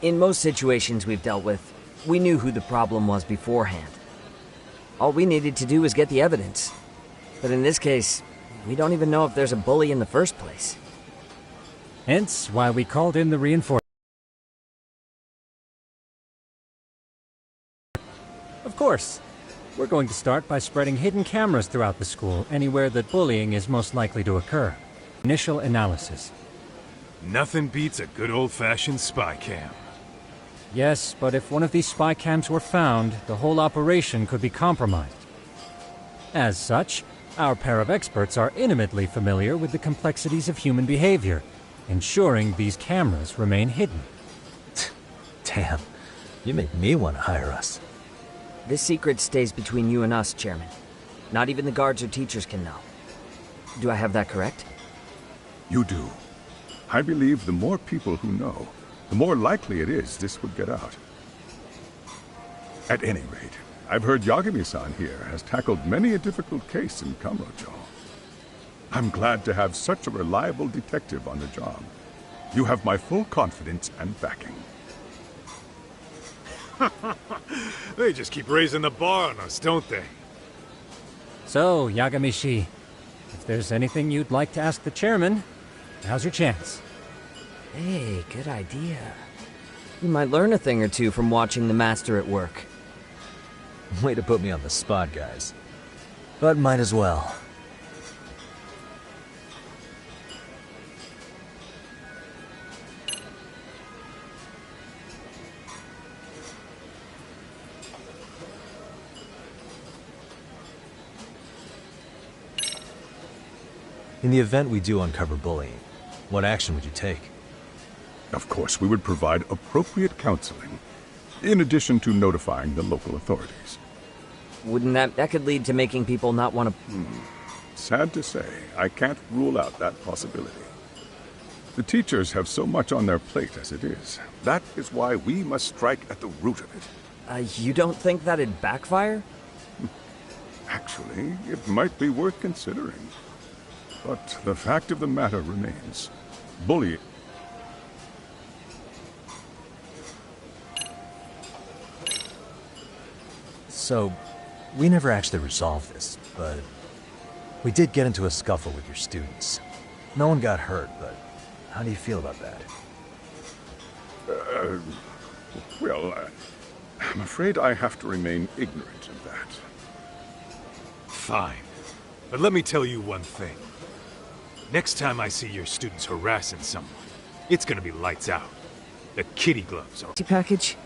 In most situations we've dealt with, we knew who the problem was beforehand. All we needed to do was get the evidence. But in this case, we don't even know if there's a bully in the first place. Hence why we called in the reinforcements. Of course, we're going to start by spreading hidden cameras throughout the school, anywhere that bullying is most likely to occur. Initial analysis. Nothing beats a good old-fashioned spy cam. Yes, but if one of these spy cams were found, the whole operation could be compromised. As such, our pair of experts are intimately familiar with the complexities of human behavior, ensuring these cameras remain hidden. Damn, you make me want to hire us. This secret stays between you and us, Chairman. Not even the guards or teachers can know. Do I have that correct? You do. I believe the more people who know, the more likely it is this would get out. At any rate, I've heard Yagami-san here has tackled many a difficult case in Kamurocho. I'm glad to have such a reliable detective on the job. You have my full confidence and backing. They just keep raising the bar on us, don't they? So, Yagami-shi, if there's anything you'd like to ask the chairman, now's your chance. Hey, good idea. You might learn a thing or two from watching the master at work. Way to put me on the spot, guys. But might as well. In the event we do uncover bullying, what action would you take? Of course, we would provide appropriate counseling, in addition to notifying the local authorities. Wouldn't that could lead to making people not want to... Sad to say, I can't rule out that possibility. The teachers have so much on their plate as it is. That is why we must strike at the root of it. You don't think that'd backfire? Actually, it might be worth considering. But the fact of the matter remains. Bullying... So, we never actually resolved this, but we did get into a scuffle with your students. No one got hurt, but how do you feel about that? I'm afraid I have to remain ignorant of that. Fine. But let me tell you one thing. Next time I see your students harassing someone, it's gonna be lights out. The kitty gloves are... Package?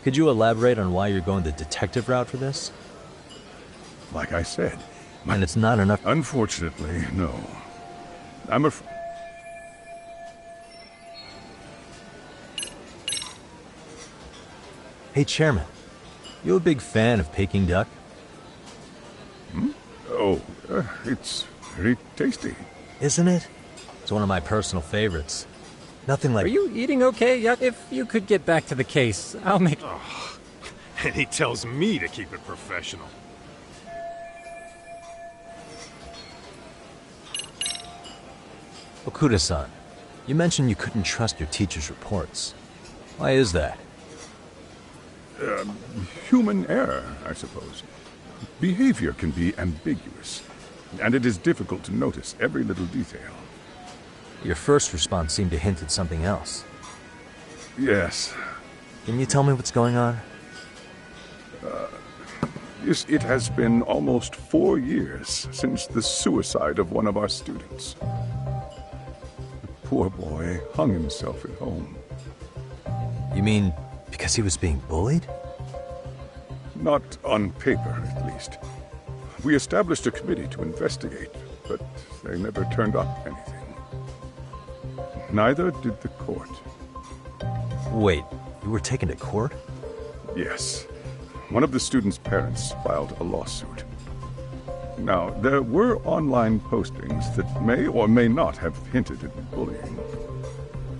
Could you elaborate on why you're going the detective route for this? Like I said... And it's not enough... Unfortunately, no. I'm afraid... Hey, Chairman. You a big fan of Peking duck? Oh, it's very tasty. Isn't it? It's one of my personal favorites. Nothing like... Are you eating okay? If you could get back to the case, I'll make... Oh, and he tells me to keep it professional. Okuda-san, you mentioned you couldn't trust your teacher's reports. Why is that? Human error, I suppose. Behavior can be ambiguous, and it is difficult to notice every little detail. Your first response seemed to hint at something else. Yes. Can you tell me what's going on? Yes, it has been almost 4 years since the suicide of one of our students. The poor boy hung himself at home. You mean because he was being bullied? Not on paper, at least. We established a committee to investigate, but they never turned up anything. Neither did the court. Wait, you were taken to court? Yes. One of the students' parents filed a lawsuit. Now, there were online postings that may or may not have hinted at bullying.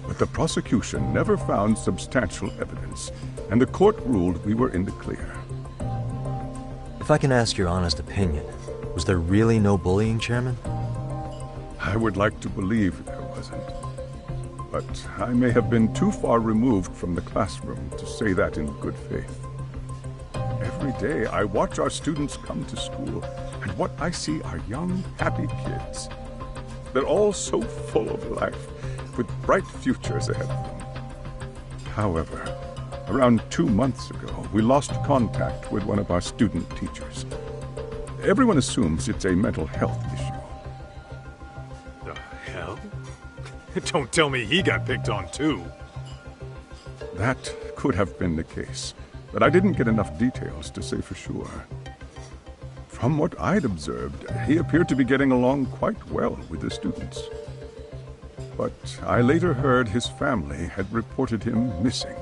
But the prosecution never found substantial evidence, and the court ruled we were in the clear. If I can ask your honest opinion, Was there really no bullying, Chairman? I would like to believe there wasn't. But I may have been too far removed from the classroom to say that in good faith. Every day I watch our students come to school, and what I see are young, happy kids. They're all so full of life, with bright futures ahead of them. However, around 2 months ago, we lost contact with one of our student teachers. Everyone assumes it's a mental health issue. The hell? Don't tell me he got picked on too. That could have been the case, but I didn't get enough details to say for sure. From what I'd observed, he appeared to be getting along quite well with the students. But I later heard his family had reported him missing.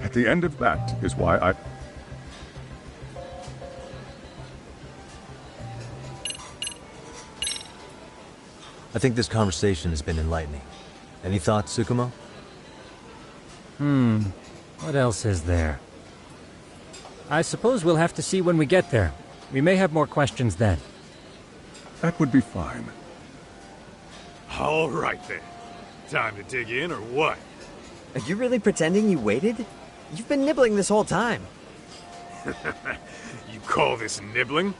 At the end of that is why I think this conversation has been enlightening. Any thoughts, Tsukumo? What else is there? I suppose we'll have to see when we get there. We may have more questions then. that would be fine. All right then. Time to dig in or what? Are you really pretending you waited? You've been nibbling this whole time. You call this nibbling?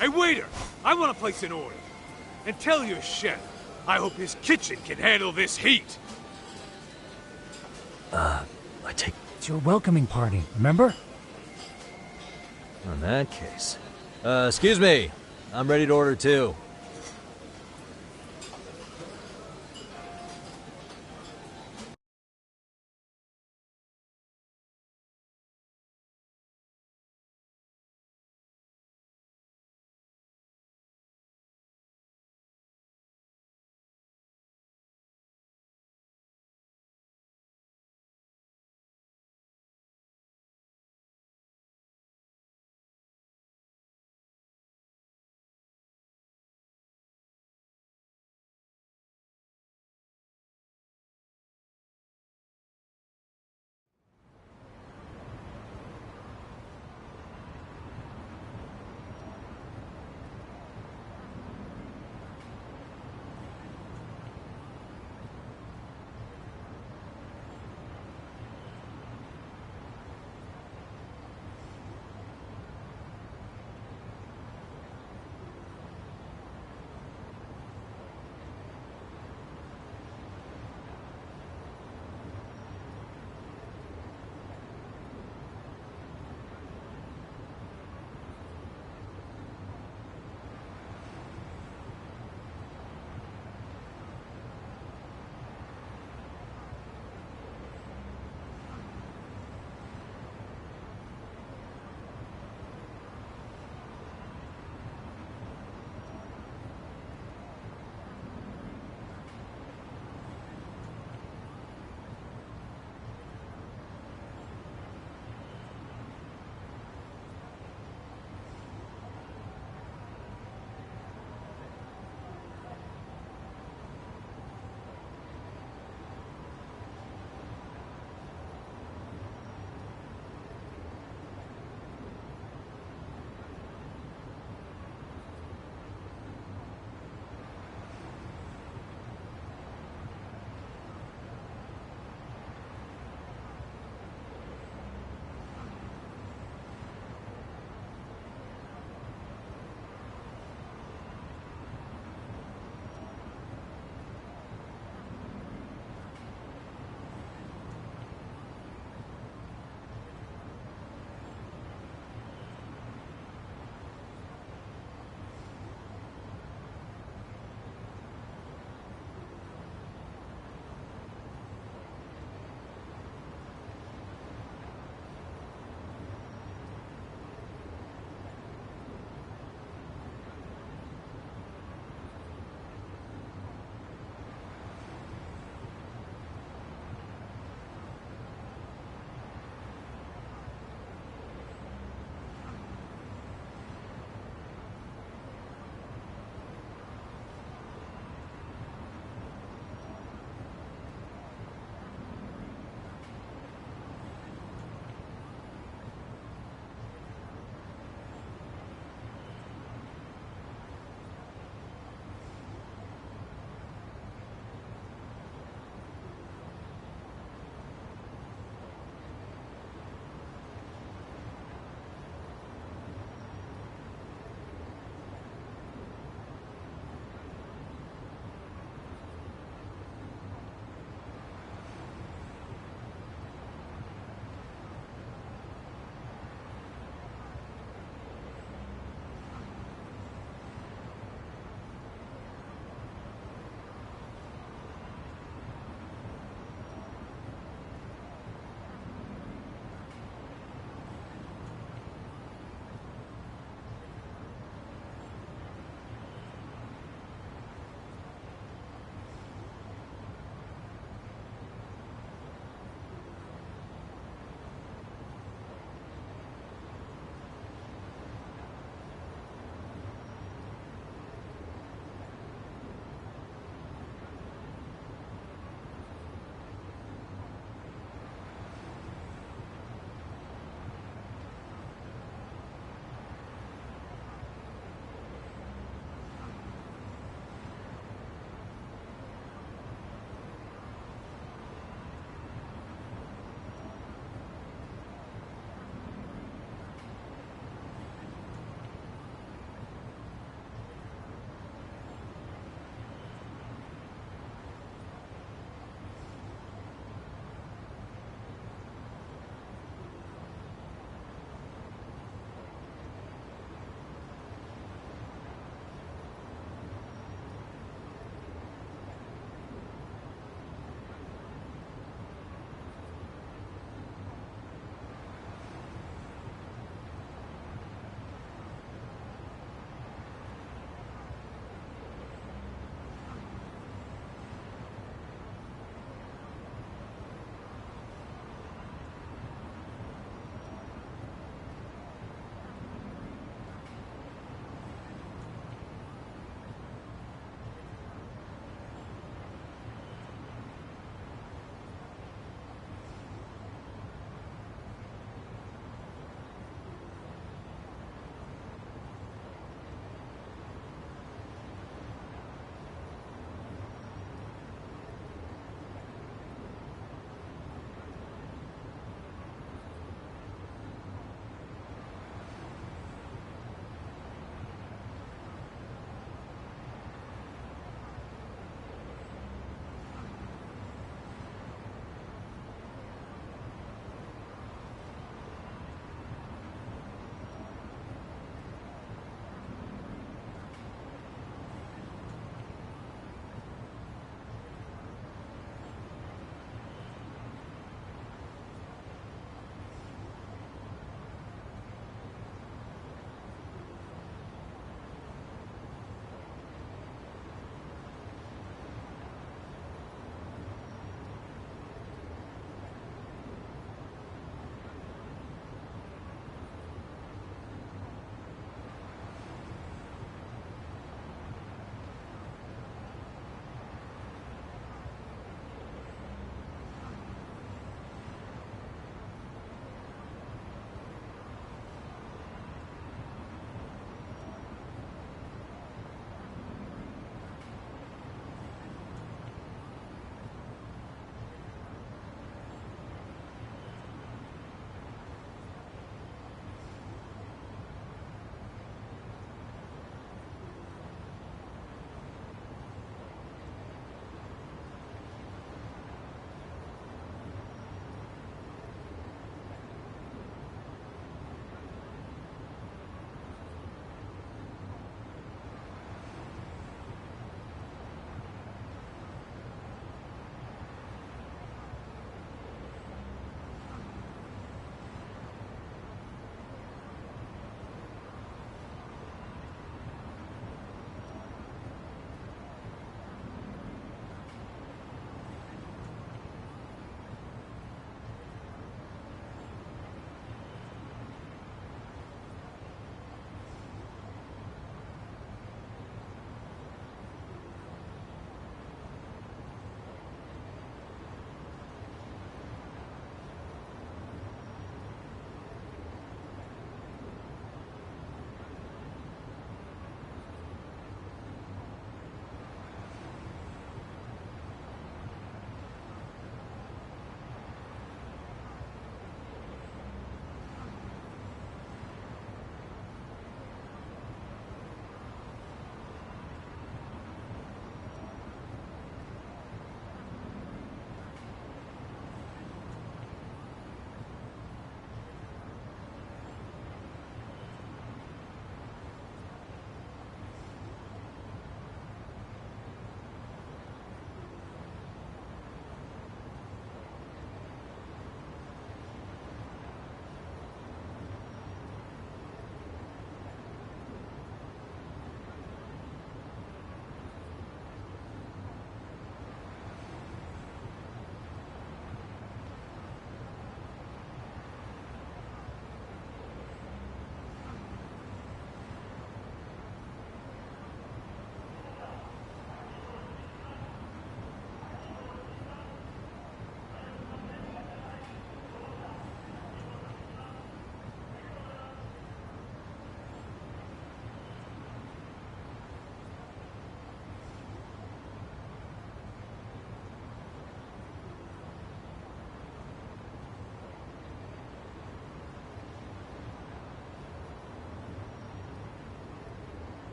Hey, waiter! I want to place an order. And tell your chef, I hope his kitchen can handle this heat. I take... It's your welcoming party, remember? In that case... excuse me. I'm ready to order too.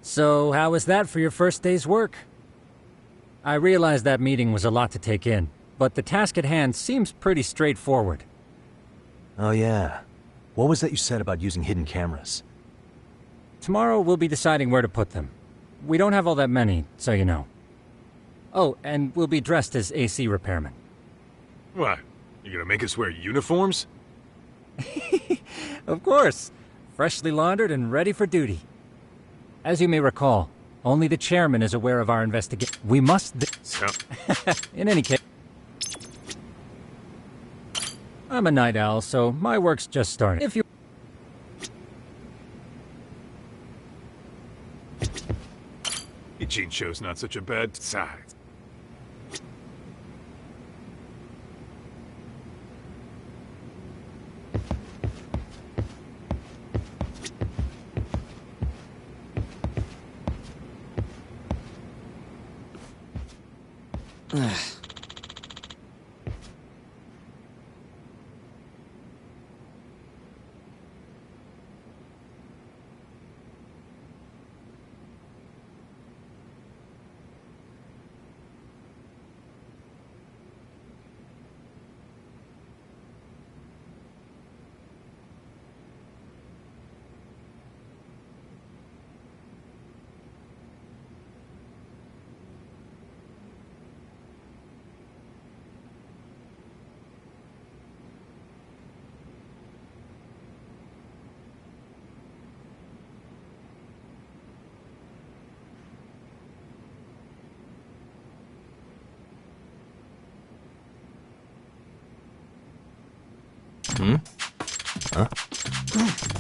So, how was that for your first day's work? I realize that meeting was a lot to take in, but the task at hand seems pretty straightforward. Oh yeah. What was that you said about using hidden cameras? Tomorrow we'll be deciding where to put them. We don't have all that many, so you know. Oh, and we'll be dressed as AC repairmen. What? You gonna make us wear uniforms? Of course. Freshly laundered and ready for duty. As you may recall, only the chairman is aware of our investigation. We must... So, In any case... I'm a night owl, so my work's just started. If you... Eugene show's not such a bad size.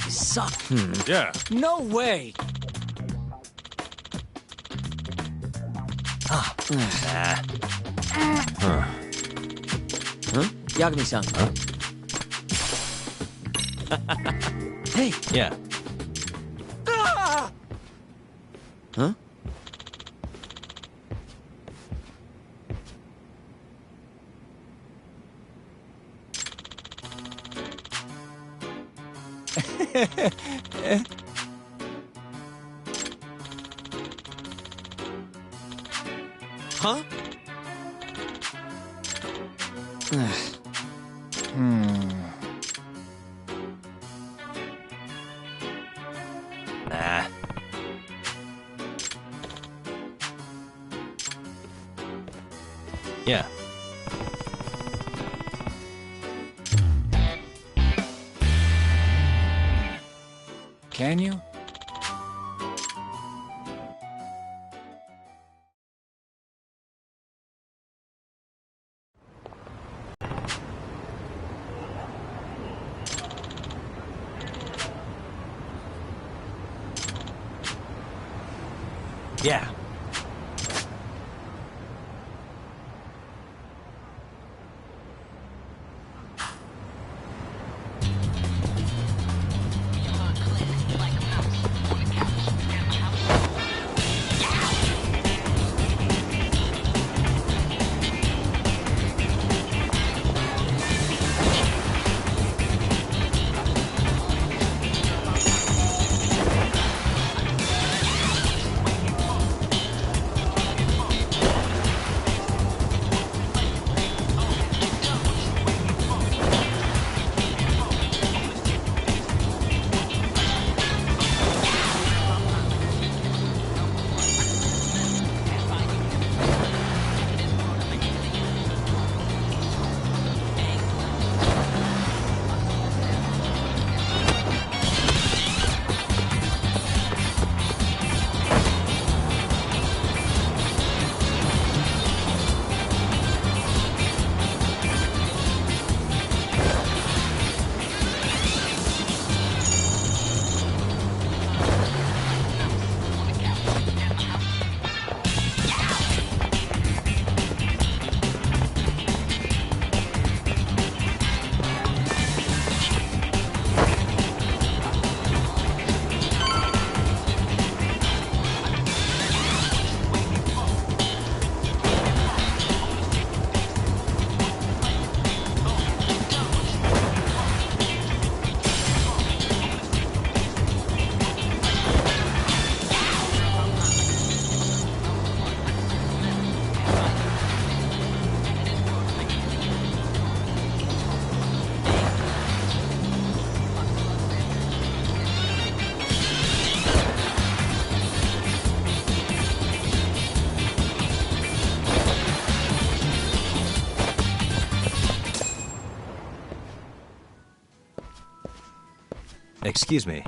Suck. Yeah. No way! Yagami-san. Hey! Yeah. Huh? Huh? Nah. Yeah. Can you? Yeah. Excuse me.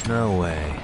No way.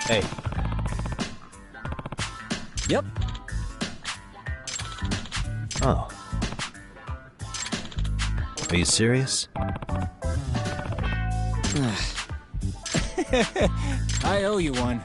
Hey. Yep. Oh. Are you serious? I owe you one.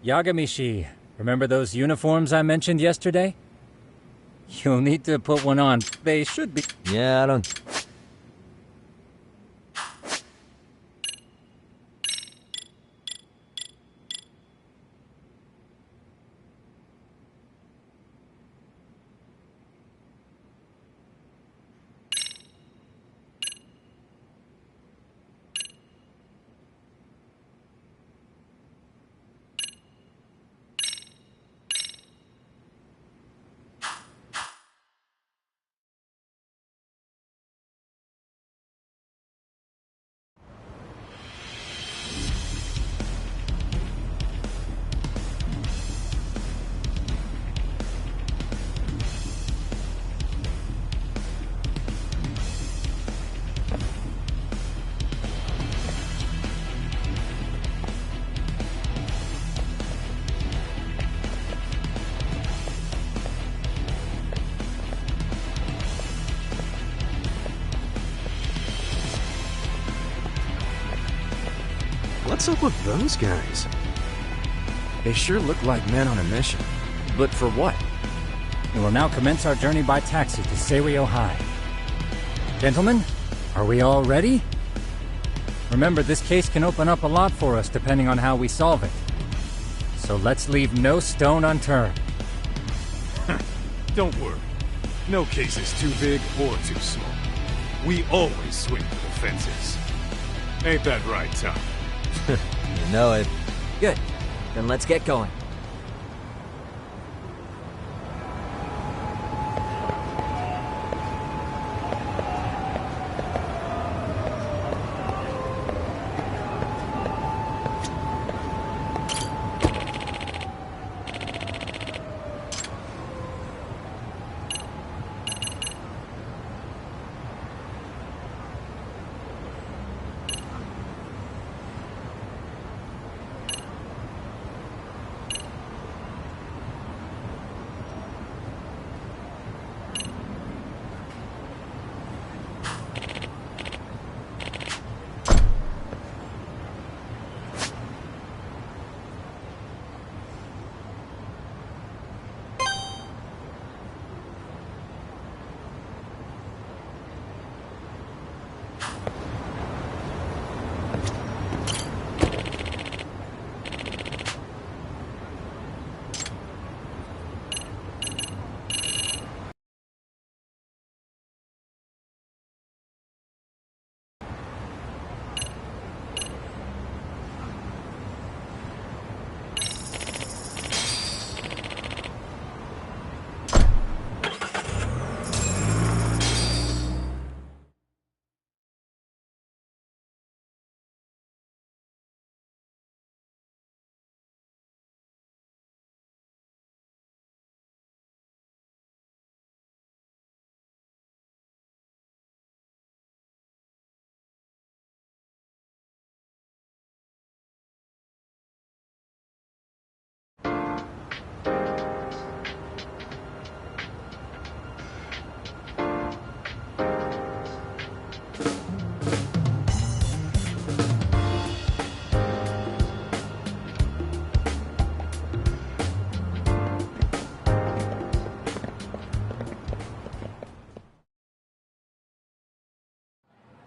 Yagamishi, remember those uniforms I mentioned yesterday? You'll need to put one on. They should be... Yeah, I don't... What's up with those guys? They sure look like men on a mission. But for what? We will now commence our journey by taxi to Seiryo High. Gentlemen, are we all ready? Remember, this case can open up a lot for us depending on how we solve it. So let's leave no stone unturned. Don't worry. No case is too big or too small. We always swing for the fences. Ain't that right, Tom? You know it. Good. Then let's get going.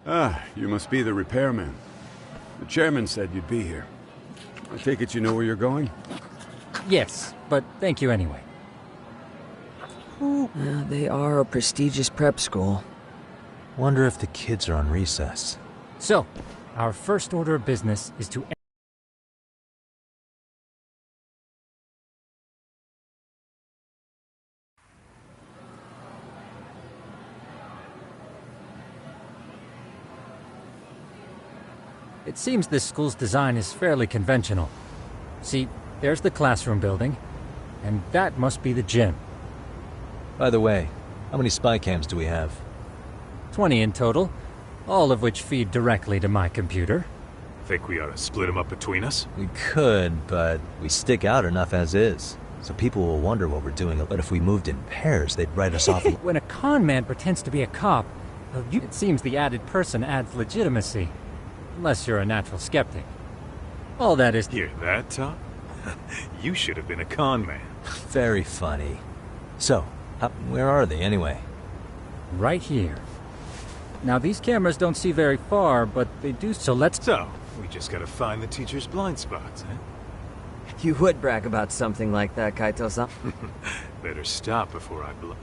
Ah, you must be the repairman. The chairman said you'd be here. I take it you know where you're going? Yes, but thank you anyway. They are a prestigious prep school. Wonder if the kids are on recess. So, our first order of business is to... It seems this school's design is fairly conventional. See, there's the classroom building, and that must be the gym. By the way, how many spy cams do we have? 20 in total, all of which feed directly to my computer. Think we ought to split them up between us? We could, but we stick out enough as is. So people will wonder what we're doing, but if we moved in pairs, they'd write us off. When a con man pretends to be a cop, it seems the added person adds legitimacy. Unless you're a natural skeptic. All that is... Hear that, Tom? You should have been a con man. Very funny. So, where are they anyway? Right here. Now, these cameras don't see very far, but they do, so let's... So, we just gotta find the teacher's blind spots, eh? You would brag about something like that, Kaito-san. Better stop before I blow.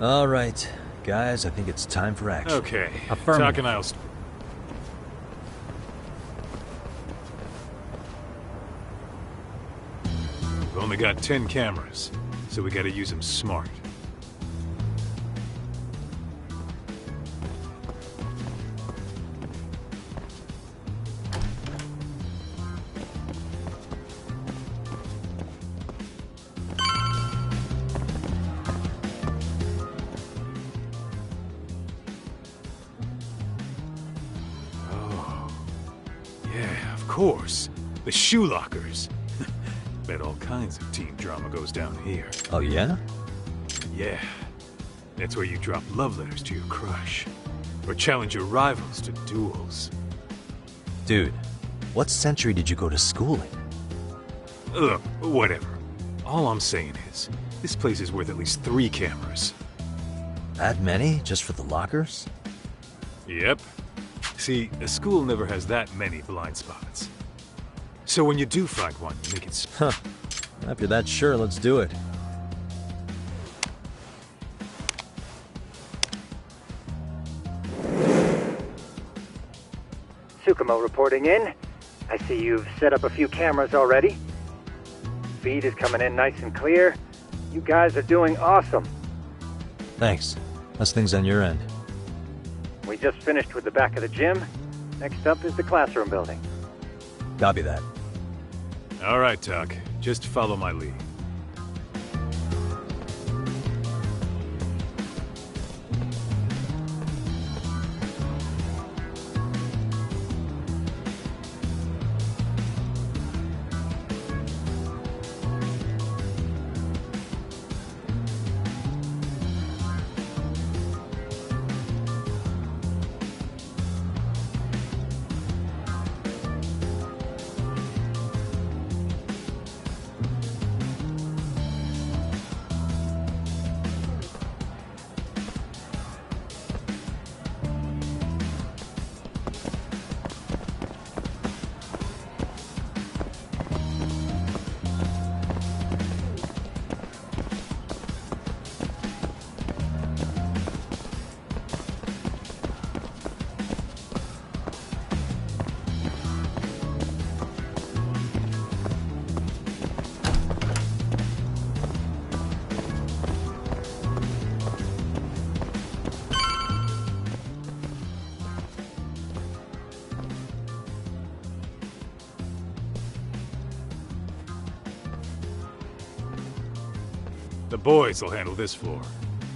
All right. Guys, I think it's time for action. Okay. Affirmative. Talk and I'll... We've only got 10 cameras, so we gotta use them smart. Of course. The shoe lockers. Bet all kinds of teen drama goes down here. Oh, yeah? Yeah. That's where you drop love letters to your crush. Or challenge your rivals to duels. Dude, what century did you go to school in? Look, whatever. All I'm saying is, this place is worth at least 3 cameras. That many? Just for the lockers? Yep. See, a school never has that many blind spots. So when you do find one, you make it... Huh. After that, sure, let's do it. Tsukumo reporting in. I see you've set up a few cameras already. Feed is coming in nice and clear. You guys are doing awesome. Thanks. How's things on your end? We just finished with the back of the gym. Next up is the classroom building. Copy that. All right, Tuck. Just follow my lead. The boys will handle this floor.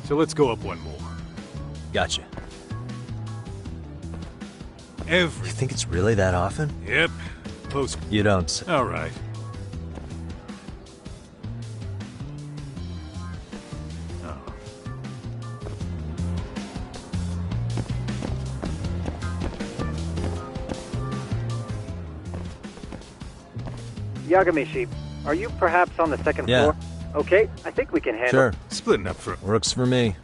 So let's go up one more. Gotcha. You think it's really that often? Yep. Close. You don't say. All right. Oh. Yagamishi, are you perhaps on the second floor? Okay, I think we can handle... Sure. Splitting up for... Works for me.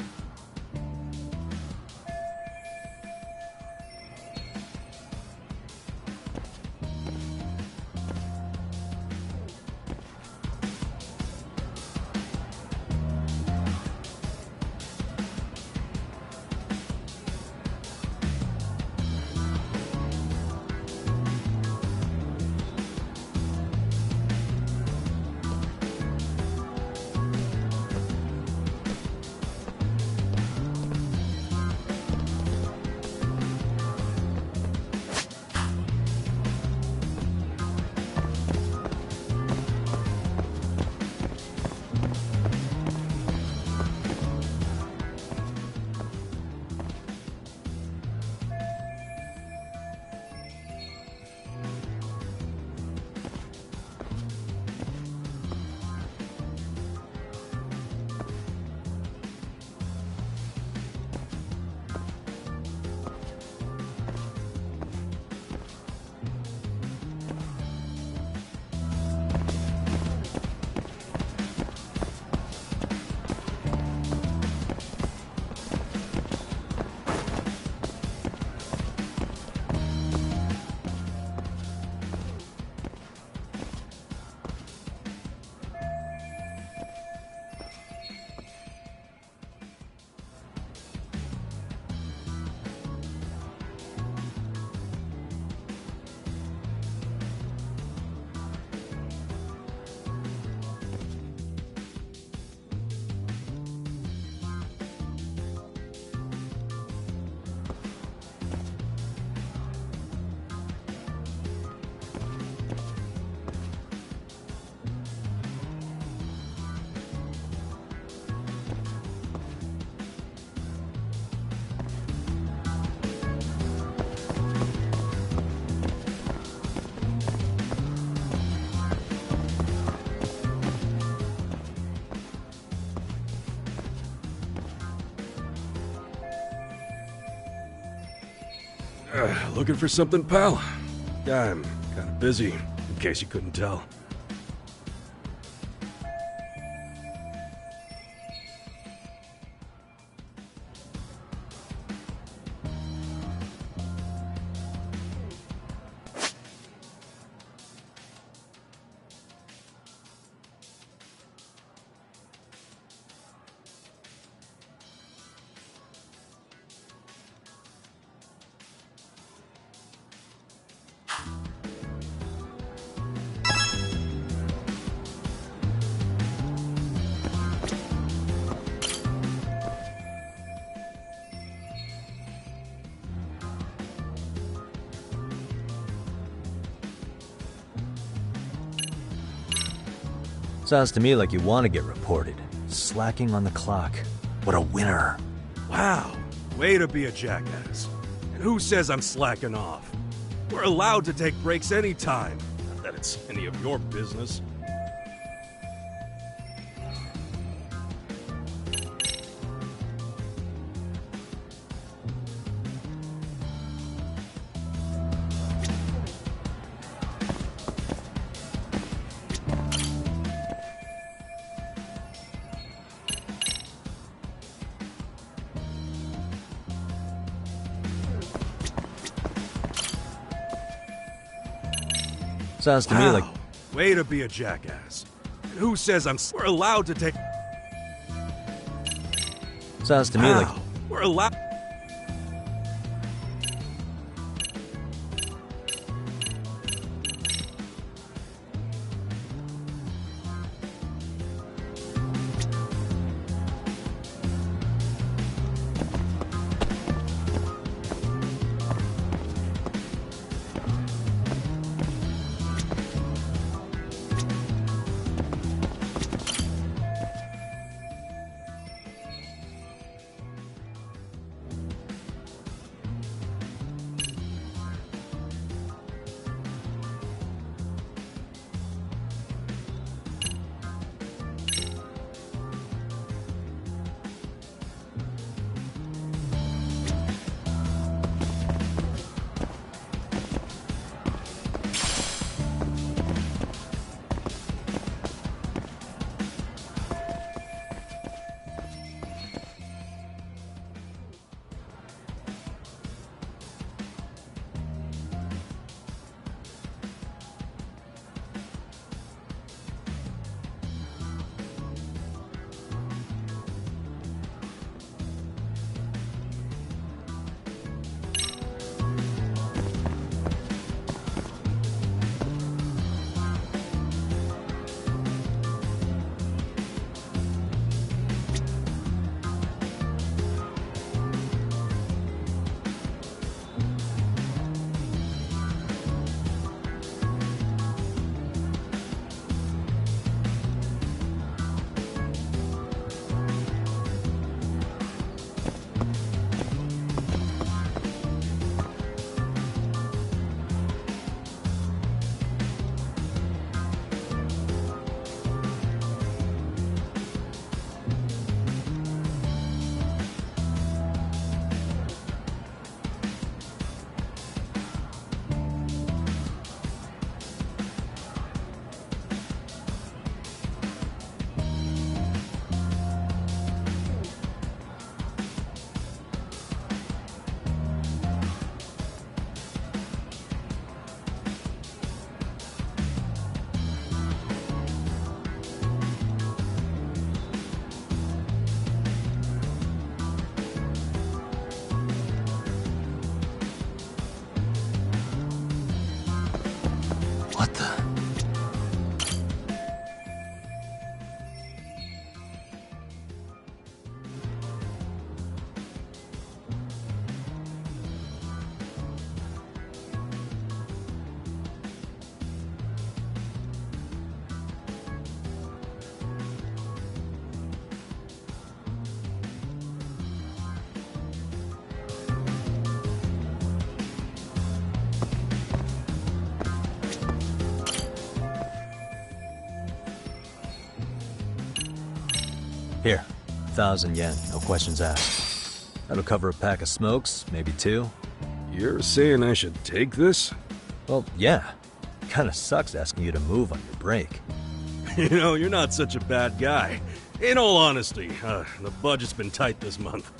Looking for something, pal? Yeah, I'm kind of busy, in case you couldn't tell. Sounds to me like you want to get reported. Slacking on the clock. What a winner. Wow, way to be a jackass. And who says I'm slacking off? We're allowed to take breaks anytime. Not that it's any of your business. Sounds to me like... Way to be a jackass. And who says we're allowed to take... Sounds to me like... We're allowed... What the... Here, 1,000 yen, no questions asked. That'll cover a pack of smokes, maybe 2. You're saying I should take this? Well, yeah. Kinda sucks asking you to move on your break. You know, you're not such a bad guy. In all honesty, the budget's been tight this month.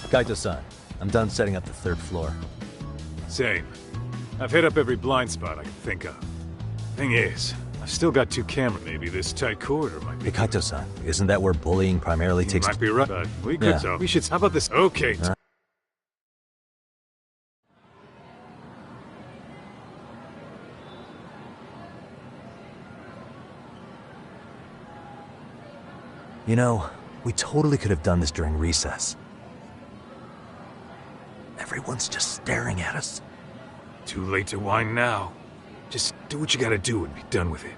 Kaito-san, I'm done setting up the 3rd floor. Same. I've hit up every blind spot I can think of. Thing is, I've still got 2 cameras. Maybe this tight corridor might be... Hey, Kaito-san, isn't that where bullying primarily takes... You might be right, but we could talk. We should... How about this? Okay. You know, we totally could have done this during recess. Everyone's just staring at us. Too late to whine now. Just do what you gotta do and be done with it.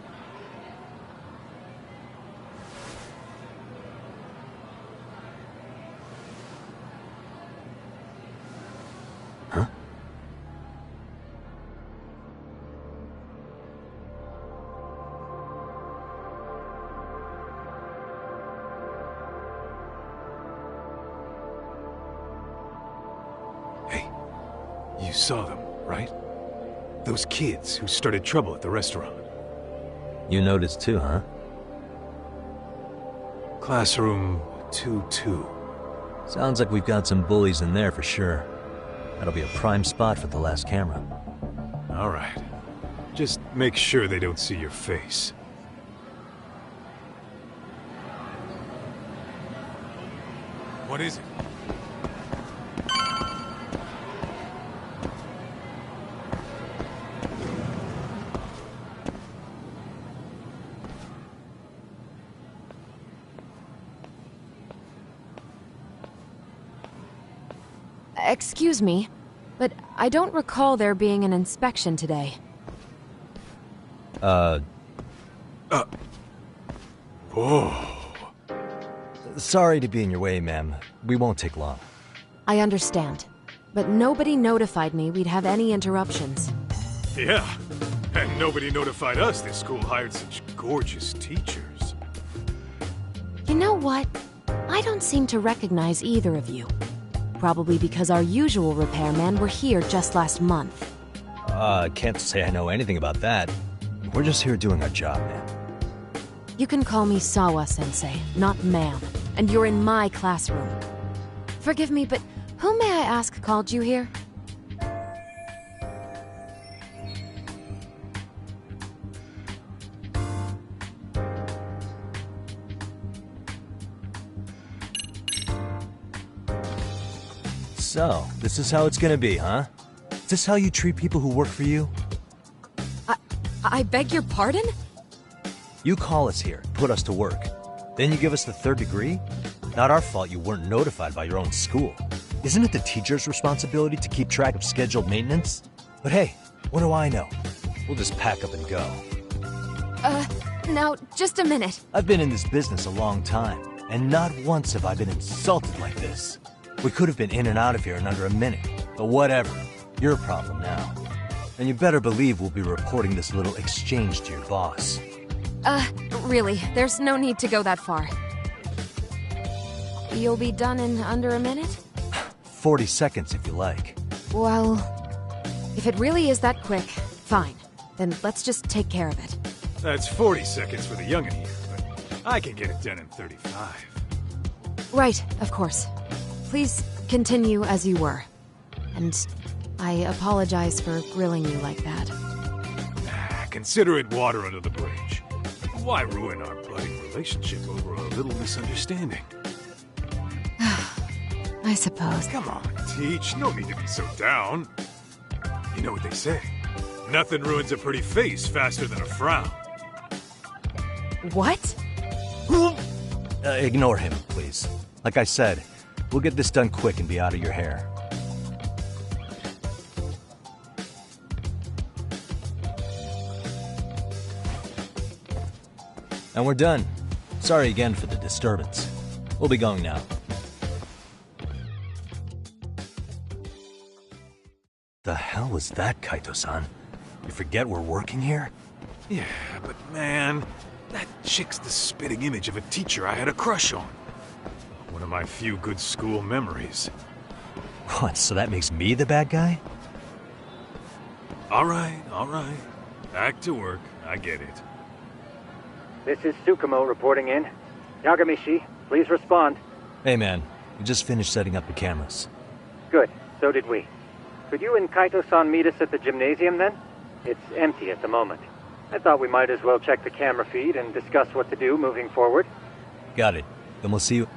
Huh? Hey, you saw them, right? Those kids who started trouble at the restaurant. You noticed too, huh? Classroom 2-2. Sounds like we've got some bullies in there for sure. That'll be a prime spot for the last camera. All right. Just make sure they don't see your face. What is it? Excuse me, but I don't recall there being an inspection today. Oh. Sorry to be in your way, ma'am. We won't take long. I understand, but nobody notified me we'd have any interruptions. Yeah, and nobody notified us this school hired such gorgeous teachers. You know what? I don't seem to recognize either of you. Probably because our usual repairmen were here just last month. Can't say I know anything about that. We're just here doing our job, man. You can call me Sawa-sensei, not ma'am, and you're in my classroom. Forgive me, but who may I ask called you here? So, this is how it's gonna be, huh? Is this how you treat people who work for you? I beg your pardon? You call us here, put us to work. Then you give us the 3rd degree? Not our fault you weren't notified by your own school. Isn't it the teacher's responsibility to keep track of scheduled maintenance? But hey, what do I know? We'll just pack up and go. Now, just a minute. I've been in this business a long time, and not once have I been insulted like this. We could have been in and out of here in under a minute, but whatever. Your problem now. And you better believe we'll be reporting this little exchange to your boss. Really, there's no need to go that far. You'll be done in under a minute? 40 seconds if you like. Well, if it really is that quick, fine. Then let's just take care of it. That's 40 seconds for the youngin' here, but I can get it done in 35. Right, of course. Please continue as you were. And I apologize for grilling you like that. Consider it water under the bridge. Why ruin our budding relationship over a little misunderstanding? I suppose. Come on, Teach. No need to be so down. You know what they say. Nothing ruins a pretty face faster than a frown. What? Ignore him, please. Like I said, we'll get this done quick and be out of your hair. And we're done. Sorry again for the disturbance. We'll be going now. The hell was that, Kaito-san? You forget we're working here? Yeah, but man, that chick's the spitting image of a teacher I had a crush on. One of my few good school memories. What, so that makes me the bad guy? All right. Back to work. I get it. This is Tsukumo reporting in. Yagamishi, please respond. Hey man, We just finished setting up the cameras. Good. So did we. Could you and Kaito-san meet us at the gymnasium then? It's empty at the moment. I thought we might as well check the camera feed and discuss what to do moving forward. Got it. Then we'll see you.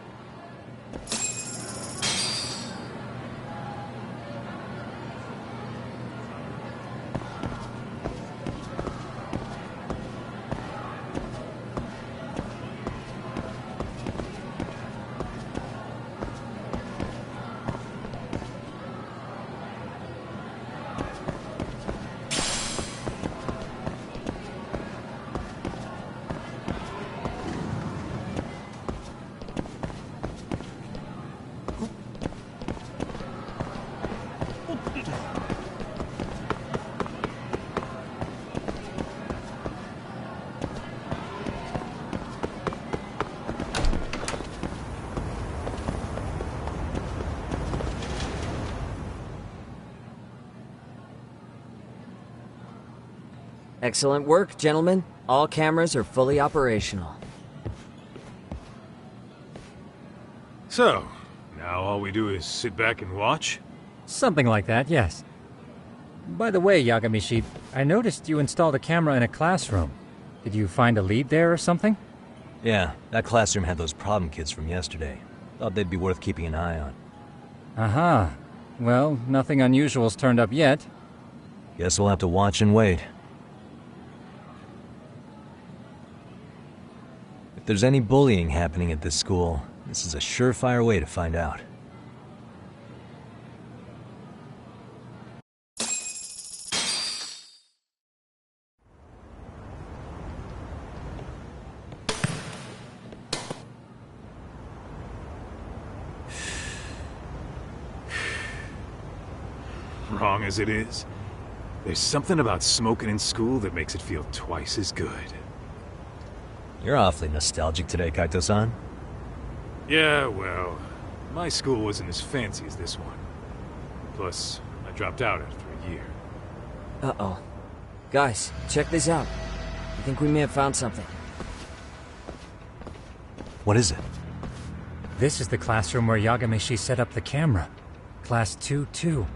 Excellent work, gentlemen. All cameras are fully operational. So, now all we do is sit back and watch? Something like that, yes. By the way, Yagamishi, I noticed you installed a camera in a classroom. Did you find a lead there or something? Yeah, that classroom had those problem kids from yesterday. Thought they'd be worth keeping an eye on. Aha. Well, nothing unusual's turned up yet. Guess we'll have to watch and wait. If there's any bullying happening at this school, this is a surefire way to find out. Wrong as it is, there's something about smoking in school that makes it feel twice as good. You're awfully nostalgic today, Kaito-san. Yeah, well, my school wasn't as fancy as this one. Plus, I dropped out after a year. Uh-oh. Guys, check this out. I think we may have found something. What is it? This is the classroom where Yagamishi set up the camera. Class 2-2.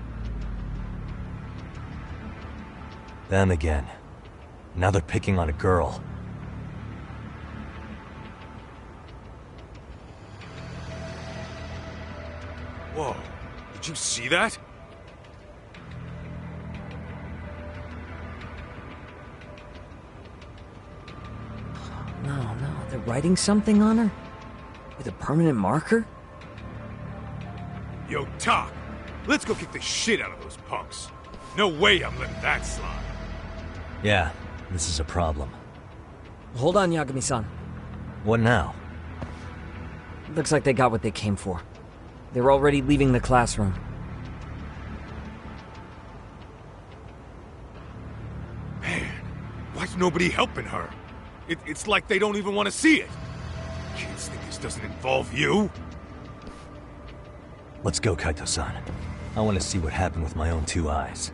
Them again. Now they're picking on a girl. Whoa, did you see that? No, they're writing something on her? With a permanent marker? Yo, Tak, let's go kick the shit out of those punks. No way I'm letting that slide. Yeah, this is a problem. Hold on, Yagami-san. What now? Looks like they got what they came for. They were already leaving the classroom. Man, why's nobody helping her? It's like they don't even want to see it. Kids think this doesn't involve you? Let's go, Kaito-san. I want to see what happened with my own two eyes.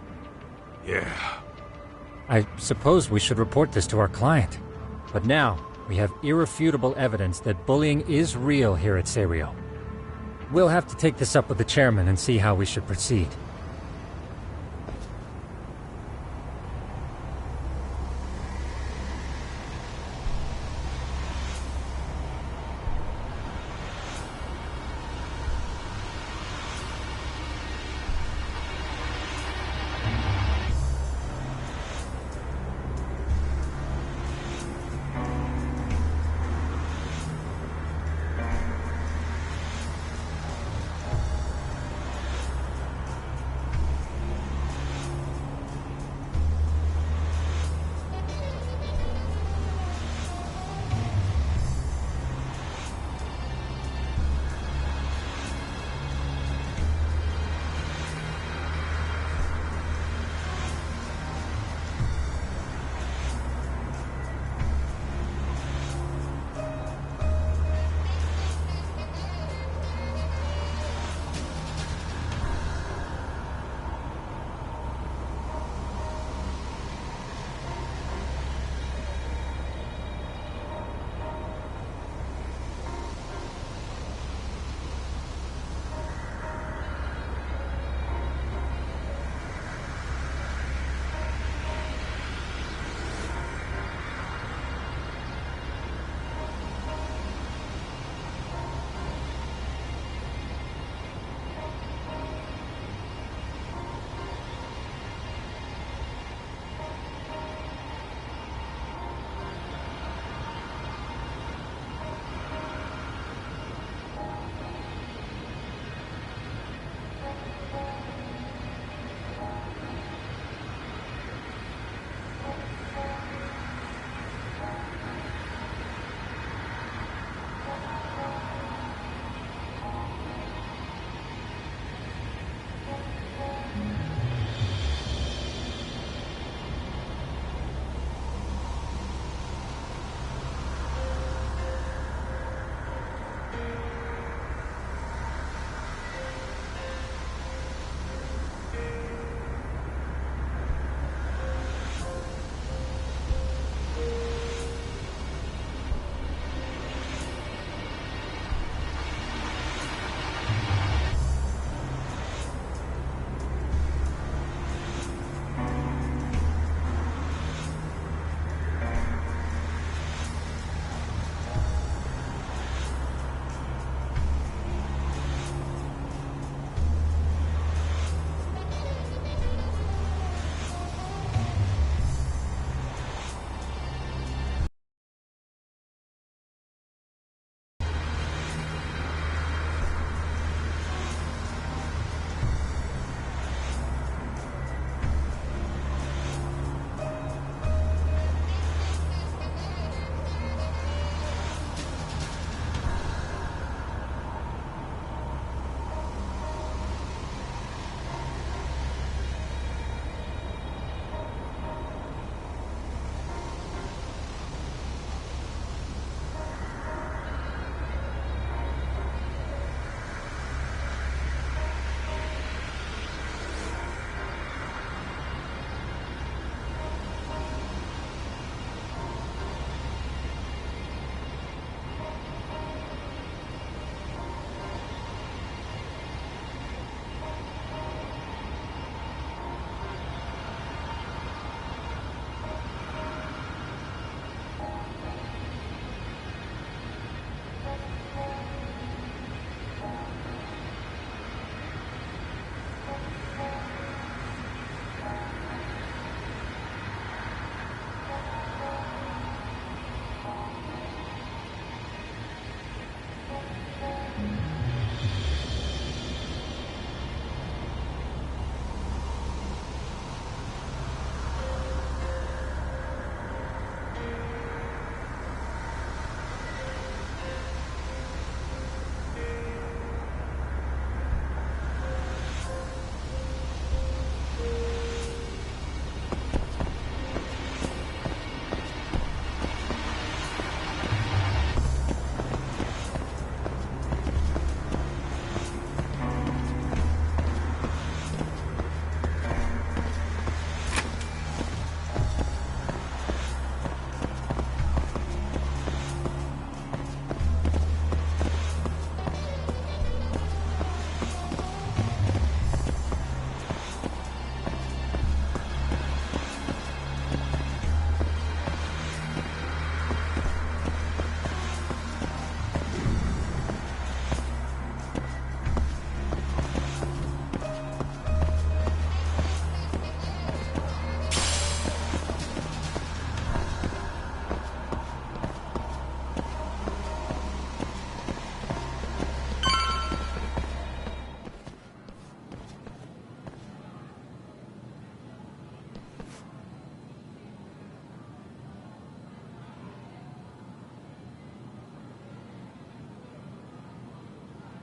Yeah. I suppose we should report this to our client. But now, we have irrefutable evidence that bullying is real here at Seiryo. We'll have to take this up with the chairman and see how we should proceed.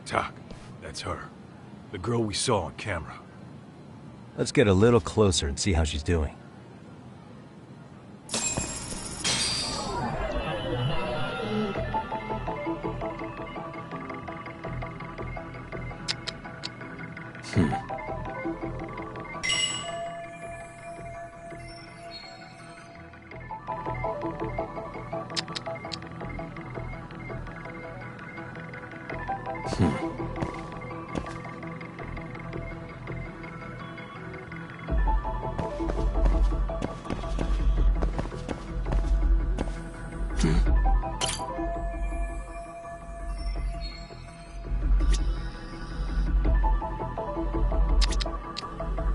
Tak, that's her. The girl we saw on camera. Let's get a little closer and see how she's doing.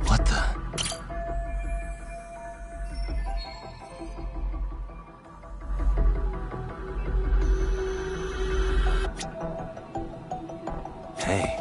What the? Hey.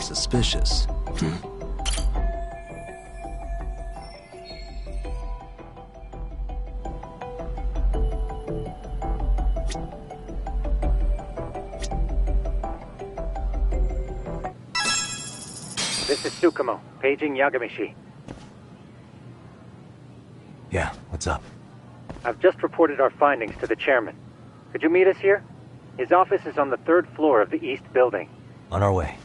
Suspicious. This is Tsukumo, paging Yagamishi. Yeah, what's up? I've just reported our findings to the chairman. Could you meet us here? His office is on the 3rd floor of the East Building. On our way.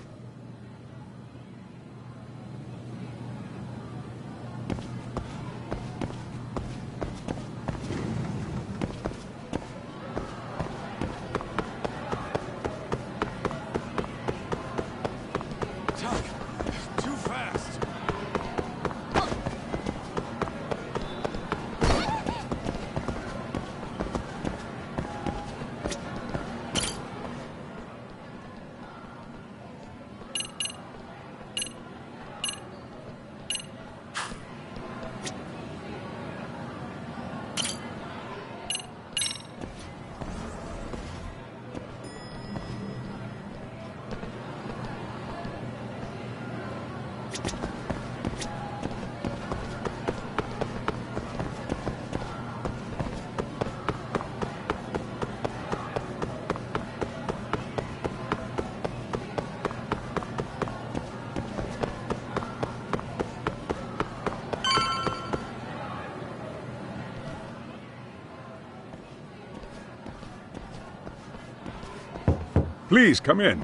Please, come in.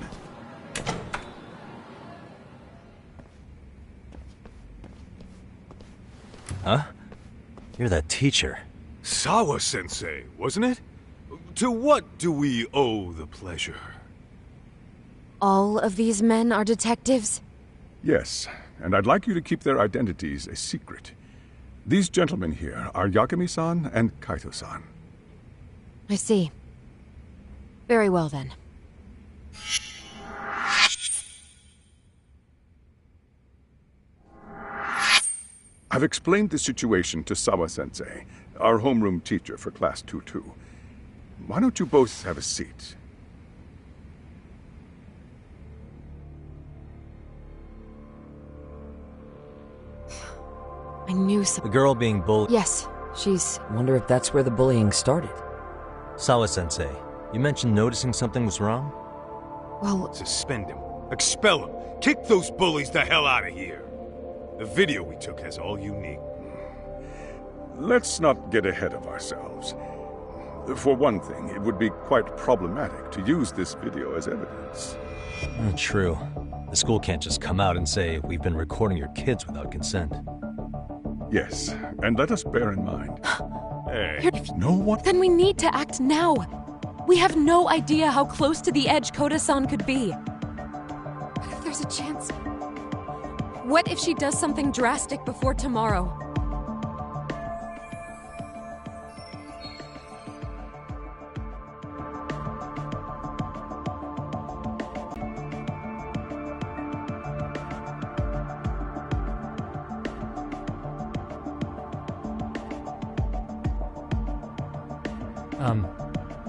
Huh? You're that teacher. Sawa-sensei, wasn't it? To what do we owe the pleasure? All of these men are detectives? Yes, and I'd like you to keep their identities a secret. These gentlemen here are Yagami-san and Kaito-san. I see. Very well, then. I've explained the situation to Sawa-sensei, our homeroom teacher for Class 2-2. Why don't you both have a seat? I knew The girl being bullied. Yes, she's... Wonder if that's where the bullying started. Sawa-sensei, you mentioned noticing something was wrong? Well... Suspend him. Expel him. Kick those bullies the hell out of here. The video we took has all you need. Let's not get ahead of ourselves. For one thing, it would be quite problematic to use this video as evidence. True. The school can't just come out and say, we've been recording your kids without consent. Yes, and let us bear in mind... Hey, no one... Then we need to act now. We have no idea how close to the edge Koda-san could be. What if there's a chance? What if she does something drastic before tomorrow?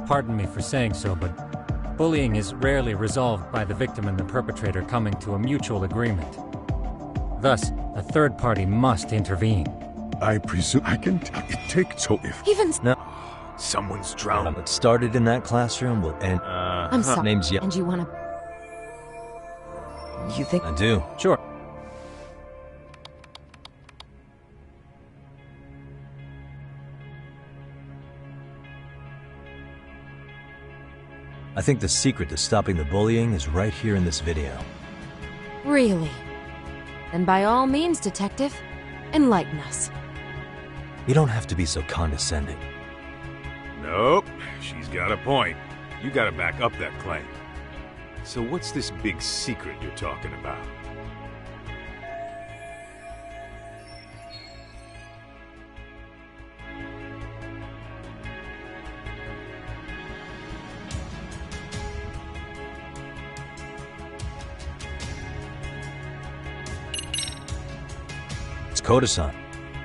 Pardon me for saying so, but bullying is rarely resolved by the victim and the perpetrator coming to a mutual agreement. Thus, a third party must intervene. I presume I can take so if... Even... No. Someone's drowned. What started in that classroom will end... I'm sorry. Name's And you wanna... You think... I do. Sure. I think the secret to stopping the bullying is right here in this video. Really? Then by all means, Detective, enlighten us. You don't have to be so condescending. Nope, she's got a point. You gotta back up that claim. So what's this big secret you're talking about? It's Koda-san.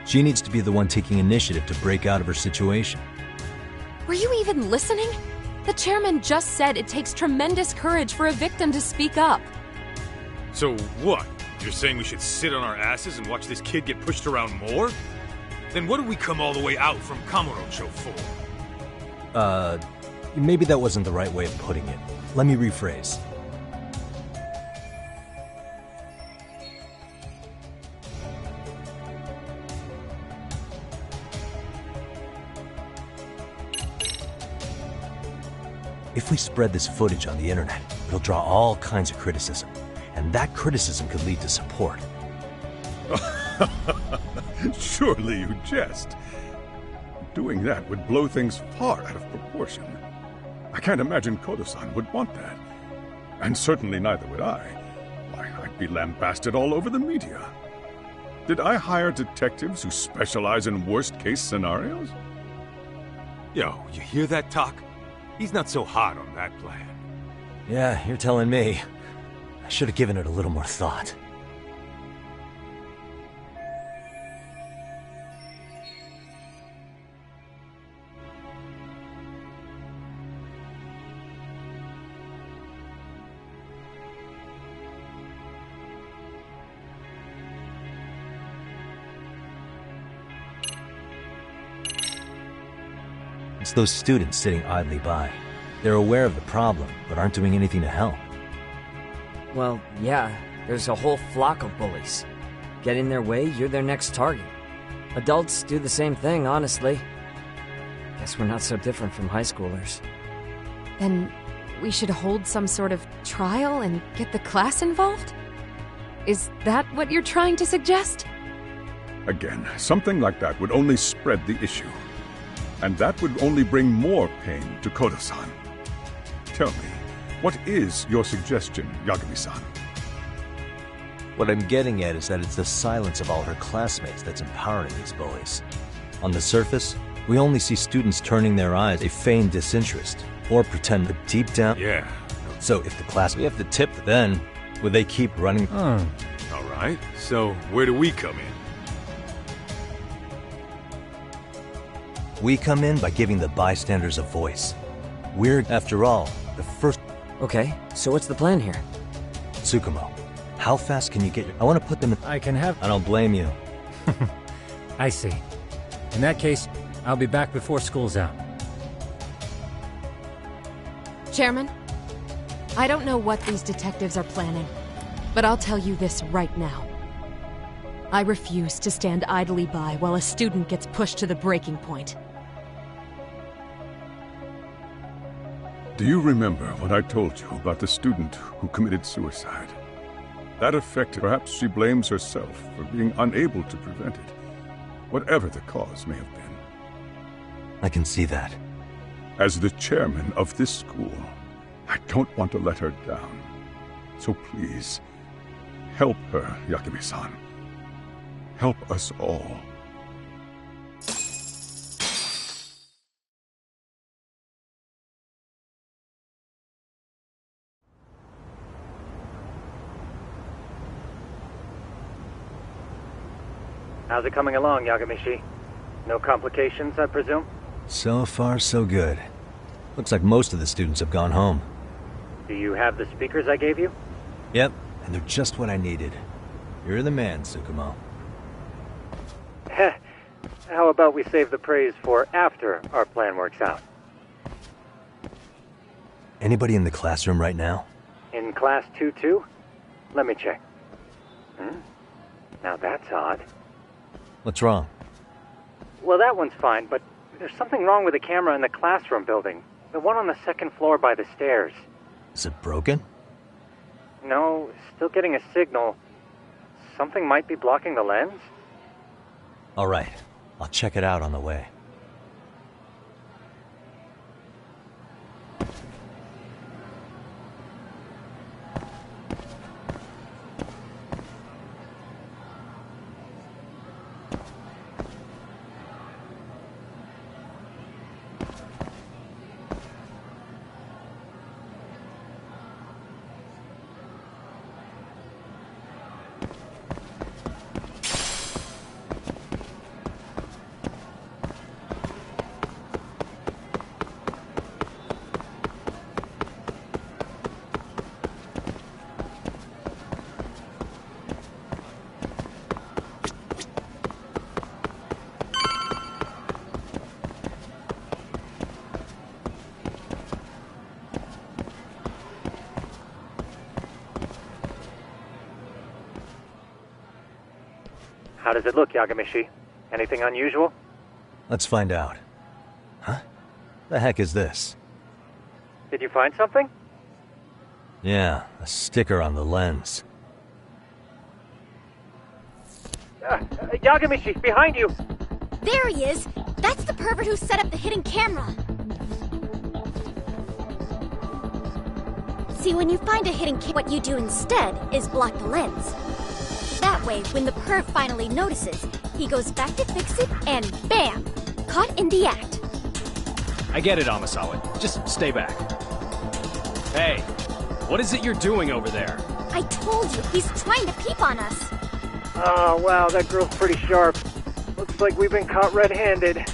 She needs to be the one taking initiative to break out of her situation. Were you even listening? The chairman just said it takes tremendous courage for a victim to speak up. So what? You're saying we should sit on our asses and watch this kid get pushed around more? Then what did we come all the way out from Kamurocho for? Maybe that wasn't the right way of putting it. Let me rephrase. If we spread this footage on the internet, it'll draw all kinds of criticism. And that criticism could lead to support. Surely you jest. Doing that would blow things far out of proportion. I can't imagine Koda-san would want that. And certainly neither would I. Why, I'd be lambasted all over the media. Did I hire detectives who specialize in worst-case scenarios? Yo, you hear that talk? He's not so hot on that plan. Yeah, you're telling me. I should have given it a little more thought. It's those students sitting idly by. They're aware of the problem, but aren't doing anything to help. Well, yeah, there's a whole flock of bullies. Get in their way, you're their next target. Adults do the same thing, honestly. Guess we're not so different from high schoolers. Then we should hold some sort of trial and get the class involved? Is that what you're trying to suggest? Again, something like that would only spread the issue. And that would only bring more pain to Koda-san. Tell me, what is your suggestion, Yagami-san? What I'm getting at is that it's the silence of all her classmates that's empowering these bullies. On the surface, we only see students turning their eyes, they feign disinterest, or pretend that deep down... Yeah. So if the class, we have to tip, then would they keep running? All right, so where do we come in? We come in by giving the bystanders a voice. We're, after all, the first... Okay, so what's the plan here? Tsukumo, how fast can you get... I want to put them in... I can have... I don't blame you. I see. In that case, I'll be back before school's out. Chairman, I don't know what these detectives are planning, but I'll tell you this right now. I refuse to stand idly by while a student gets pushed to the breaking point. Do you remember what I told you about the student who committed suicide? That affected, perhaps she blames herself for being unable to prevent it, whatever the cause may have been. I can see that. As the chairman of this school, I don't want to let her down. So please, help her, Yagami-san. Help us all. How's it coming along, Yagamishi? No complications, I presume? So far, so good. Looks like most of the students have gone home. Do you have the speakers I gave you? Yep, and they're just what I needed. You're the man, Tsukumo. How about we save the praise for after our plan works out? Anybody in the classroom right now? In class 2-2? Let me check. Now that's odd. What's wrong? Well, that one's fine, but there's something wrong with the camera in the classroom building. The one on the second floor by the stairs. Is it broken? No, still getting a signal. Something might be blocking the lens? All right, I'll check it out on the way. How does it look, Yagamishi? Anything unusual? Let's find out. Huh? The heck is this? Did you find something? Yeah, a sticker on the lens. Yagamishi, behind you! There he is! That's the pervert who set up the hidden camera! See, when you find a hidden camera, what you do instead is block the lens. That way, when the perv finally notices, he goes back to fix it, and bam! Caught in the act. I get it, Amasawa. Just stay back. Hey, what is it you're doing over there? I told you, he's trying to peep on us. Oh, wow, that girl's pretty sharp. Looks like we've been caught red-handed.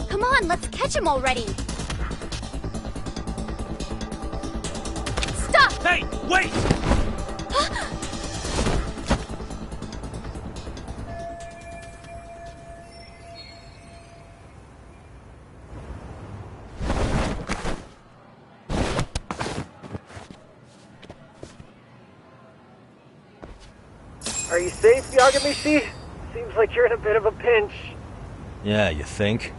Come on, let's catch him already! Stop! Hey, wait! Are you safe, Yagamishi? Seems like you're in a bit of a pinch. Yeah, you think?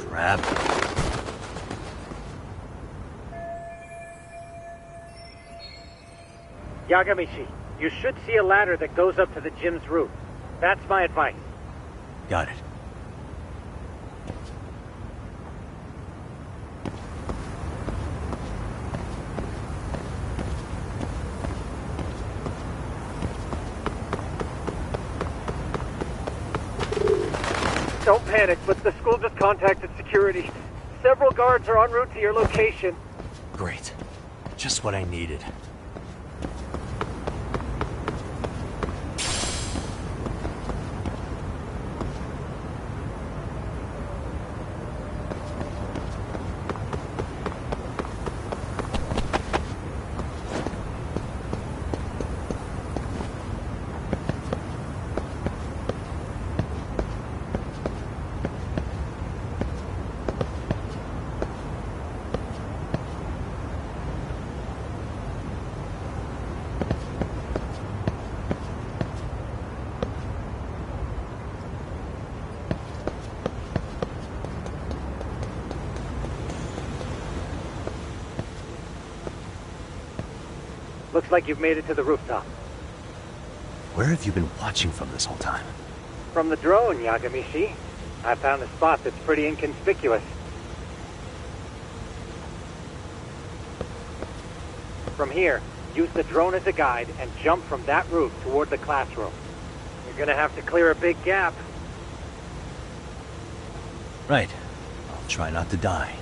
Crap. Yagamishi, you should see a ladder that goes up to the gym's roof. That's my advice. Got it. Don't panic, but the school just contacted security. Several guards are en route to your location. Great. Just what I needed. Looks like you've made it to the rooftop. Where have you been watching from this whole time? From the drone, Yagamishi. I found a spot that's pretty inconspicuous. From here, use the drone as a guide and jump from that roof toward the classroom. You're gonna have to clear a big gap. Right. I'll try not to die.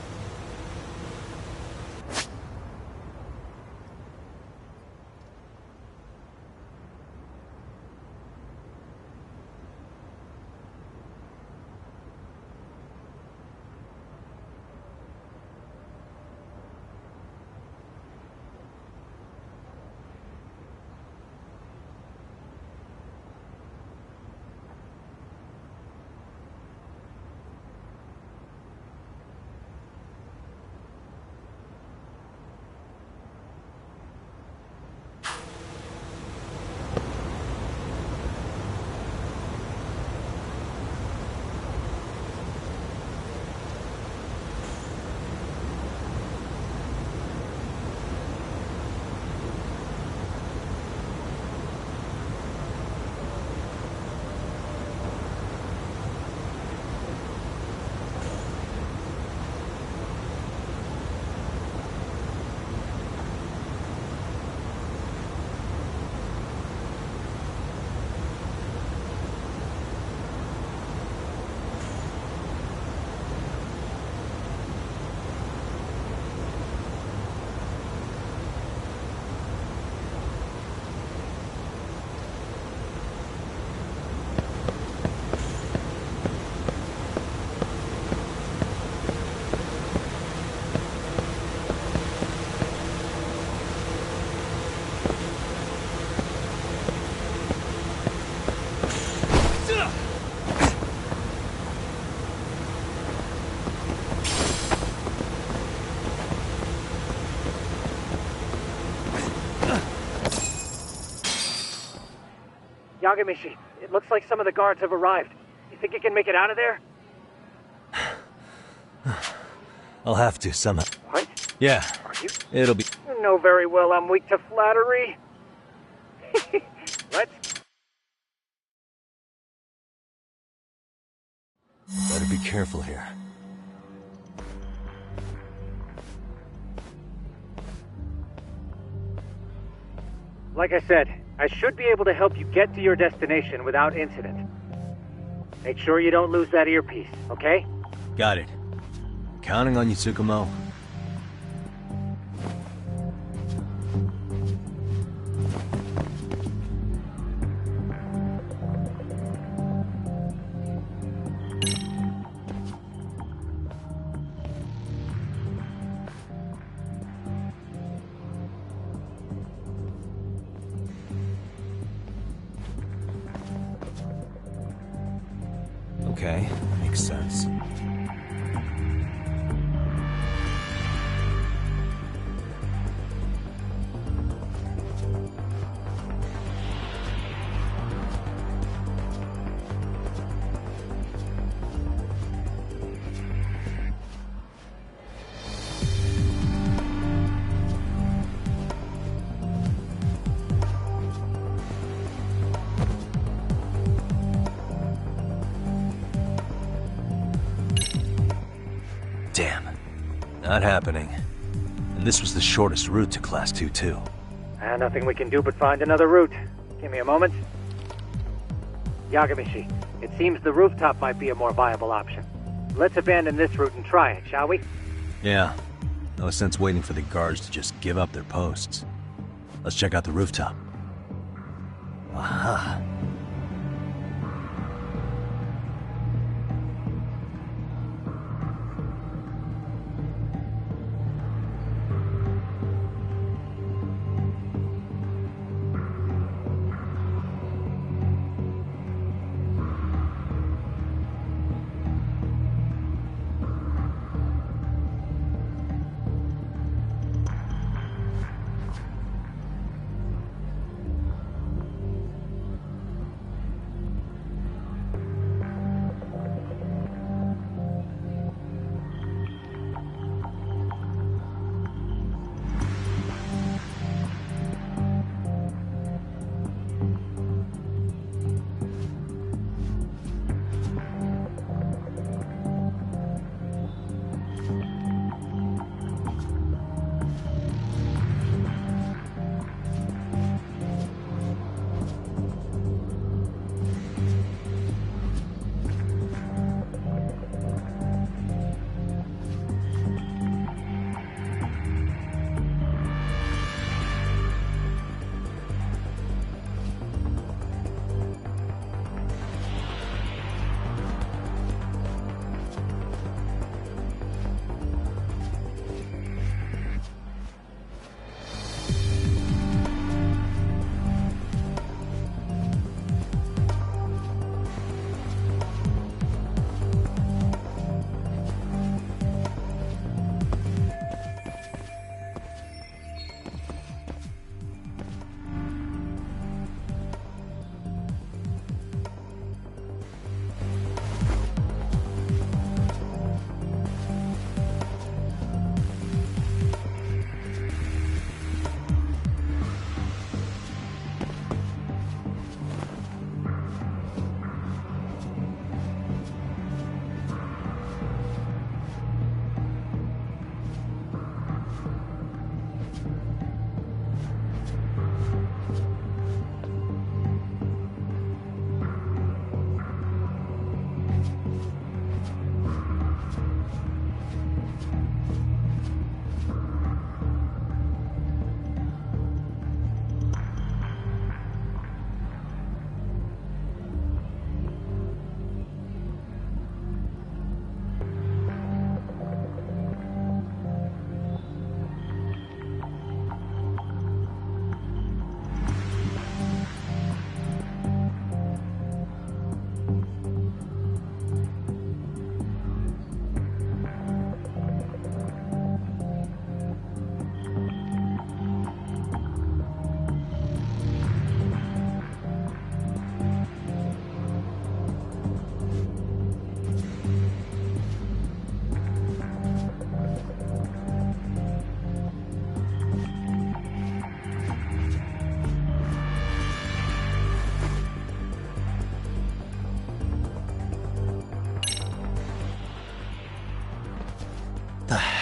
Yagamishi, it looks like some of the guards have arrived. You think you can make it out of there? I'll have to somehow. What? Yeah. Are you? It'll be... You know very well I'm weak to flattery. Let's... Better be careful here. Like I said, I should be able to help you get to your destination without incident. Make sure you don't lose that earpiece, okay? Got it. Counting on you, Tsukumo. Okay, makes sense. Damn. Not happening. And this was the shortest route to Class 2, too. Nothing we can do but find another route. Give me a moment. Yagamishi, it seems the rooftop might be a more viable option. Let's abandon this route and try it, shall we? Yeah. No sense waiting for the guards to just give up their posts. Let's check out the rooftop. Aha.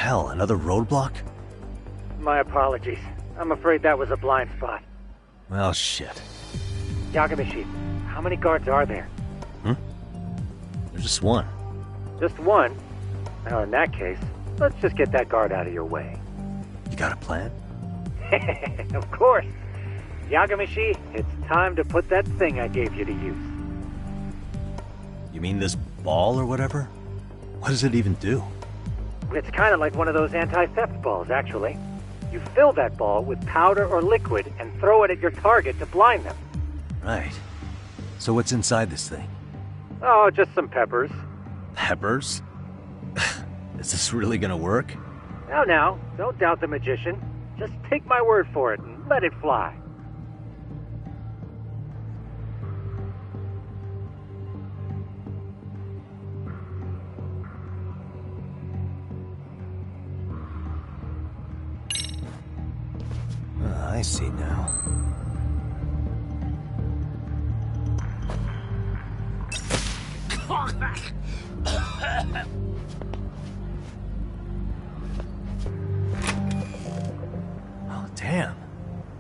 hell, another roadblock? My apologies. I'm afraid that was a blind spot. Well, shit. Yagamishi, how many guards are there? There's just one. Just one? Well, in that case, let's just get that guard out of your way. You got a plan? Of course. Yagamishi, it's time to put that thing I gave you to use. You mean this ball or whatever? What does it even do? It's kind of like one of those anti-theft balls, actually. You fill that ball with powder or liquid and throw it at your target to blind them. Right. So what's inside this thing? Oh, just some peppers. Peppers? Is this really gonna work? Now, don't doubt the magician. Just take my word for it and let it fly. I see now. Oh, damn.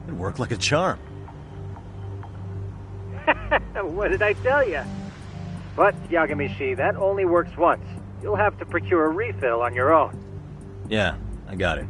It worked like a charm. What did I tell you? But, Yagamishi, that only works once. You'll have to procure a refill on your own. Yeah, I got it.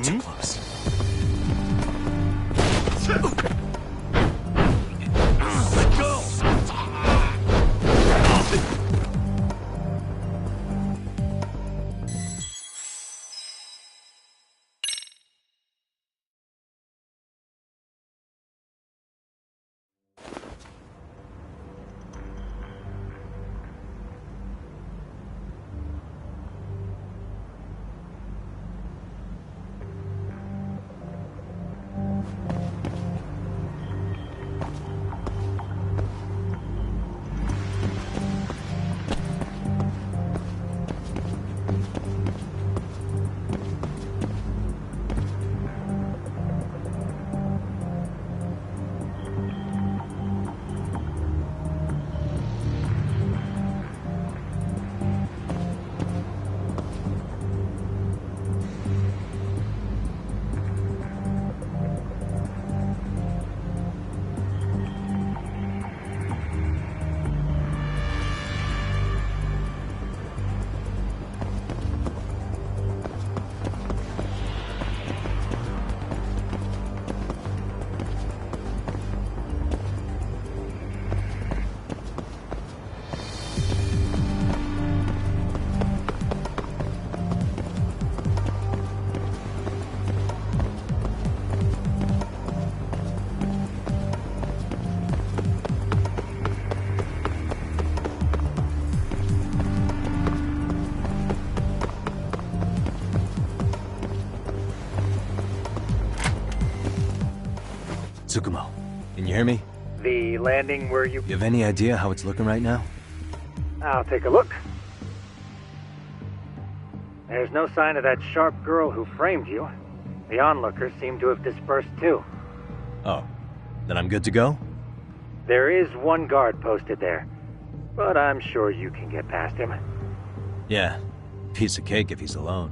Too close. Let go! Tsukumo, can you hear me? The landing where you... You have any idea how it's looking right now? I'll take a look. There's no sign of that sharp girl who framed you. The onlookers seem to have dispersed too. Oh, then I'm good to go? There is one guard posted there, but I'm sure you can get past him. Yeah, piece of cake if he's alone.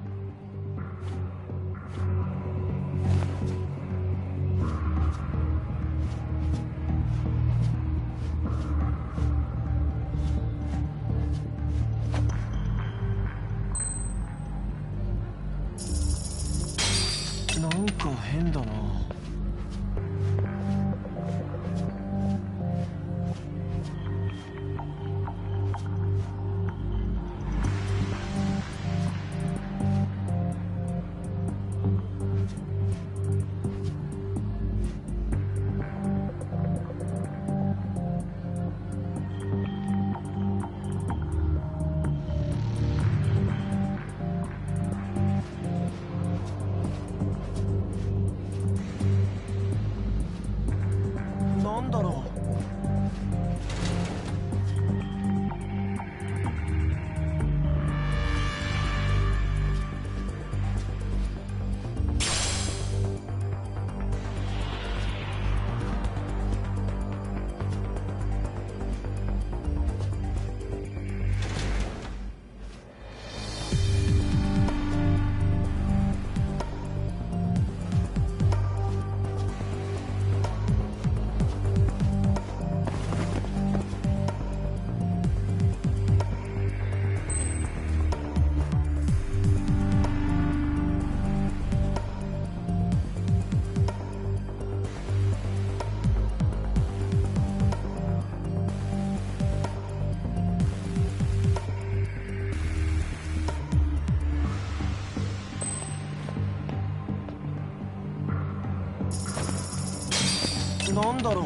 なんだろう。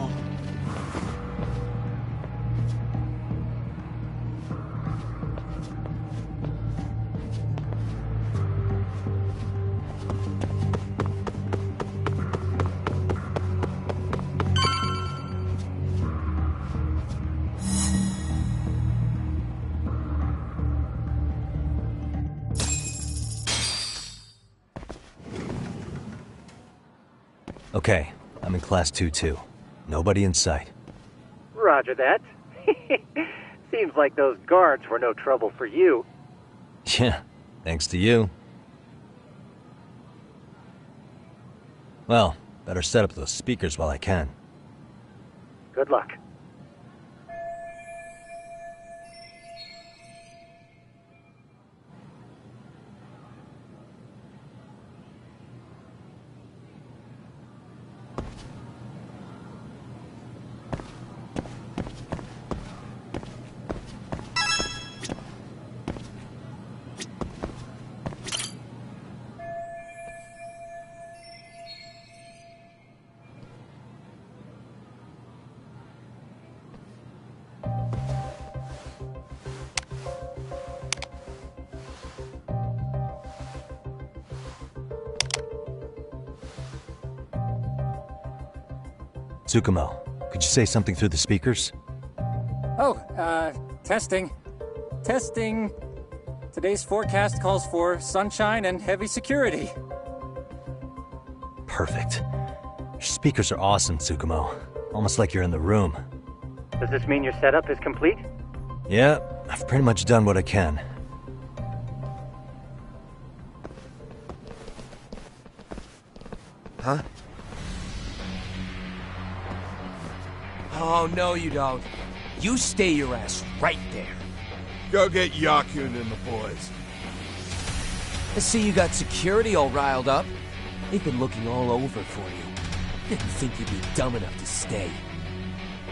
Okay, I'm in class 2-2. Nobody in sight. Roger that. Seems like those guards were no trouble for you. Yeah, thanks to you. Well, better set up those speakers while I can. Good luck. Tsukumo, could you say something through the speakers? Oh, testing. Testing. Today's forecast calls for sunshine and heavy security. Perfect. Your speakers are awesome, Tsukumo. Almost like you're in the room. Does this mean your setup is complete? Yeah, I've pretty much done what I can. Huh? Oh, no you don't. You stay your ass right there. Go get Yakun and the boys. I see you got security all riled up. They've been looking all over for you. Didn't think you'd be dumb enough to stay.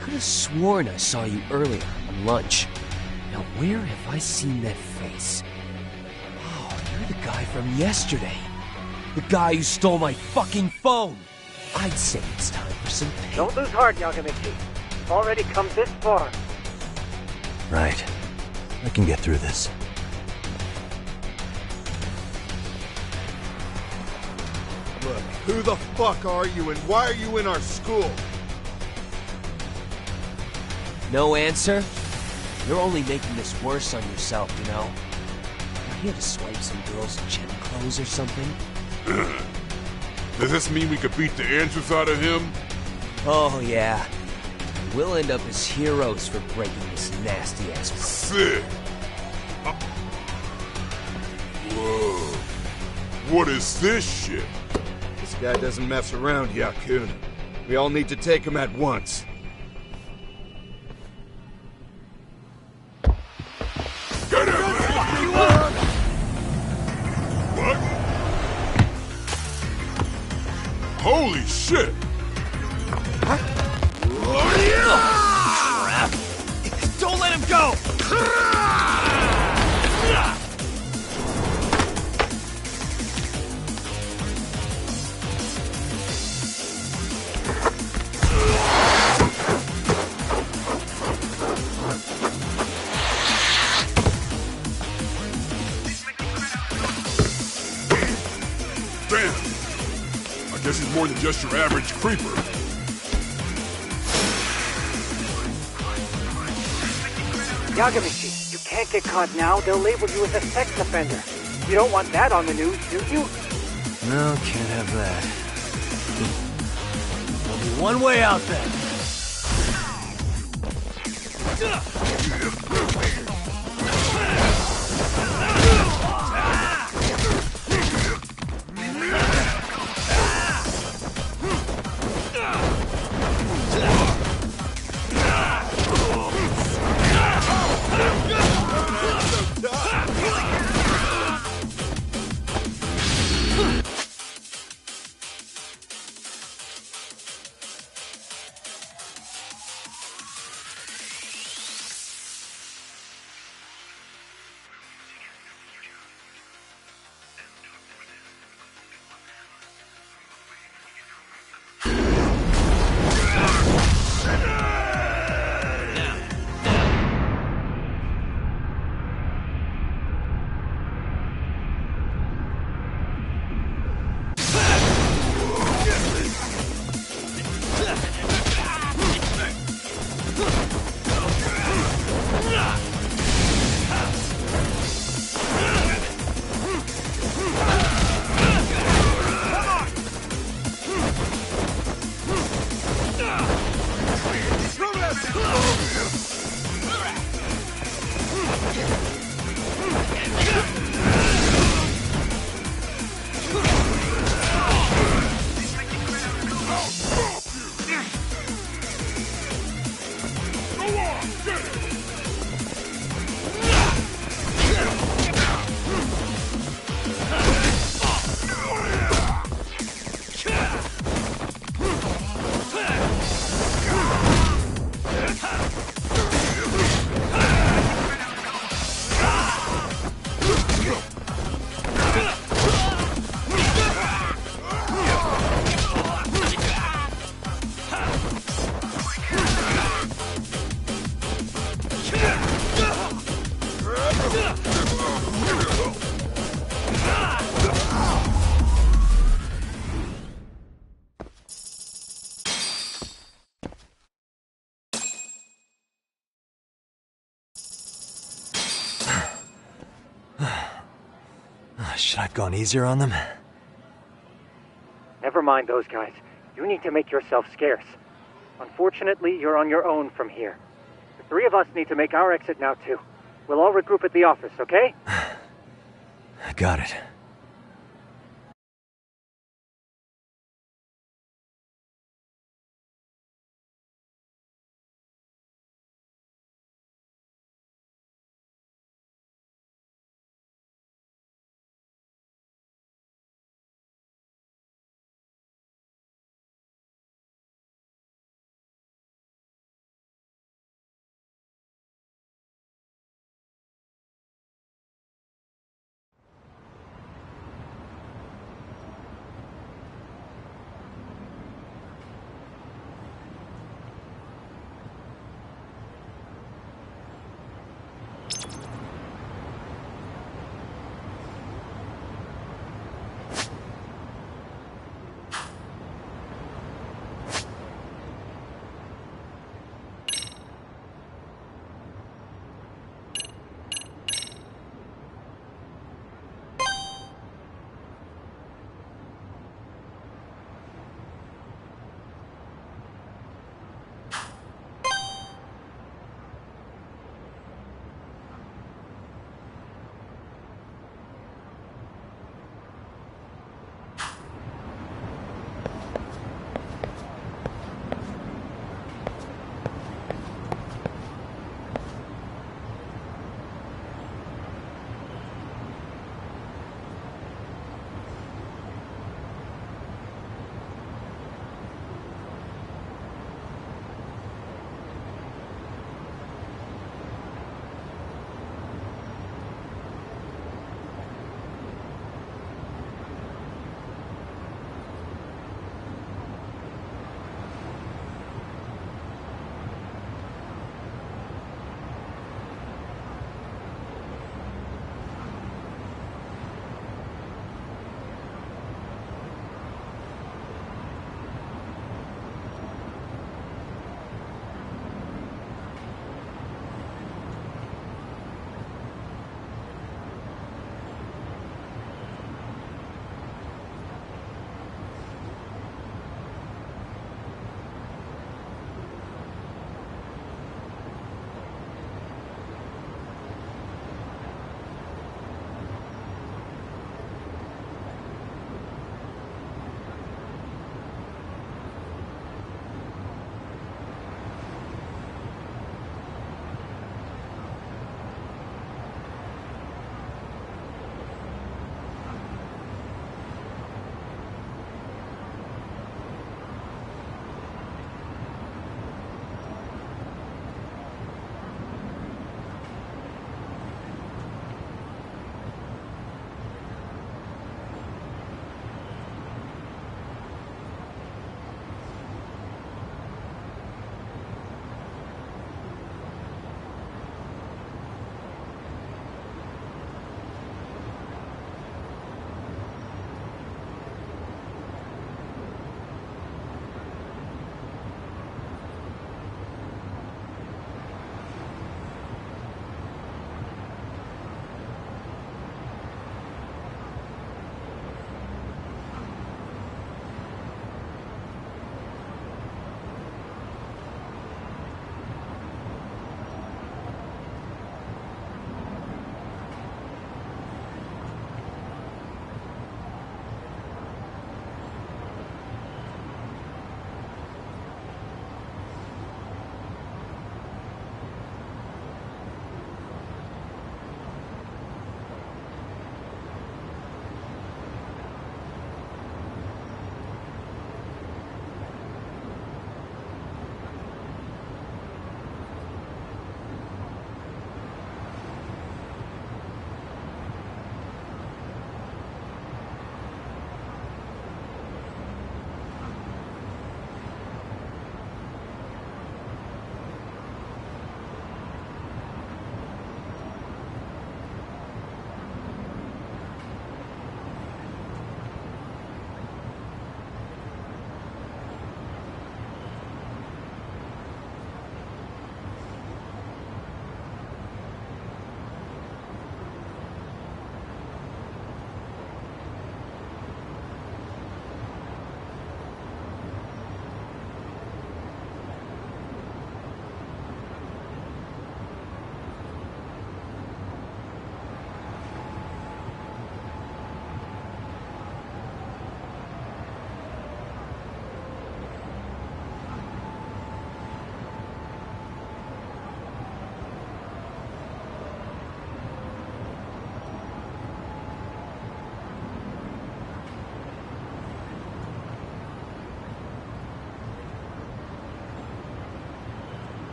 Could have sworn I saw you earlier on lunch. Now where have I seen that face? Oh, you're the guy from yesterday. The guy who stole my fucking phone. I'd say it's time for some pay. Don't lose heart, Yagamichi. You've already come this far. Right. I can get through this. Look, who the fuck are you and why are you in our school? No answer? You're only making this worse on yourself, you know? You're here to swipe some girls' gym clothes or something? Does this mean we could beat the answers out of him? Oh, yeah. We'll end up as heroes for breaking this nasty-ass... Sick! Whoa. What is this shit? This guy doesn't mess around, Yakun. We all need to take him at once. Get him! What? Holy shit! Crap! Don't let him go! Damn! I guess he's more than just your average creeper. Yagamichi, you can't get caught now. They'll label you as a sex offender. You don't want that on the news, do you? No, can't have that. Only one way out then. Should I have gone easier on them? Never mind those guys. You need to make yourself scarce. Unfortunately, you're on your own from here. The three of us need to make our exit now, too. We'll all regroup at the office, okay? Got it.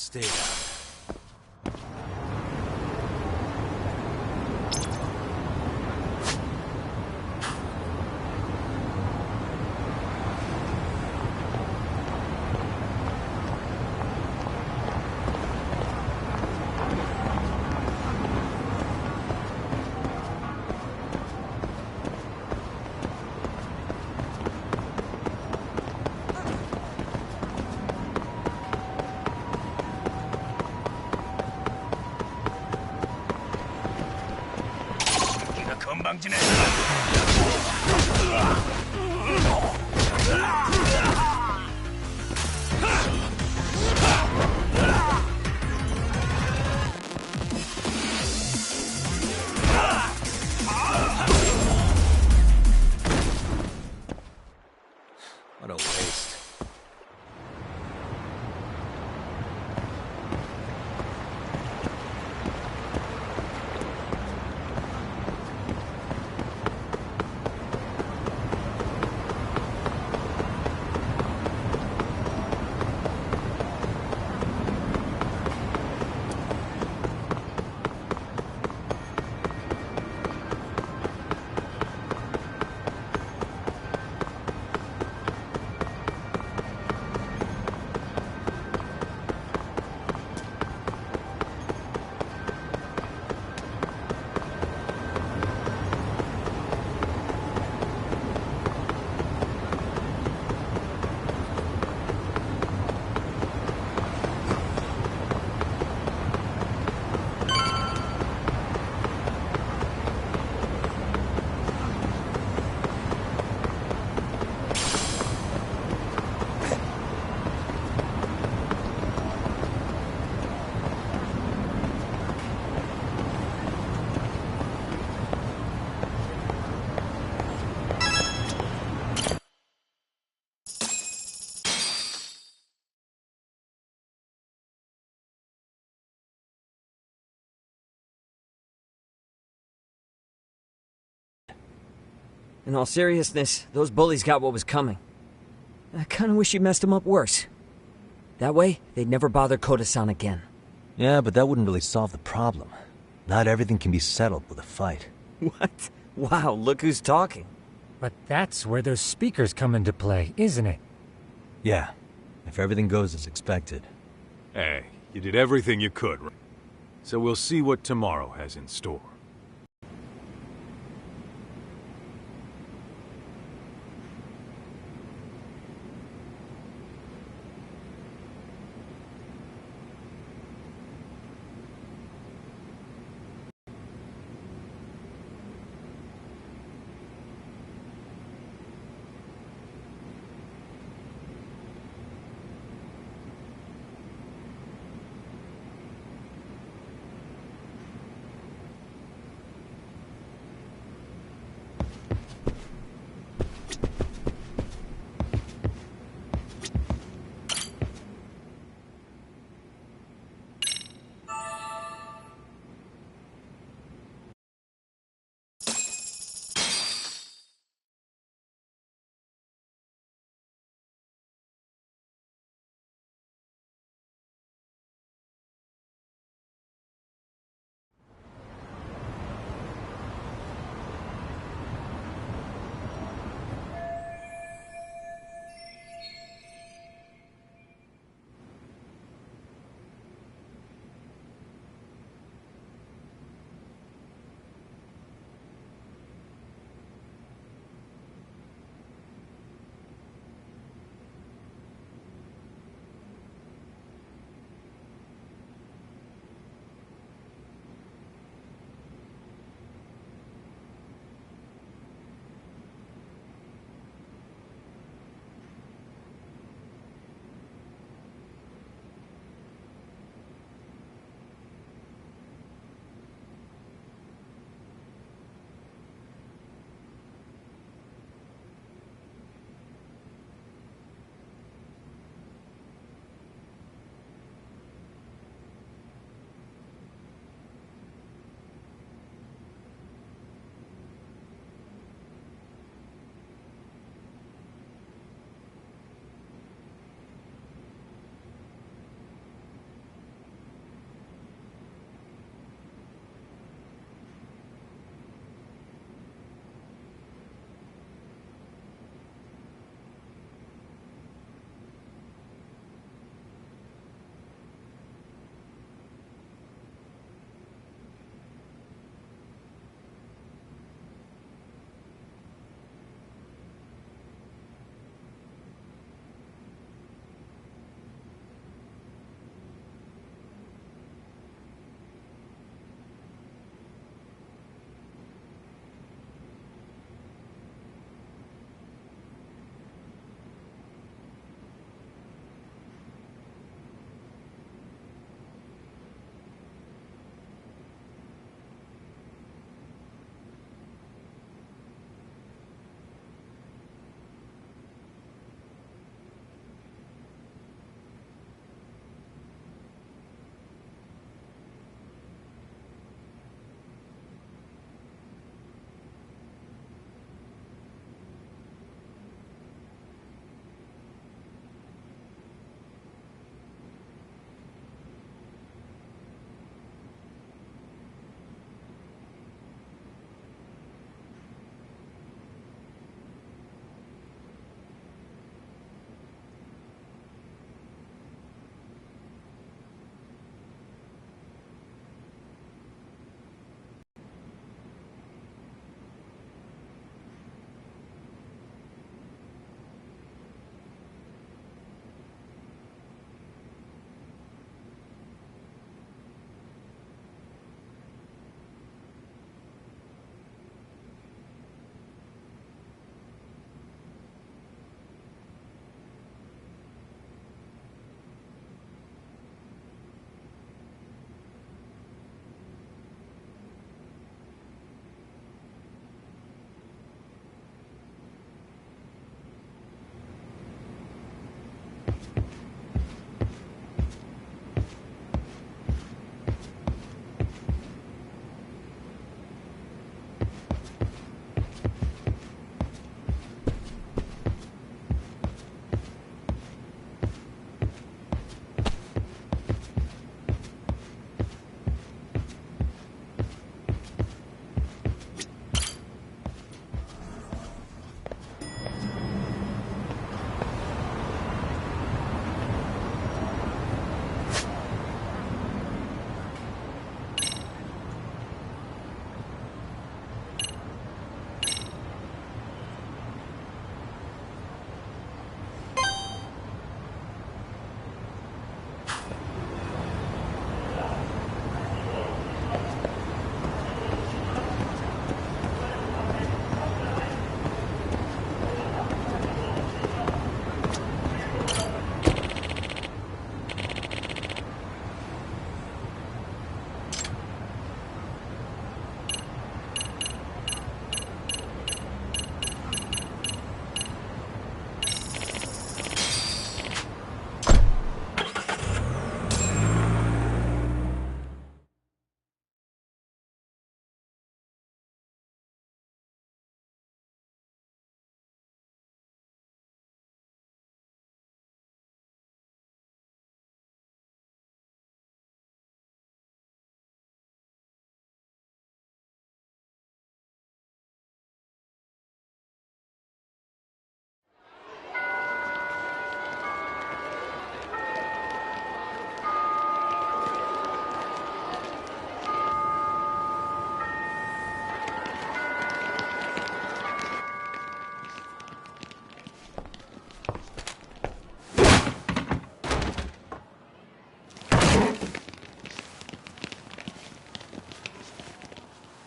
stay out of it. 건방지네. What a waste. In all seriousness, those bullies got what was coming. I kinda wish you messed them up worse. That way, they'd never bother Koda-san again. Yeah, but that wouldn't really solve the problem. Not everything can be settled with a fight. What? Wow, look who's talking. But that's where those speakers come into play, isn't it? Yeah, if everything goes as expected. Hey, you did everything you could, right? So we'll see what tomorrow has in store.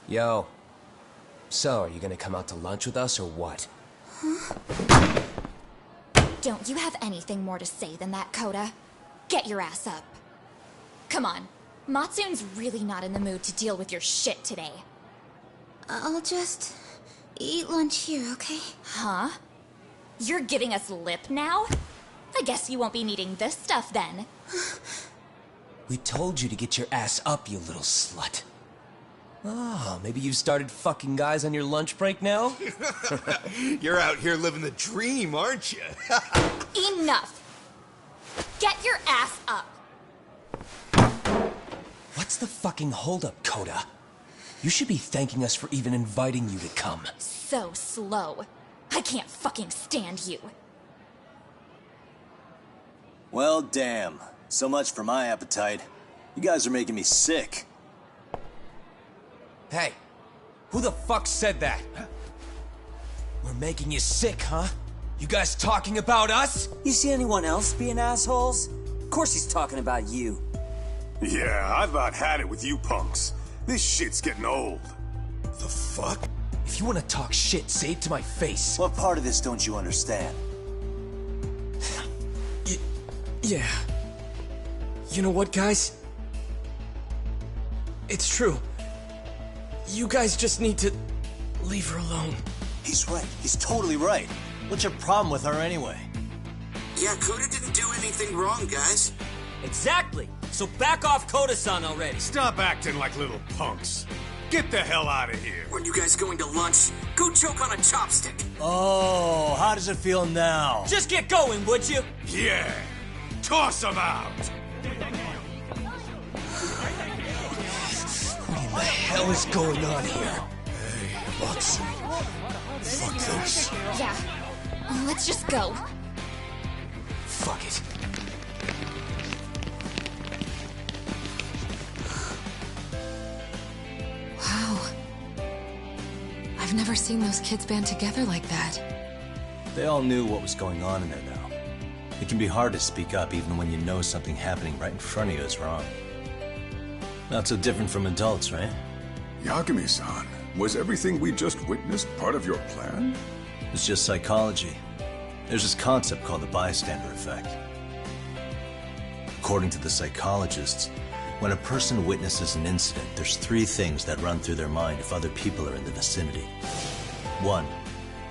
Yo. So, are you gonna come out to lunch with us or what? Huh? Don't you have anything more to say than that, Kota? Get your ass up. Come on. Matsun's really not in the mood to deal with your shit today. I'll just eat lunch here, okay? Huh? You're giving us lip now? I guess you won't be needing this stuff then. We told you to get your ass up, you little slut. Oh, maybe you've started fucking guys on your lunch break now? You're out here living the dream, aren't you? Enough! Get your ass up! What's the fucking holdup, Kota? You should be thanking us for even inviting you to come. So slow. I can't fucking stand you. Well, damn. So much for my appetite. You guys are making me sick. Hey, who the fuck said that? We're making you sick, huh? You guys talking about us? You see anyone else being assholes? Of course he's talking about you. Yeah, I've about had it with you punks. This shit's getting old. The fuck? If you want to talk shit, say it to my face. What part of this don't you understand? Yeah. You know what, guys? It's true. You guys just need to leave her alone. He's right. He's totally right. What's your problem with her anyway? Yeah, Kota didn't do anything wrong, guys. Exactly. So back off Kota-san already. Stop acting like little punks. Get the hell out of here. When you guys going to lunch, go choke on a chopstick. Oh, how does it feel now? Just get going, would you? Yeah. Toss him out. What in the hell is going on here? Hey, Matsu. Fuck this. Yeah. Let's just go. Fuck it. Wow. I've never seen those kids band together like that. They all knew what was going on in there now. It can be hard to speak up even when you know something happening right in front of you is wrong. Not so different from adults, right? Yagami-san, was everything we just witnessed part of your plan? It's just psychology. There's this concept called the bystander effect. According to the psychologists, when a person witnesses an incident, there's 3 things that run through their mind if other people are in the vicinity. 1.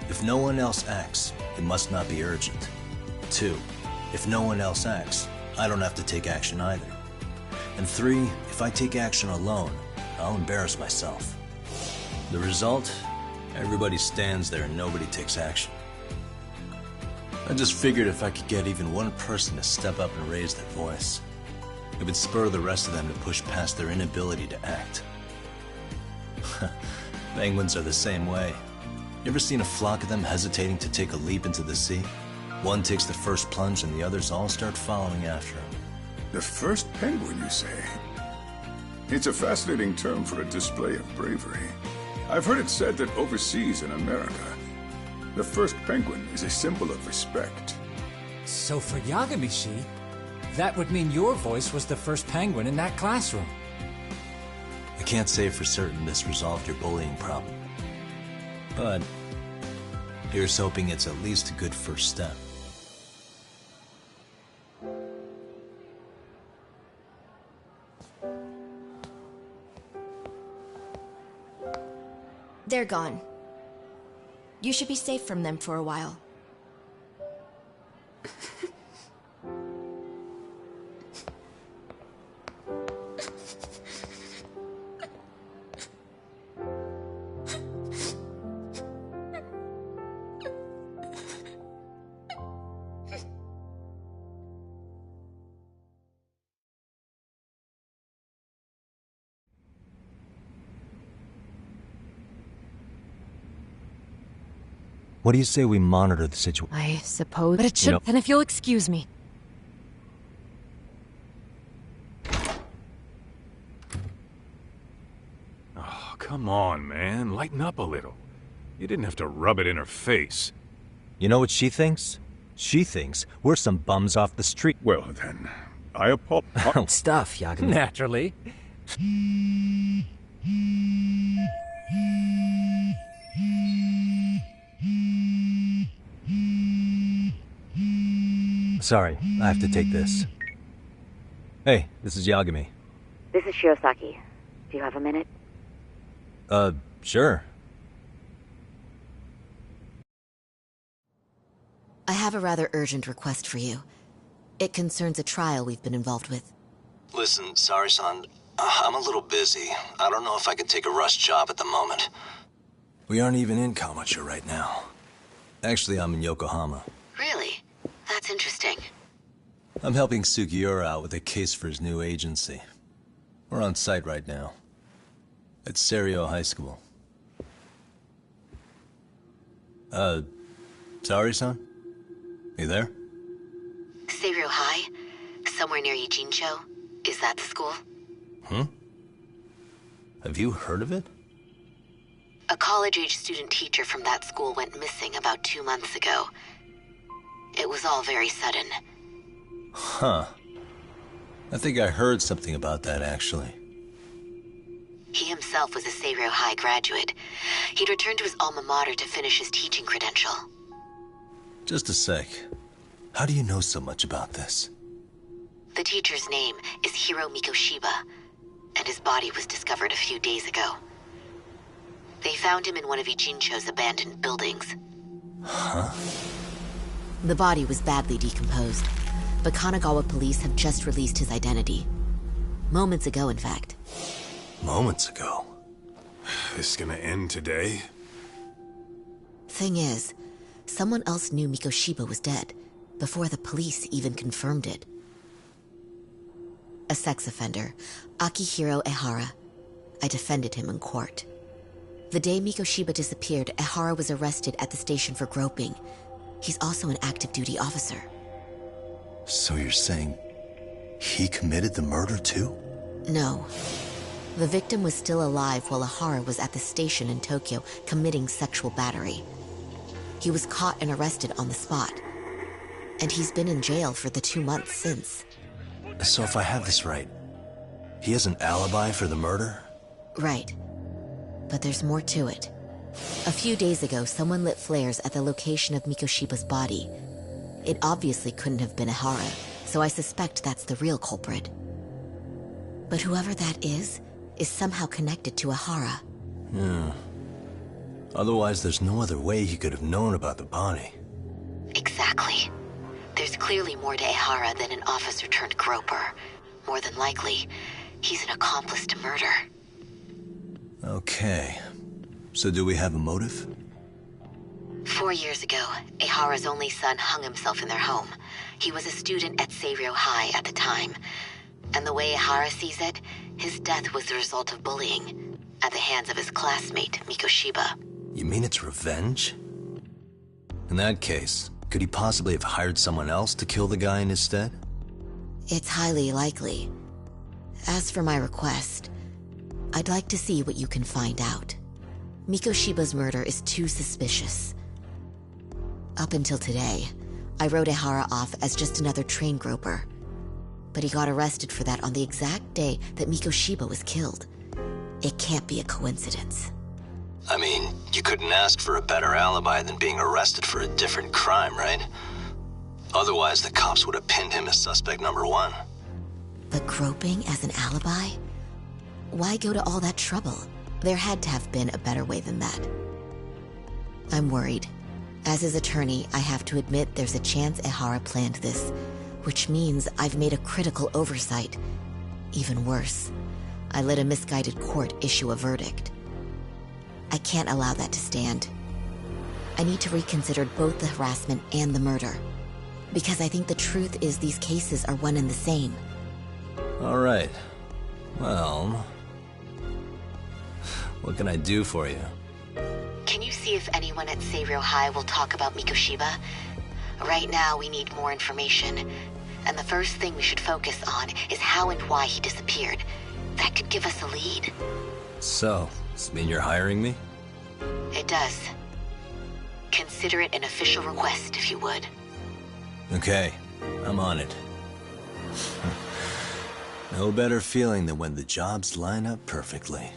If no one else acts, it must not be urgent. 2. If no one else acts, I don't have to take action either. And 3, if I take action alone, I'll embarrass myself. The result? Everybody stands there and nobody takes action. I just figured if I could get even one person to step up and raise their voice, it would spur the rest of them to push past their inability to act. Penguins are the same way. You ever seen a flock of them hesitating to take a leap into the sea? One takes the first plunge and the others all start following after him. The first penguin, you say? It's a fascinating term for a display of bravery. I've heard it said that overseas in America, the first penguin is a symbol of respect. So for Yagami-shi, that would mean your voice was the first penguin in that classroom. I can't say for certain this resolved your bullying problem. But here's hoping it's at least a good first step. They're gone. You should be safe from them for a while. What do you say we monitor the situation? I suppose. But it should. And if you'll excuse me. Oh, come on, man. Lighten up a little. You didn't have to rub it in her face. You know what she thinks? She thinks we're some bums off the street. Well, then, I apologize. Stuff, Yagami. Naturally. Sorry, I have to take this. Hey, this is Yagami. This is Shiosaki. Do you have a minute? Sure. I have a rather urgent request for you. It concerns a trial we've been involved with. Listen, Sari-san, I'm a little busy. I don't know if I could take a rush job at the moment. We aren't even in Kamurocho right now. Actually, I'm in Yokohama. Really? That's interesting. I'm helping Sugiura out with a case for his new agency. We're on site right now. At Seiryo High School. Sari-san? You there? Seiryo High? Somewhere near Ijincho? Is that the school? Have you heard of it? A college-age student teacher from that school went missing about 2 months ago. It was all very sudden. Huh. I think I heard something about that, actually. He himself was a Seiryo High graduate. He'd returned to his alma mater to finish his teaching credential. Just a sec. How do you know so much about this? The teacher's name is Hiro Mikoshiba, and his body was discovered a few days ago. They found him in one of Ijincho's abandoned buildings. Huh? The body was badly decomposed, but Kanagawa police have just released his identity. Moments ago, in fact. Moments ago? This is gonna end today? Thing is, someone else knew Mikoshiba was dead, before the police even confirmed it. A sex offender, Akihiro Ehara. I defended him in court. The day Mikoshiba disappeared, Ehara was arrested at the station for groping. He's also an active duty officer. So you're saying he committed the murder too? No. The victim was still alive while Ehara was at the station in Tokyo committing sexual battery. He was caught and arrested on the spot. And he's been in jail for the 2 months since. So if I have this right, he has an alibi for the murder? Right. But there's more to it. A few days ago, someone lit flares at the location of Mikoshiba's body. It obviously couldn't have been Ehara, so I suspect that's the real culprit. But whoever that is somehow connected to Ehara. Yeah. Otherwise, there's no other way he could have known about the body. Exactly. There's clearly more to Ehara than an officer turned groper. More than likely, he's an accomplice to murder. Okay. So do we have a motive? 4 years ago, Ehara's only son hung himself in their home. He was a student at Seiryo High at the time. And the way Ehara sees it, his death was the result of bullying at the hands of his classmate, Mikoshiba. You mean it's revenge? In that case, could he possibly have hired someone else to kill the guy in his stead? It's highly likely. As for my request, I'd like to see what you can find out. Mikoshiba's murder is too suspicious. Up until today, I wrote Ehara off as just another train groper. But he got arrested for that on the exact day that Mikoshiba was killed. It can't be a coincidence. I mean, you couldn't ask for a better alibi than being arrested for a different crime, right? Otherwise, the cops would have pinned him as suspect number 1. But groping as an alibi? Why go to all that trouble? There had to have been a better way than that. I'm worried. As his attorney, I have to admit there's a chance Ehara planned this, which means I've made a critical oversight. Even worse, I let a misguided court issue a verdict. I can't allow that to stand. I need to reconsider both the harassment and the murder. Because I think the truth is these cases are one and the same. All right. Well, what can I do for you? Can you see if anyone at Seiryo High will talk about Mikoshiba? Right now, we need more information. And the first thing we should focus on is how and why he disappeared. That could give us a lead. So, does it mean you're hiring me? It does. Consider it an official request, if you would. Okay, I'm on it. No better feeling than when the jobs line up perfectly.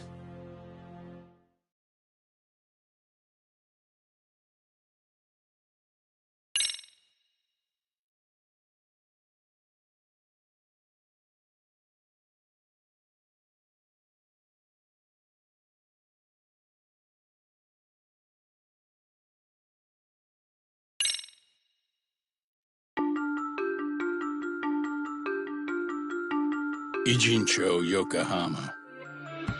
Ijincho, Yokohama.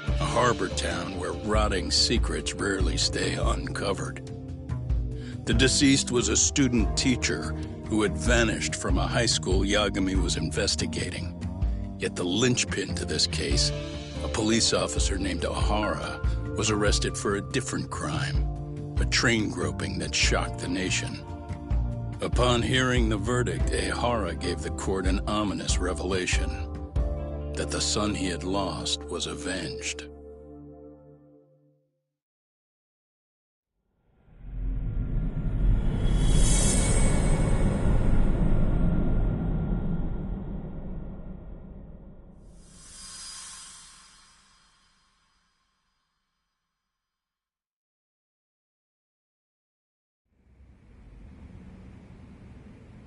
A harbor town where rotting secrets rarely stay uncovered. The deceased was a student teacher who had vanished from a high school Yagami was investigating. Yet the linchpin to this case, a police officer named Ohara, was arrested for a different crime, a train groping that shocked the nation. Upon hearing the verdict, Ohara gave the court an ominous revelation, that the son he had lost was avenged.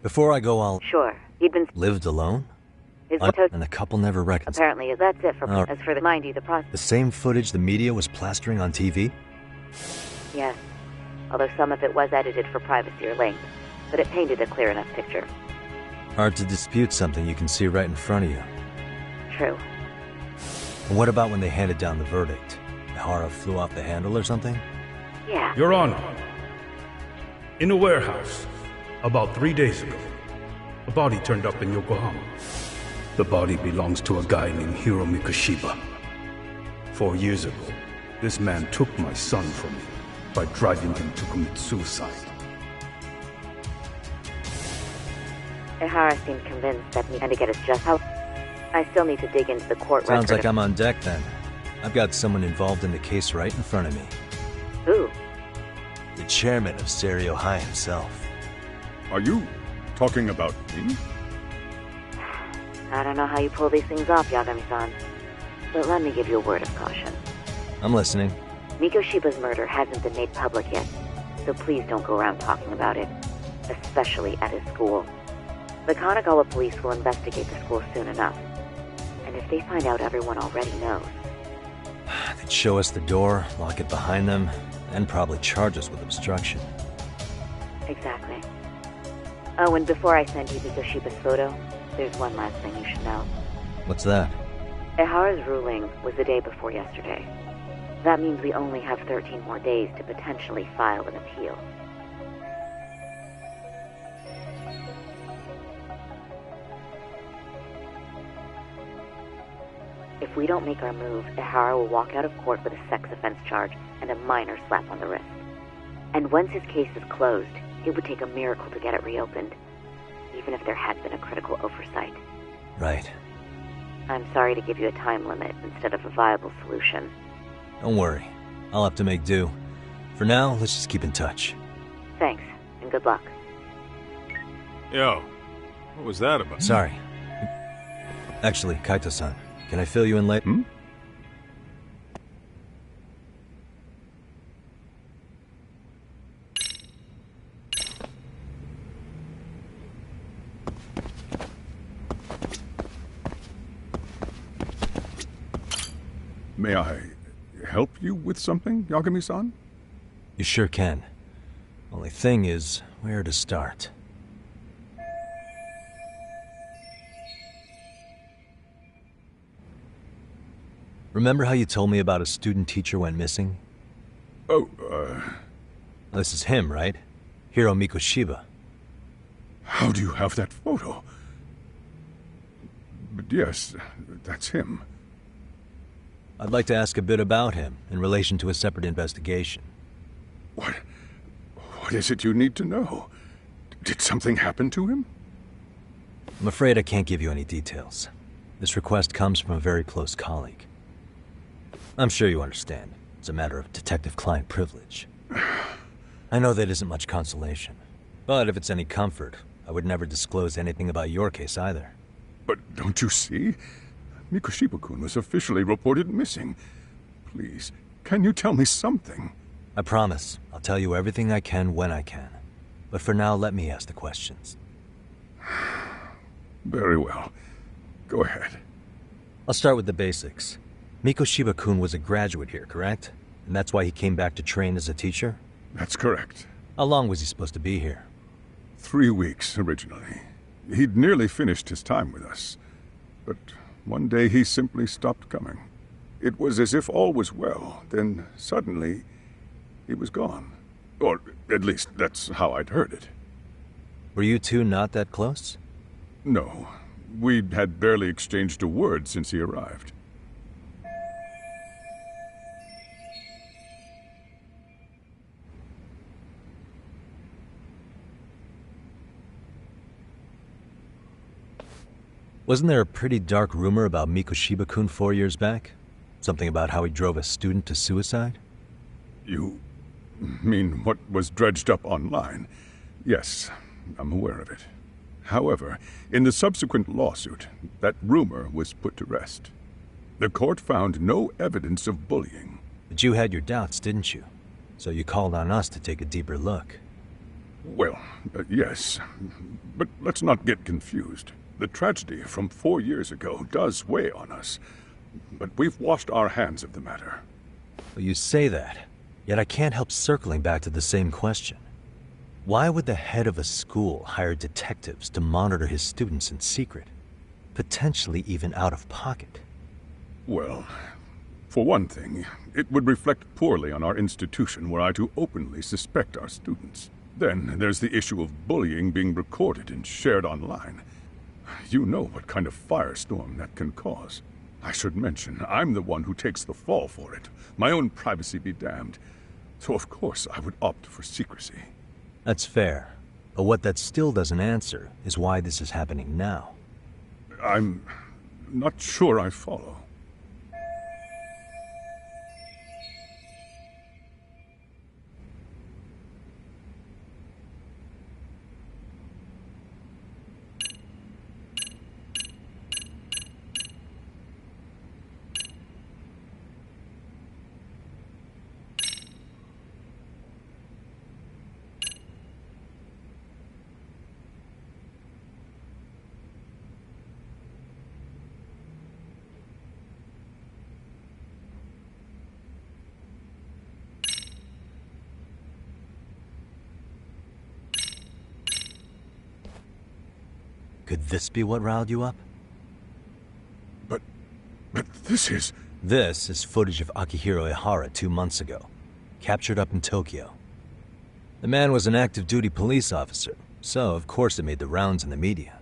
Before I go, I'll... Sure. He'd been... Lived alone? And the couple never reconciled. Apparently, that's it for... As for the... Mind you, the process... The same footage the media was plastering on TV? Yes. Although some of it was edited for privacy or length, but it painted a clear enough picture. Hard to dispute something you can see right in front of you. True. And what about when they handed down the verdict? Ohara flew off the handle or something? Yeah. Your Honor, in a warehouse, about 3 days ago, a body turned up in Yokohama. The body belongs to a guy named Hiro Mikoshiba. 4 years ago, this man took my son from me by driving him to commit suicide. Ohara seemed convinced that me trying to get his just help. I still need to dig into the court record. Sounds like I'm on deck then. I've got someone involved in the case right in front of me. Who? The chairman of Serio High himself. Are you talking about me? I don't know how you pull these things off, Yagami-san. But let me give you a word of caution. I'm listening. Mikoshiba's murder hasn't been made public yet, so please don't go around talking about it. Especially at his school. The Kanagawa police will investigate the school soon enough. And if they find out everyone already knows... They'd show us the door, lock it behind them, and probably charge us with obstruction. Exactly. Oh, and before I send you Mikoshiba's photo, there's one last thing you should know. What's that? Ohara's ruling was the day before yesterday. That means we only have 13 more days to potentially file an appeal. If we don't make our move, Ohara will walk out of court with a sex offense charge and a minor slap on the wrist. And once his case is closed, it would take a miracle to get it reopened, even if there had been a critical oversight. Right. I'm sorry to give you a time limit instead of a viable solution. Don't worry. I'll have to make do. For now, let's just keep in touch. Thanks, and good luck. Yo, what was that about? Sorry. Actually, Kaito-san, can I fill you in later? May I help you with something, Yagami-san? You sure can. Only thing is, where to start? Remember how you told me about a student teacher went missing? Oh, This is him, right? Hiro Mikoshiba. How do you have that photo? But yes, that's him. I'd like to ask a bit about him in relation to a separate investigation. What is it you need to know? Did something happen to him? I'm afraid I can't give you any details. This request comes from a very close colleague. I'm sure you understand. It's a matter of detective-client privilege. I know that isn't much consolation. But if it's any comfort, I would never disclose anything about your case either. But don't you see? Mikoshiba-kun was officially reported missing. Please, can you tell me something? I promise. I'll tell you everything I can when I can. But for now, let me ask the questions. Very well. Go ahead. I'll start with the basics. Mikoshiba-kun was a graduate here, correct? And that's why he came back to train as a teacher? That's correct. How long was he supposed to be here? 3 weeks, originally. He'd nearly finished his time with us. But One day he simply stopped coming. It was as if all was well, then suddenly he was gone. Or at least that's how I'd heard it. Were you two not that close? No. We'd had barely exchanged a word since he arrived. Wasn't there a pretty dark rumor about Mikoshiba-kun 4 years back? Something about how he drove a student to suicide? You mean what was dredged up online? Yes, I'm aware of it. However, in the subsequent lawsuit, that rumor was put to rest. The court found no evidence of bullying. But you had your doubts, didn't you? So you called on us to take a deeper look. Well, yes. But let's not get confused. The tragedy from 4 years ago does weigh on us. But we've washed our hands of the matter. Well, you say that, yet I can't help circling back to the same question. Why would the head of a school hire detectives to monitor his students in secret? Potentially even out of pocket. Well, for one thing, it would reflect poorly on our institution were I to openly suspect our students. Then there's the issue of bullying being recorded and shared online. You know what kind of firestorm that can cause. I should mention, I'm the one who takes the fall for it. My own privacy be damned. So of course I would opt for secrecy. That's fair. But what that still doesn't answer is why this is happening now. I'm not sure I follow. Could this be what riled you up? But this is... This is footage of Akihiro Ihara 2 months ago, captured up in Tokyo. The man was an active duty police officer, so of course it made the rounds in the media.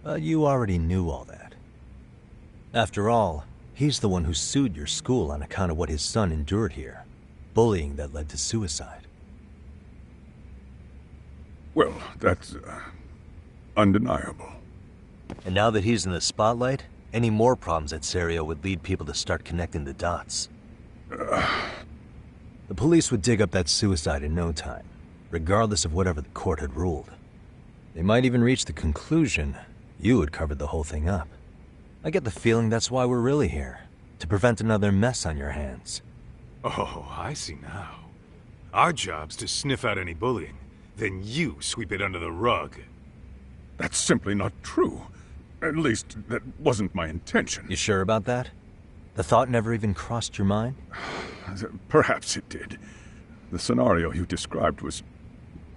But you already knew all that. After all, he's the one who sued your school on account of what his son endured here. Bullying that led to suicide. Well, that's... undeniable. And now that he's in the spotlight, any more problems at Serio would lead people to start connecting the dots. The police would dig up that suicide in no time, regardless of whatever the court had ruled. They might even reach the conclusion you had covered the whole thing up. I get the feeling that's why we're really here, to prevent another mess on your hands. Oh, I see now. Our job's to sniff out any bullying, then you sweep it under the rug. That's simply not true. At least, that wasn't my intention. You sure about that? The thought never even crossed your mind? Perhaps it did. The scenario you described was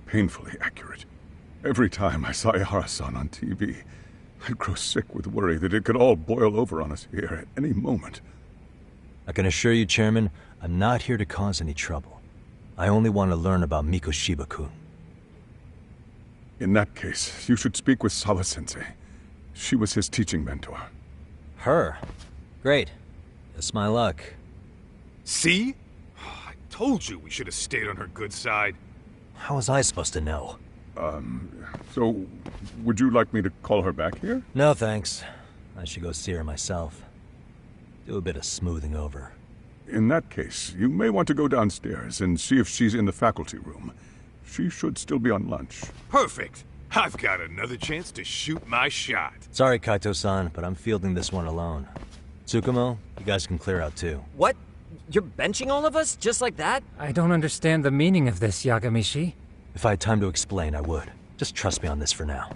painfully accurate. Every time I saw Ihara-san on TV, I'd grow sick with worry that it could all boil over on us here at any moment. I can assure you, Chairman, I'm not here to cause any trouble. I only want to learn about Mikoshiba-kun. In that case, you should speak with Sawa-sensei. She was his teaching mentor. Her? Great. That's my luck. See? I told you we should have stayed on her good side. How was I supposed to know? So, would you like me to call her back here? No, thanks. I should go see her myself. Do a bit of smoothing over. In that case, you may want to go downstairs and see if she's in the faculty room. She should still be on lunch. Perfect. I've got another chance to shoot my shot. Sorry, Kaito-san, but I'm fielding this one alone. Tsukumo, you guys can clear out too. What? You're benching all of us? Just like that? I don't understand the meaning of this, Yagamishi. If I had time to explain, I would. Just trust me on this for now.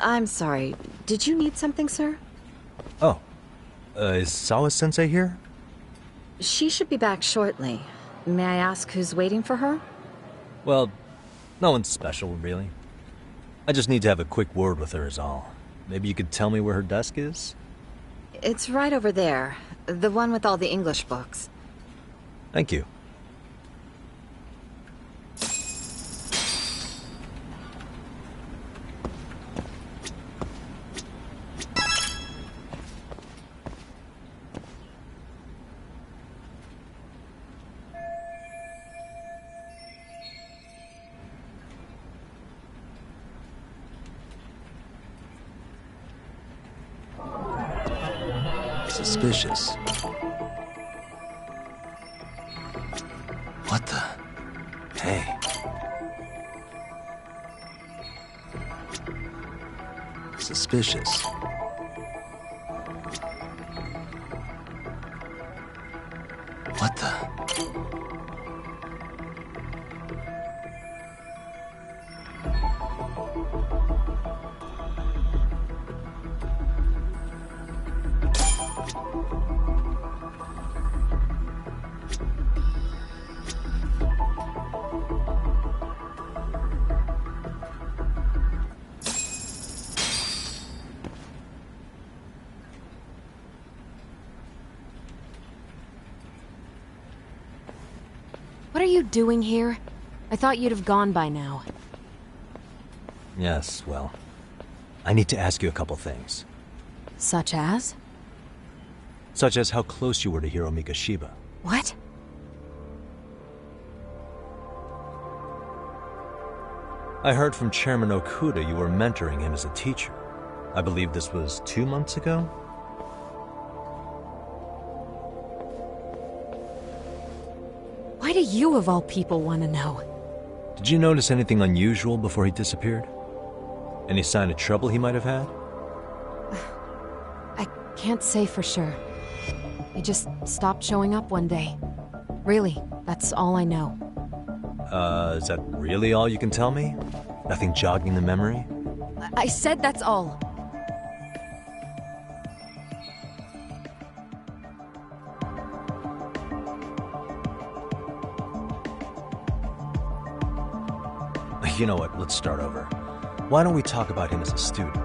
I'm sorry. Did you need something, sir? Oh. Is Sawa-sensei here? She should be back shortly. May I ask who's waiting for her? Well, no one's special, really. I just need to have a quick word with her is all. Maybe you could tell me where her desk is? It's right over there. The one with all the English books. Thank you. Suspicious. What the? Hey. Suspicious. What the? What are you doing here? I thought you'd have gone by now. Yes, well, I need to ask you a couple things. Such as? Such as how close you were to Hiro Mikoshiba. What? I heard from Chairman Okuda you were mentoring him as a teacher. I believe this was 2 months ago? Why do you, of all people, want to know? Did you notice anything unusual before he disappeared? Any sign of trouble he might have had? I can't say for sure. He just stopped showing up one day. Really, that's all I know. Is that really all you can tell me? Nothing jogging the memory? I said that's all. You know what, let's start over. Why don't we talk about him as a student?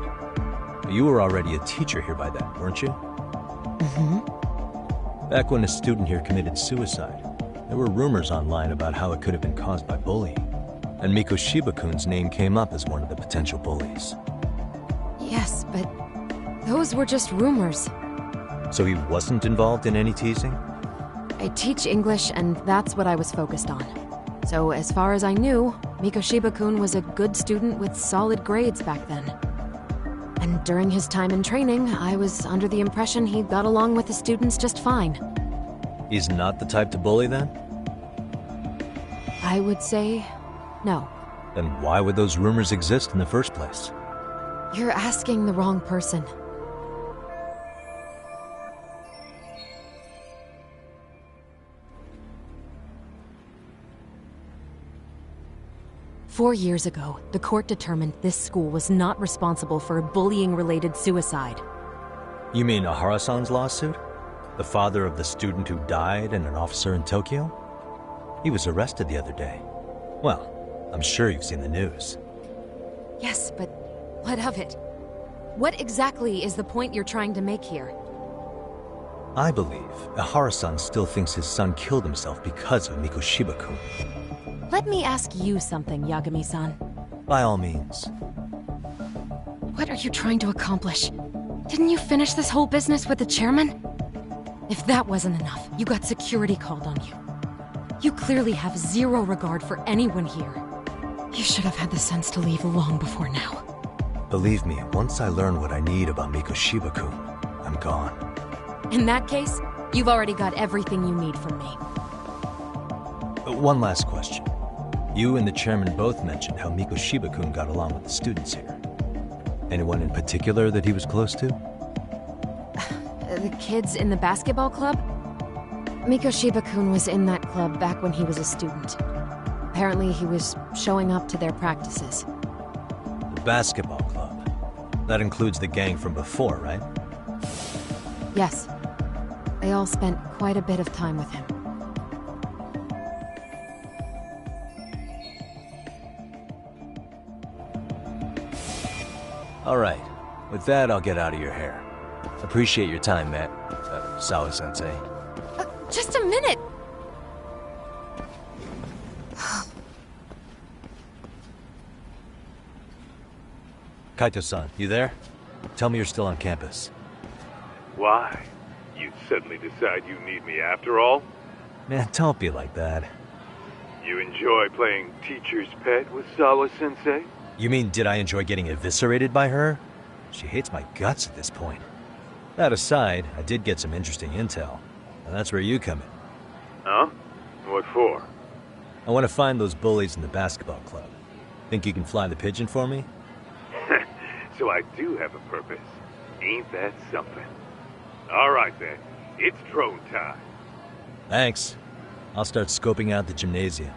You were already a teacher here by then, weren't you? Mm-hmm. Back when a student here committed suicide, there were rumors online about how it could have been caused by bullying. And Mikoshiba-kun's name came up as one of the potential bullies. Yes, but those were just rumors. So he wasn't involved in any teasing? I teach English, and that's what I was focused on. So as far as I knew, Mikoshiba-kun was a good student with solid grades back then. And during his time in training, I was under the impression he got along with the students just fine. He's not the type to bully then? I would say no. Then why would those rumors exist in the first place? You're asking the wrong person. "4 years ago, the court determined this school was not responsible for a bullying-related suicide." You mean Ahara-san's lawsuit? The father of the student who died and an officer in Tokyo? He was arrested the other day. Well, I'm sure you've seen the news. Yes, but what of it? What exactly is the point you're trying to make here? I believe Ahara-san still thinks his son killed himself because of Mikoshiba-kun. Let me ask you something, Yagami-san. By all means. What are you trying to accomplish? Didn't you finish this whole business with the chairman? If that wasn't enough, you got security called on you. You clearly have zero regard for anyone here. You should have had the sense to leave long before now. Believe me, once I learn what I need about Mikoshiba-kun, I'm gone. In that case, you've already got everything you need from me. One last question. You and the chairman both mentioned how Mikoshiba-kun got along with the students here. Anyone in particular that he was close to? The kids in the basketball club? Mikoshiba-kun was in that club back when he was a student. Apparently he was showing up to their practices. The basketball club. That includes the gang from before, right? Yes. They all spent quite a bit of time with him. Alright. With that, I'll get out of your hair. Appreciate your time, Matt. Sawa-sensei. Just a minute! Kaito-san, you there? Tell me you're still on campus. Why? You suddenly decide you need me after all? Man, don't be like that. You enjoy playing teacher's pet with Sawa-sensei? You mean, did I enjoy getting eviscerated by her? She hates my guts at this point. That aside, I did get some interesting intel. And that's where you come in. Huh? What for? I want to find those bullies in the basketball club. Think you can fly the pigeon for me? So I do have a purpose. Ain't that something? Alright then, it's drone time. Thanks. I'll start scoping out the gymnasium.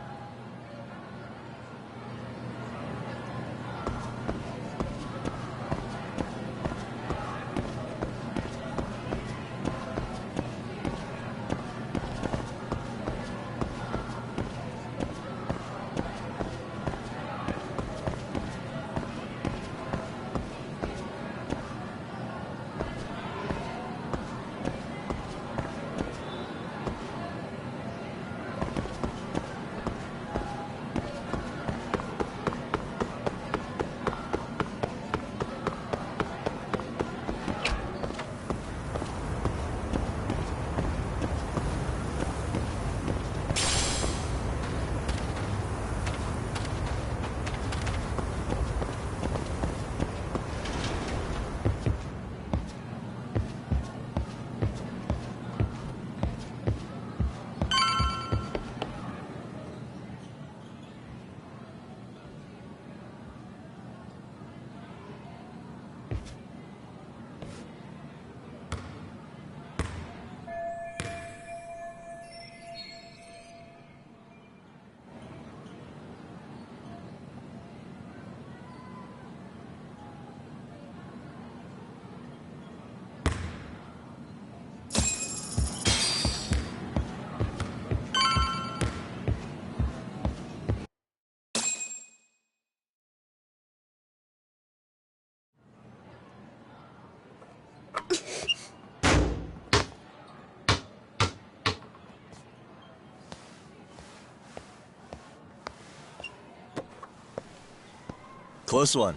Close one.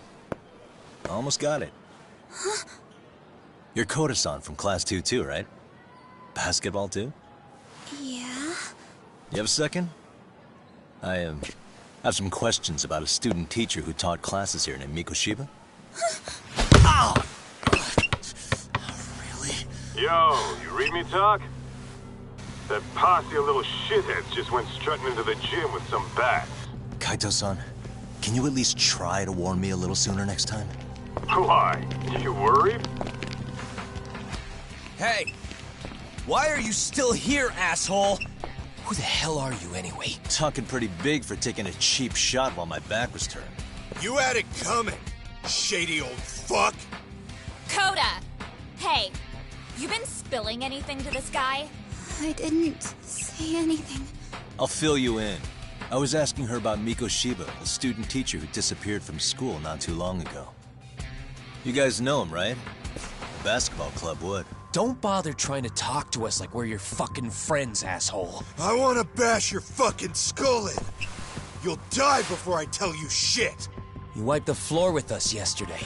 Almost got it. Huh? You're Koda-san from Class 2 too, right? Basketball too? Yeah? You have a second? I have some questions about a student teacher who taught classes here named Mikoshiba. Ow! Really? Yo, you read me talk? That posse of little shitheads just went strutting into the gym with some bats. Kaito-san, can you at least try to warn me a little sooner next time? Why? You worried? Hey! Why are you still here, asshole? Who the hell are you, anyway? Talking pretty big for taking a cheap shot while my back was turned. You had it coming, shady old fuck! Koda! Hey, you been spilling anything to this guy? I didn't say anything. I'll fill you in. I was asking her about Mikoshiba, a student teacher who disappeared from school not too long ago. You guys know him, right? The basketball club would. Don't bother trying to talk to us like we're your fucking friends, asshole. I wanna bash your fucking skull in. You'll die before I tell you shit. You wiped the floor with us yesterday.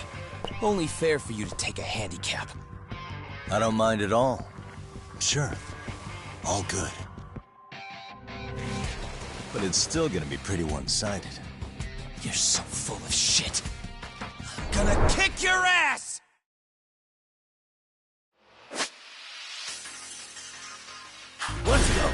Only fair for you to take a handicap. I don't mind at all. Sure. All good. But it's still gonna be pretty one-sided. You're so full of shit. I'm gonna kick your ass! Let's go!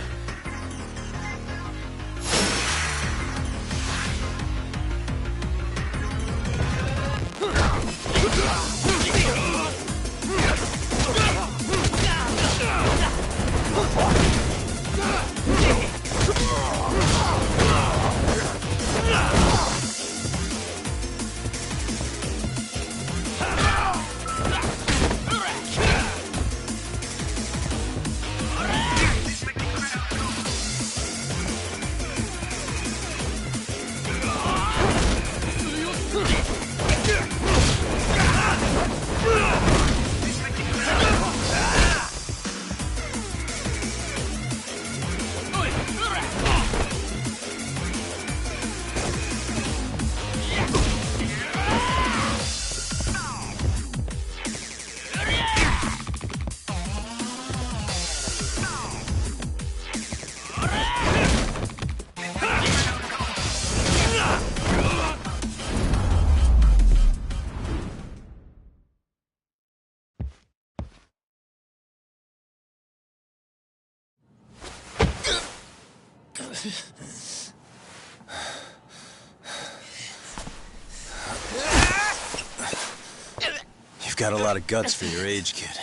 You've got a lot of guts for your age, kid.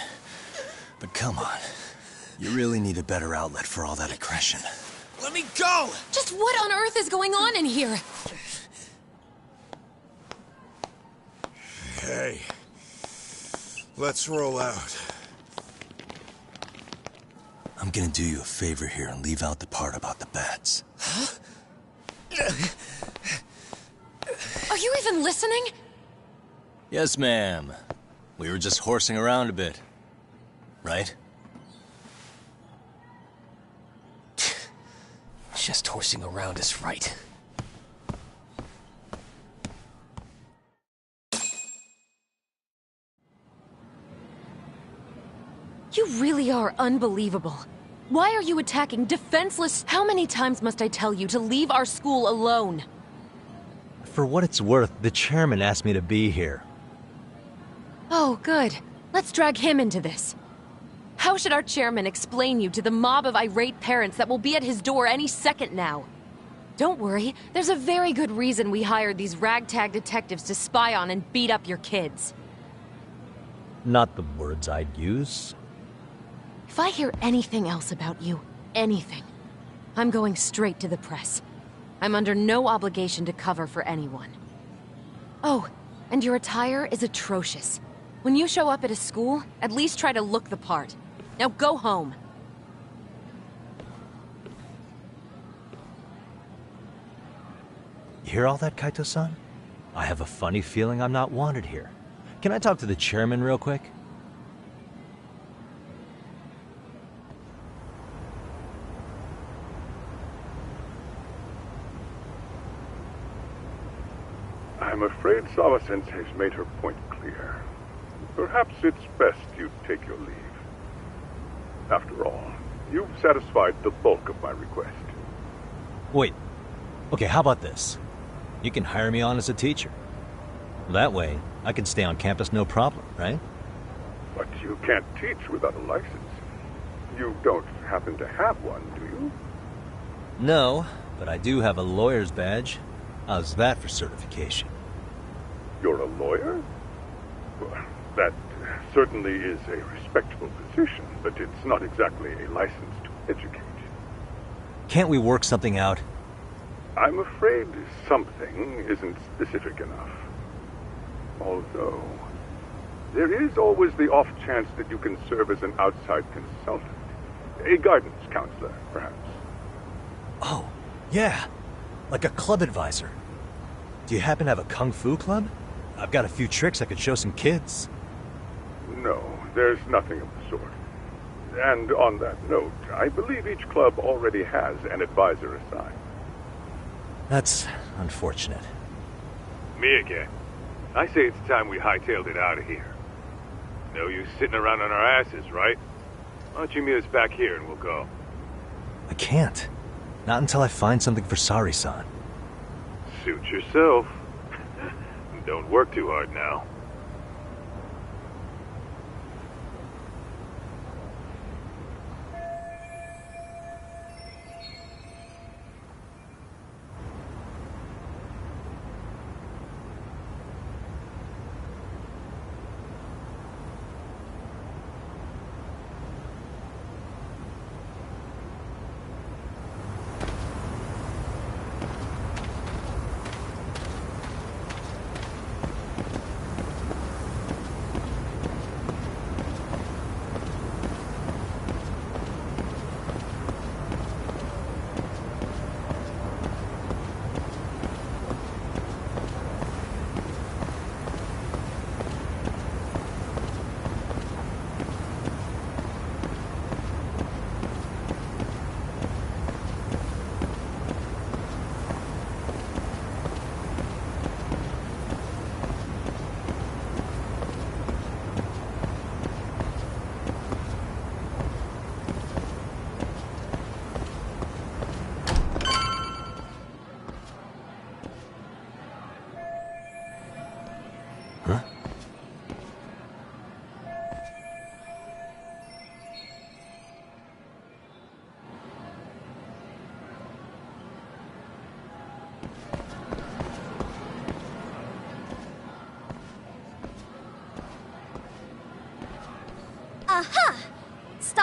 But come on. You really need a better outlet for all that aggression. Let me go! Just what on earth is going on in here? Hey. Let's roll out. I'm gonna do you a favor here and leave out the part about the bats. Huh? Are you even listening? Yes, ma'am. We were just horsing around a bit. Right? Just horsing around is right. You really are unbelievable. Why are you attacking defenseless? How many times must I tell you to leave our school alone? For what it's worth, the chairman asked me to be here. Oh, good. Let's drag him into this. How should our chairman explain you to the mob of irate parents that will be at his door any second now? Don't worry, there's a very good reason we hired these ragtag detectives to spy on and beat up your kids. Not the words I'd use. If I hear anything else about you, anything, I'm going straight to the press. I'm under no obligation to cover for anyone. Oh, and your attire is atrocious. When you show up at a school, at least try to look the part. Now go home. You hear all that, Kaito-san? I have a funny feeling I'm not wanted here. Can I talk to the chairman real quick? I'm afraid Sawa-sensei's made her point clear. Perhaps it's best you take your leave. After all, you've satisfied the bulk of my request. Wait. Okay, how about this? You can hire me on as a teacher. That way, I can stay on campus no problem, right? But you can't teach without a license. You don't happen to have one, do you? No, but I do have a lawyer's badge. How's that for certification? You're a lawyer? Well, that certainly is a respectable position, but it's not exactly a license to educate. Can't we work something out? I'm afraid something isn't specific enough. Although, there is always the off chance that you can serve as an outside consultant. A guidance counselor, perhaps. Oh, yeah. Like a club advisor. Do you happen to have a kung fu club? I've got a few tricks I could show some kids. No, there's nothing of the sort. And on that note, I believe each club already has an advisor assigned. That's unfortunate. Me again. I say it's time we hightailed it out of here. No use sitting around on our asses, right? Why don't you meet us back here and we'll go? I can't. Not until I find something for Sari-san. Suit yourself. Don't work too hard now.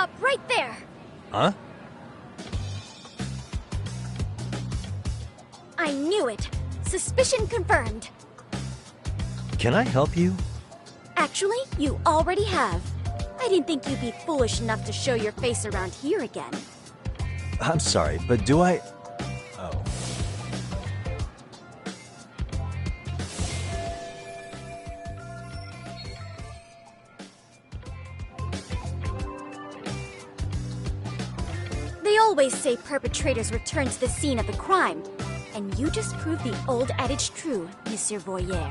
Stop right there! Huh? I knew it. Suspicion confirmed. Can I help you? Actually, you already have. I didn't think you'd be foolish enough to show your face around here again. I'm sorry, but do I... Oh. They always say perpetrators return to the scene of the crime, and you just proved the old adage true, Monsieur Voyeur.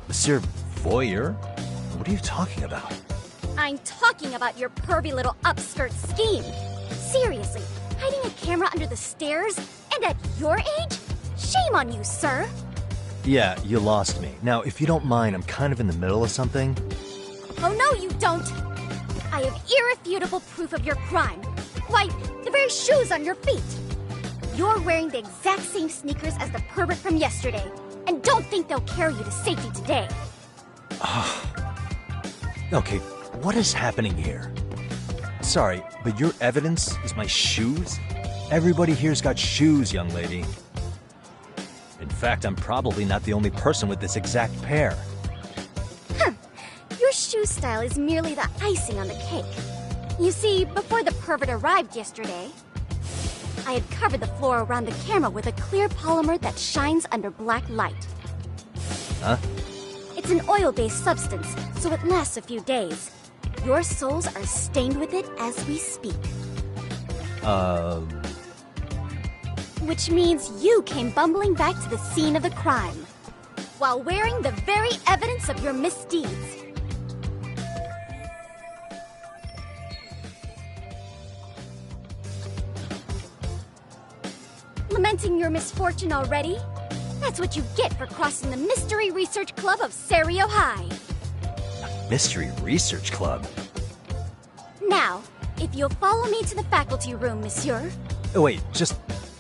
Monsieur Voyeur? What are you talking about? I'm talking about your pervy little upskirt scheme. Seriously, hiding a camera under the stairs? And at your age? Shame on you, sir! Yeah, you lost me. Now, if you don't mind, I'm kind of in the middle of something. Oh no, you don't! I have irrefutable proof of your crime. Why, the very shoes on your feet! You're wearing the exact same sneakers as the pervert from yesterday, and don't think they'll carry you to safety today. Okay, what is happening here? Sorry, but your evidence is my shoes? Everybody here's got shoes, young lady. In fact, I'm probably not the only person with this exact pair. Your shoe style is merely the icing on the cake. You see, before the pervert arrived yesterday, I had covered the floor around the camera with a clear polymer that shines under black light. Huh? It's an oil-based substance, so it lasts a few days. Your soles are stained with it as we speak. Which means you came bumbling back to the scene of the crime, while wearing the very evidence of your misdeeds. Lamenting your misfortune already? That's what you get for crossing the Mystery Research Club of Serio High. Mystery Research Club? Now, if you'll follow me to the faculty room, monsieur. Oh, wait, just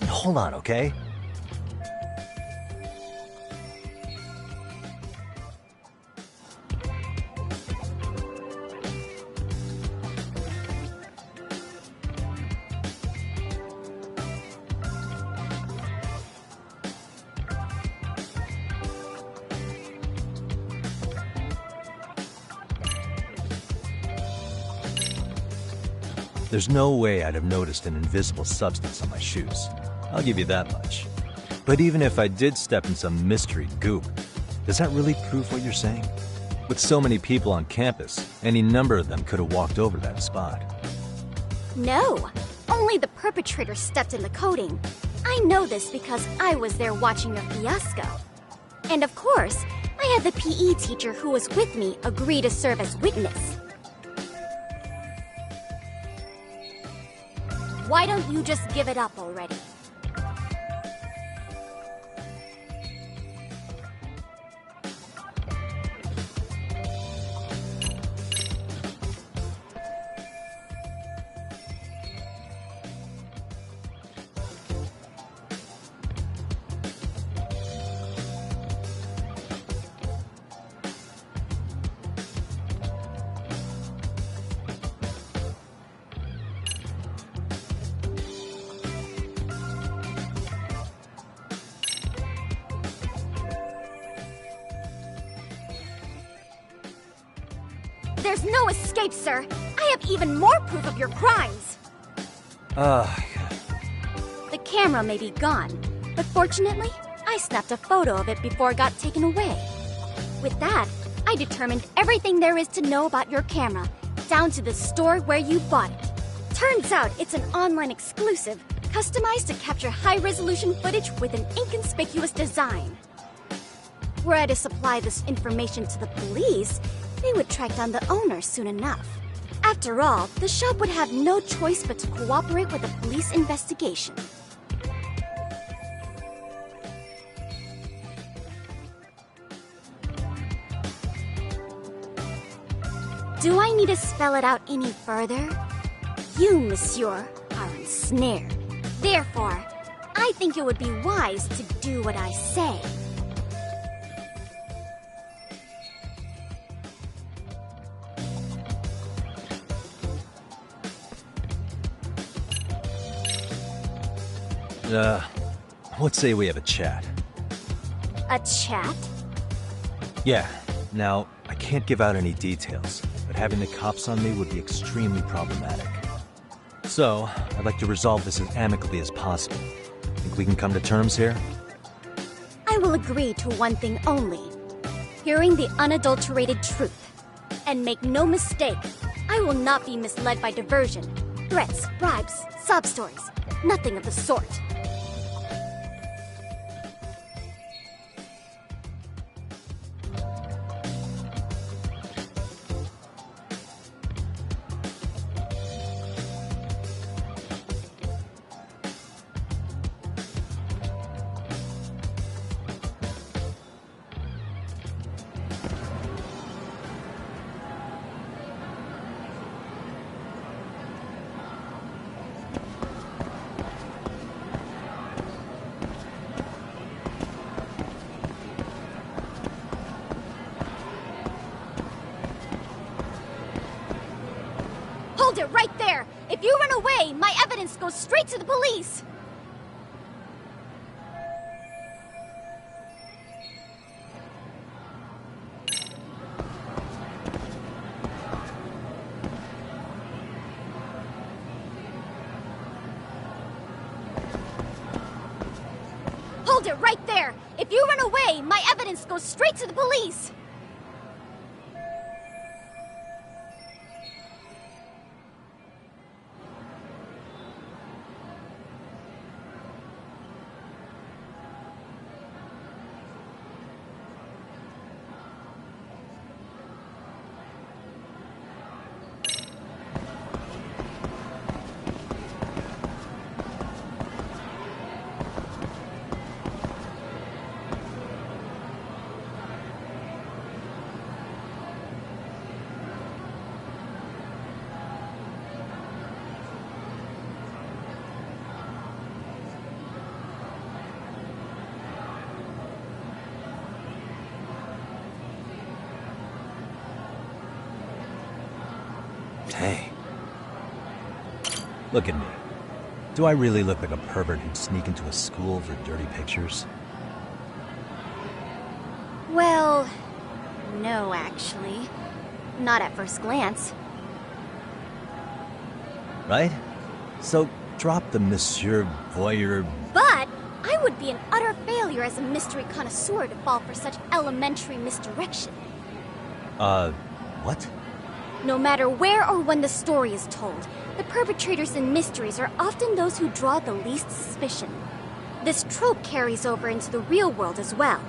hold on, okay? There's no way I'd have noticed an invisible substance on my shoes. I'll give you that much. But even if I did step in some mystery goop, does that really prove what you're saying? With so many people on campus, any number of them could have walked over that spot. No, only the perpetrator stepped in the coating. I know this because I was there watching your fiasco. And of course, I had the PE teacher who was with me agree to serve as witness. Why don't you just give it up already? There's no escape, sir. I have even more proof of your crimes. The camera may be gone, but fortunately, I snapped a photo of it before it got taken away. With that, I determined everything there is to know about your camera, down to the store where you bought it. Turns out it's an online exclusive, customized to capture high-resolution footage with an inconspicuous design. Were I to supply this information to the police, they would track down the owner soon enough. After all, the shop would have no choice but to cooperate with the police investigation. Do I need to spell it out any further? You, monsieur, are ensnared. Therefore, I think it would be wise to do what I say. Let's say we have a chat. A chat? Yeah. Now, I can't give out any details, but having the cops on me would be extremely problematic. So, I'd like to resolve this as amicably as possible. Think we can come to terms here? I will agree to one thing only. Hearing the unadulterated truth. And make no mistake, I will not be misled by diversion, threats, bribes, sob stories. Nothing of the sort. Hold it right there! If you run away, my evidence goes straight to the police! Hold it right there! If you run away, my evidence goes straight to the police! Hey. Look at me. Do I really look like a pervert who'd sneak into a school for dirty pictures? Well, no, actually. Not at first glance. Right? So, drop the Monsieur Voyeur... But I would be an utter failure as a mystery connoisseur to fall for such elementary misdirection. What? No matter where or when the story is told, the perpetrators in mysteries are often those who draw the least suspicion. This trope carries over into the real world as well,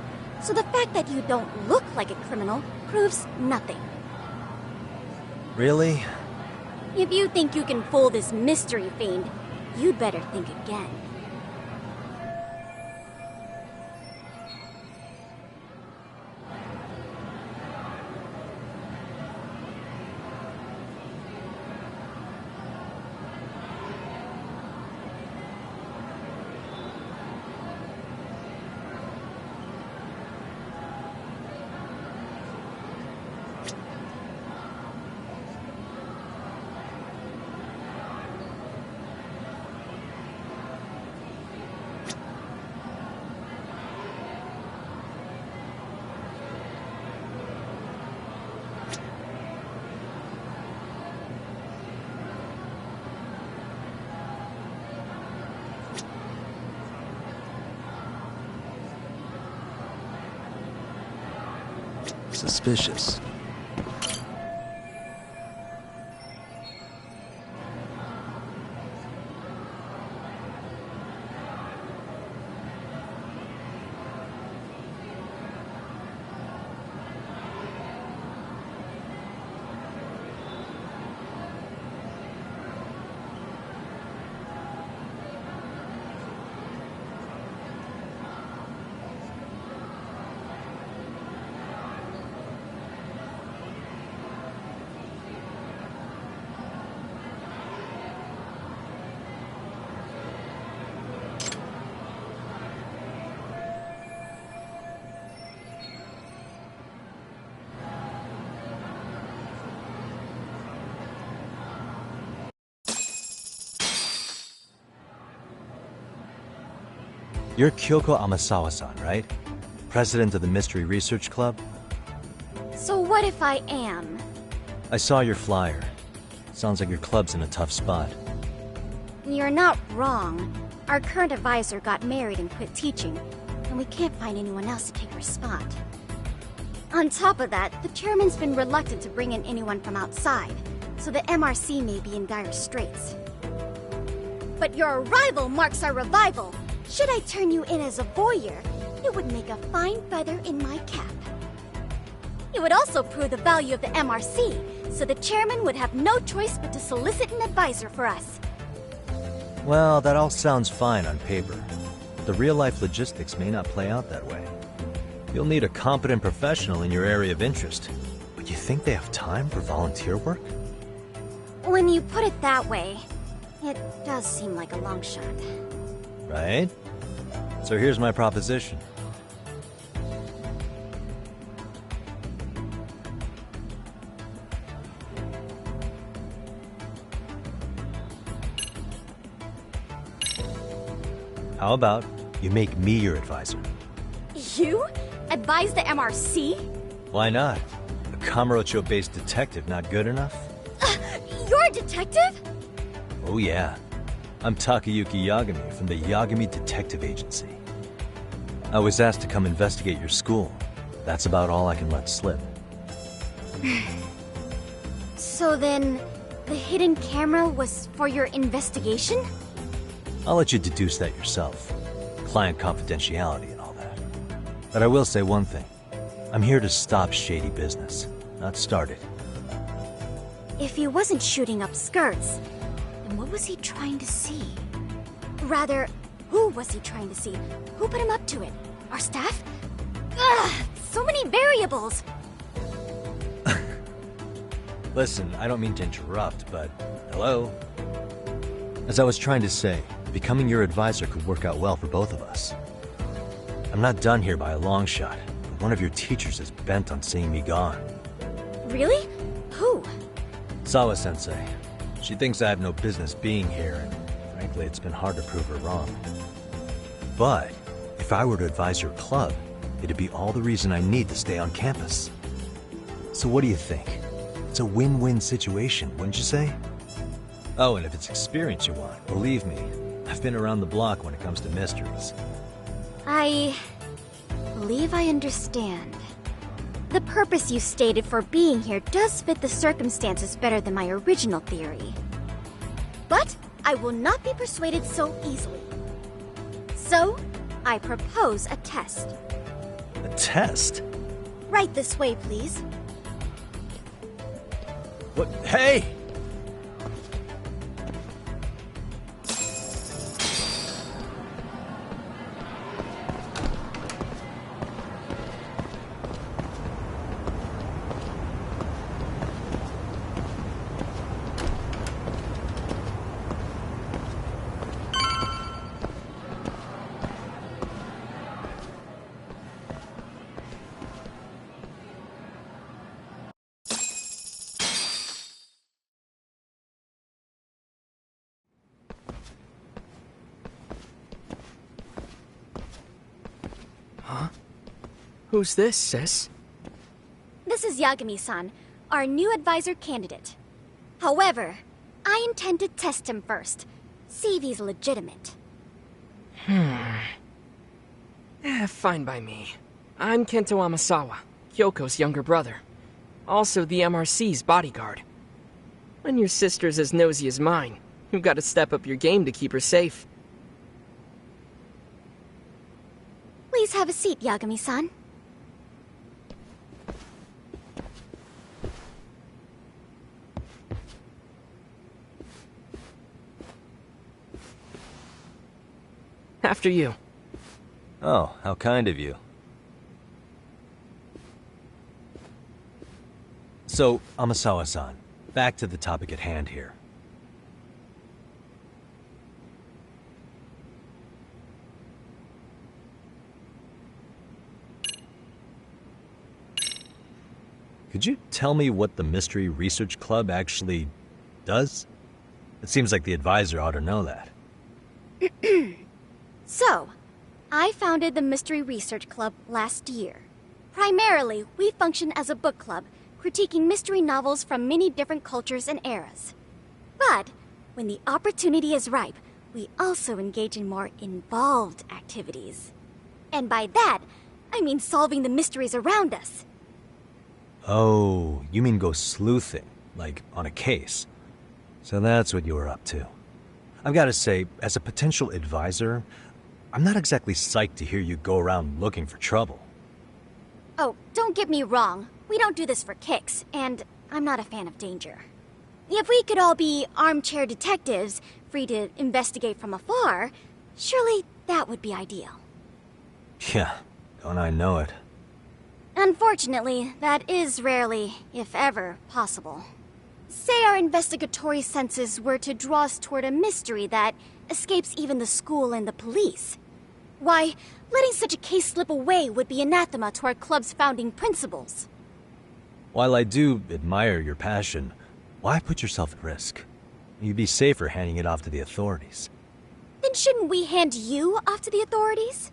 so the fact that you don't look like a criminal proves nothing. Really? If you think you can fool this mystery fiend, you'd better think again. Suspicious. You're Kyoko Amasawa-san, right? President of the Mystery Research Club? So what if I am? I saw your flyer. Sounds like your club's in a tough spot. You're not wrong. Our current advisor got married and quit teaching, and we can't find anyone else to take her spot. On top of that, the chairman's been reluctant to bring in anyone from outside, so the MRC may be in dire straits. But your arrival marks our revival. Should I turn you in as a voyeur, it would make a fine feather in my cap. It would also prove the value of the MRC, so the chairman would have no choice but to solicit an advisor for us. Well, that all sounds fine on paper. But the real-life logistics may not play out that way. You'll need a competent professional in your area of interest. But you think they have time for volunteer work? When you put it that way, it does seem like a long shot. Right? So here's my proposition. How about you make me your advisor? You? Advise the MRC? Why not? A Kamurocho-based detective not good enough? You're a detective? Oh yeah. I'm Takayuki Yagami from the Yagami Detective Agency. I was asked to come investigate your school. That's about all I can let slip. So then, the hidden camera was for your investigation? I'll let you deduce that yourself. Client confidentiality and all that. But I will say one thing. I'm here to stop shady business, not start it. If he wasn't shooting up skirts, then what was he trying to see? Rather, who was he trying to see? Who put him up to it? Our staff? Ugh! So many variables! Listen, I don't mean to interrupt, but hello? As I was trying to say, becoming your advisor could work out well for both of us. I'm not done here by a long shot, but one of your teachers is bent on seeing me gone. Really? Who? Sawa-sensei. She thinks I have no business being here, and frankly, it's been hard to prove her wrong. But if I were to advise your club, it'd be all the reason I need to stay on campus. So what do you think? It's a win-win situation, wouldn't you say? Oh, and if it's experience you want, believe me, I've been around the block when it comes to mysteries. I believe I understand. The purpose you stated for being here does fit the circumstances better than my original theory. But I will not be persuaded so easily. So, I propose a test. A test? Right this way, please. What? Hey! Huh? Who's this, sis? This is Yagami-san, our new advisor candidate. However, I intend to test him first, see if he's legitimate. Fine by me. I'm Kento Amasawa, Kyoko's younger brother. Also the MRC's bodyguard. When your sister's as nosy as mine, you've got to step up your game to keep her safe. Please have a seat, Yagami-san. After you. Oh, how kind of you. So, Amasawa-san, back to the topic at hand here. Could you tell me what the Mystery Research Club actually does? It seems like the advisor ought to know that. So, founded the Mystery Research Club last year. Primarily, we function as a book club, critiquing mystery novels from many different cultures and eras. But when the opportunity is ripe, we also engage in more involved activities. And by that, I mean solving the mysteries around us. Oh, you mean go sleuthing, like on a case. So that's what you were up to. I've got to say, as a potential advisor, I'm not exactly psyched to hear you go around looking for trouble. Oh, don't get me wrong. We don't do this for kicks, and I'm not a fan of danger. If we could all be armchair detectives, free to investigate from afar, surely that would be ideal. Yeah, don't I know it. Unfortunately, that is rarely, if ever, possible. Say our investigatory senses were to draw us toward a mystery that escapes even the school and the police. Why, letting such a case slip away would be anathema to our club's founding principles. While I do admire your passion, why put yourself at risk? You'd be safer handing it off to the authorities. Then shouldn't we hand you off to the authorities?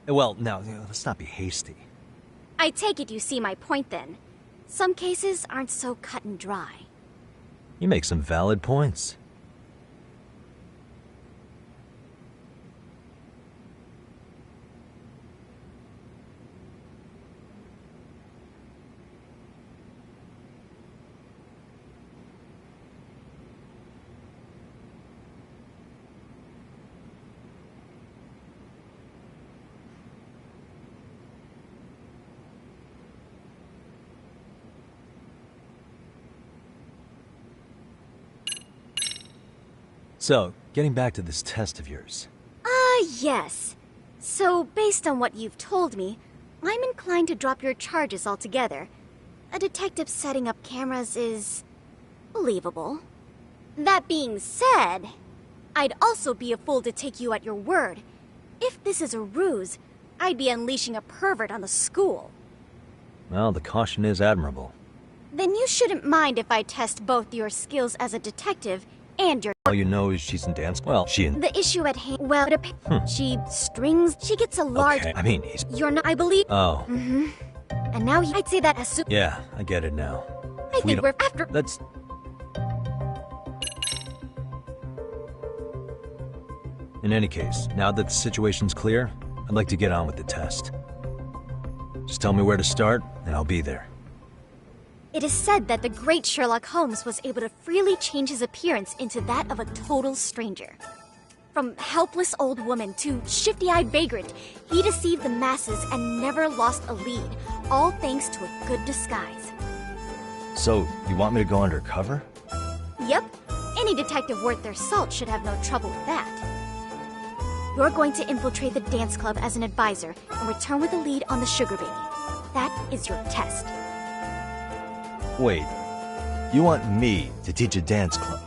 Well, now, let's not be hasty. I take it you see my point then. Some cases aren't so cut and dry. You make some valid points. So, getting back to this test of yours. Yes. So, based on what you've told me, I'm inclined to drop your charges altogether. A detective setting up cameras is believable. That being said, I'd also be a fool to take you at your word. If this is a ruse, I'd be unleashing a pervert on the school. Well, the caution is admirable. Then you shouldn't mind if I test both your skills as a detective and your... All you know is she's in dance. Well, she in... The issue at hand... Well, she strings... She gets a large... Okay, I mean, he's... You're not... I believe... Oh. Mm-hmm. And now I'd say that as soon... Yeah, I get it now. I think we're after... Let's... In any case, now that the situation's clear, I'd like to get on with the test. Just tell me where to start, and I'll be there. It is said that the great Sherlock Holmes was able to freely change his appearance into that of a total stranger. From helpless old woman to shifty-eyed vagrant, he deceived the masses and never lost a lead, all thanks to a good disguise. So, you want me to go undercover? Yep. Any detective worth their salt should have no trouble with that. You're going to infiltrate the dance club as an advisor and return with a lead on the sugar baby. That is your test. Wait, you want me to teach a dance club?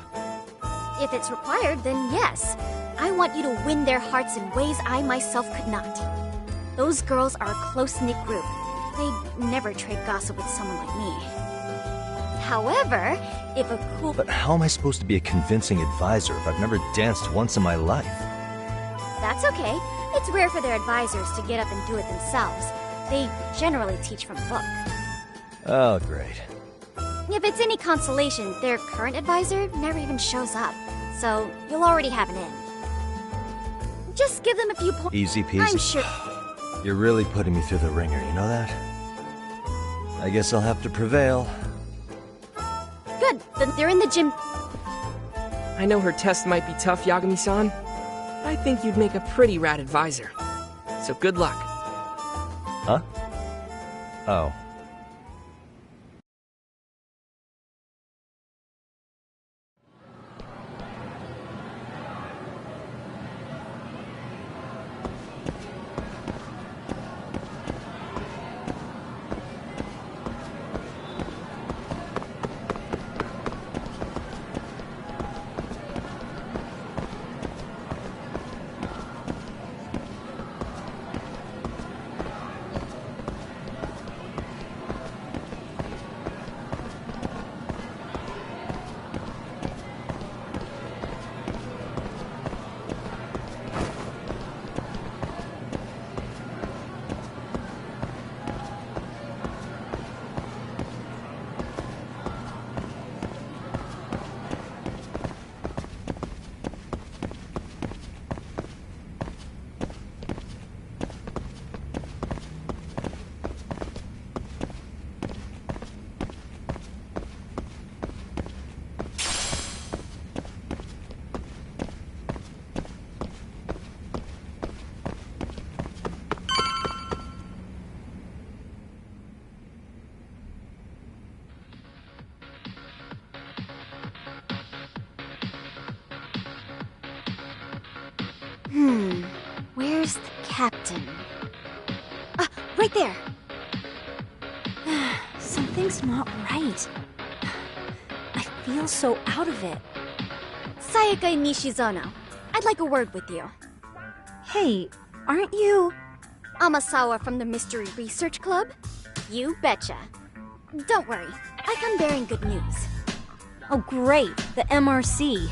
If it's required, then yes. I want you to win their hearts in ways I myself could not. Those girls are a close-knit group. They'd never trade gossip with someone like me. However, if a cool... But how am I supposed to be a convincing advisor if I've never danced once in my life? That's okay. It's rare for their advisors to get up and do it themselves. They generally teach from a book. Oh, great. If it's any consolation, their current advisor never even shows up, so you'll already have an in. Just give them a few points. Easy peasy. I'm sure. You're really putting me through the ringer, you know that? I guess I'll have to prevail. Good, then they're in the gym. I know her test might be tough, Yagami-san. I think you'd make a pretty rad advisor. So good luck. Huh? Oh. Captain. Right there. Something's not right. I feel so out of it. Sayaka Nishizono, I'd like a word with you. Hey, aren't you... Amasawa from the Mystery Research Club? You betcha. Don't worry, I come bearing good news. Oh great, the MRC.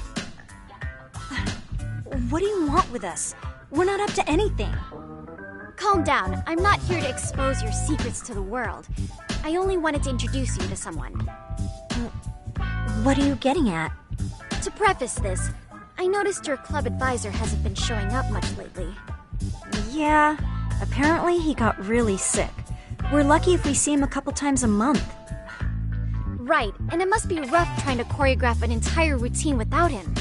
What do you want with us? We're not up to anything. Calm down, I'm not here to expose your secrets to the world. I only wanted to introduce you to someone. What are you getting at? To preface this, I noticed your club advisor hasn't been showing up much lately. Yeah, apparently he got really sick. We're lucky if we see him a couple times a month. Right, and it must be rough trying to choreograph an entire routine without him.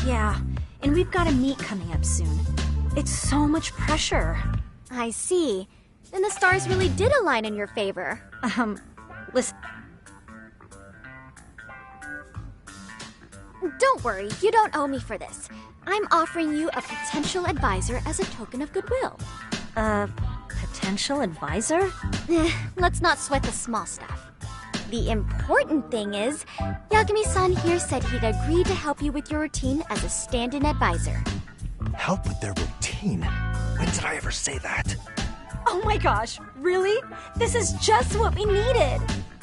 Yeah, and we've got a meet coming up soon. It's so much pressure. I see. Then the stars really did align in your favor. Listen. Don't worry, you don't owe me for this. I'm offering you a potential advisor as a token of goodwill. Potential advisor? Let's not sweat the small stuff. The important thing is, Yagami-san here said he'd agreed to help you with your routine as a stand-in advisor. Help with their routine? When did I ever say that? Oh my gosh, really? This is just what we needed.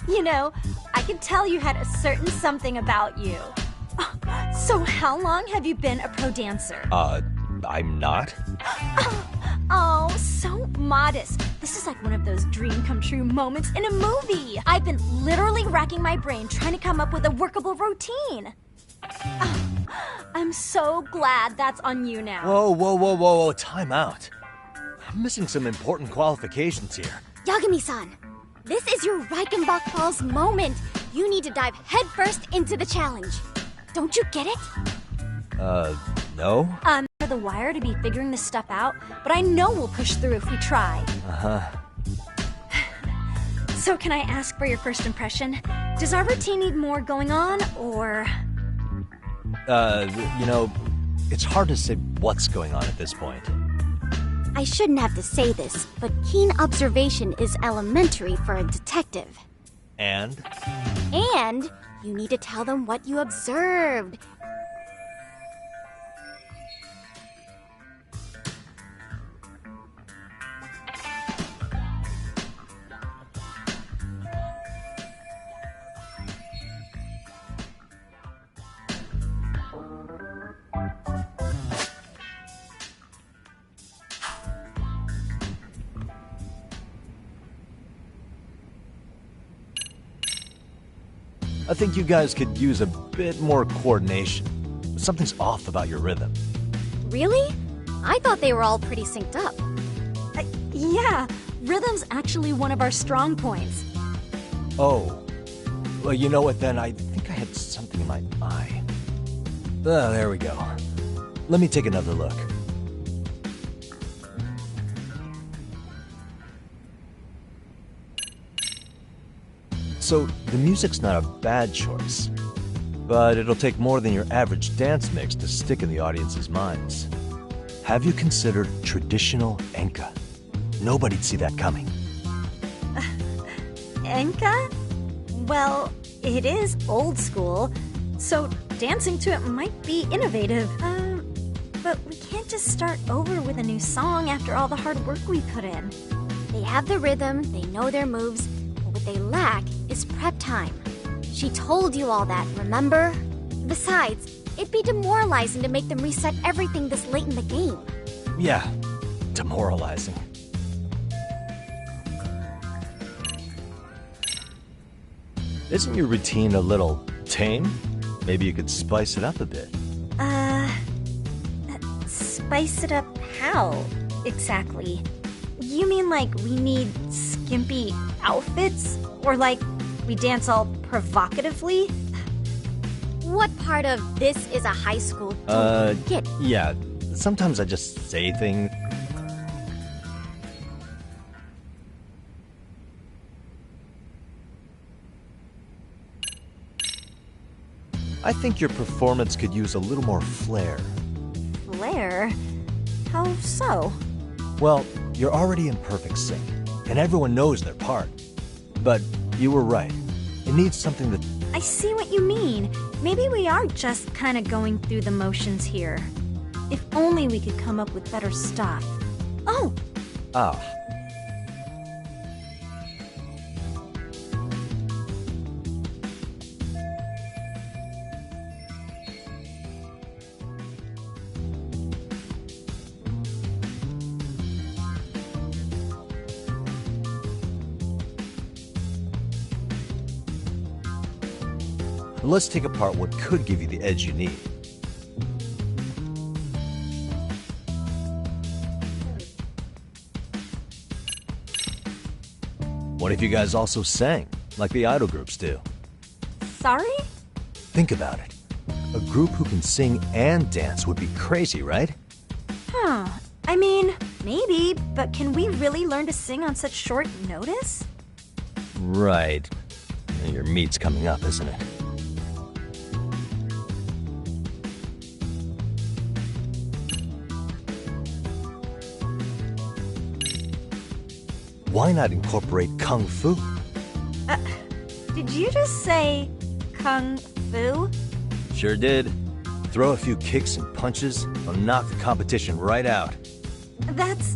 You know, I could tell you had a certain something about you. So how long have you been a pro dancer? I'm not. Oh, so modest. This is like one of those dream come true moments in a movie. I've been literally racking my brain trying to come up with a workable routine. I'm so glad that's on you now. Whoa, time out. I'm missing some important qualifications here. Yagami-san, this is your Reichenbach Falls moment. You need to dive headfirst into the challenge. Don't you get it? No? For the wire to be figuring this stuff out, but I know we'll push through if we try. So can I ask for your first impression? Does our routine need more going on, or...? You know, it's hard to say what's going on at this point. I shouldn't have to say this, but keen observation is elementary for a detective. And? And you need to tell them what you observed. I think you guys could use a bit more coordination. Something's off about your rhythm. Really? I thought they were all pretty synced up. Yeah, rhythm's actually one of our strong points. Oh. Well, you know what then? I think I had something in my eye. There we go. Let me take another look. So, the music's not a bad choice, but it'll take more than your average dance mix to stick in the audience's minds. Have you considered traditional enka? Nobody'd see that coming. Enka? Well, it is old school, so dancing to it might be innovative. But we can't just start over with a new song after all the hard work we put in. They have the rhythm, they know their moves, but what they lack is prep time. She told you all that, remember? Besides, it'd be demoralizing to make them reset everything this late in the game. Yeah, demoralizing. Isn't your routine a little tame? Maybe you could spice it up a bit. Spice it up how, exactly? You mean like we need skimpy outfits? Or like we dance all provocatively? What part of this is a high school don't you get? Yeah, sometimes I just say things. I think your performance could use a little more flair. Flair? How so? Well, you're already in perfect sync, and everyone knows their part. But you were right. It needs something that... I see what you mean. Maybe we are just kind of going through the motions here. If only we could come up with better stuff. Oh! Ah. Let's take apart what could give you the edge you need. What if you guys also sang, like the idol groups do? Sorry? Think about it. A group who can sing and dance would be crazy, right? Huh. I mean, maybe, but can we really learn to sing on such short notice? Right. Your meet's coming up, isn't it? Why not incorporate Kung Fu? Did you just say Kung Fu? Sure did. Throw a few kicks and punches, I'll knock the competition right out. That's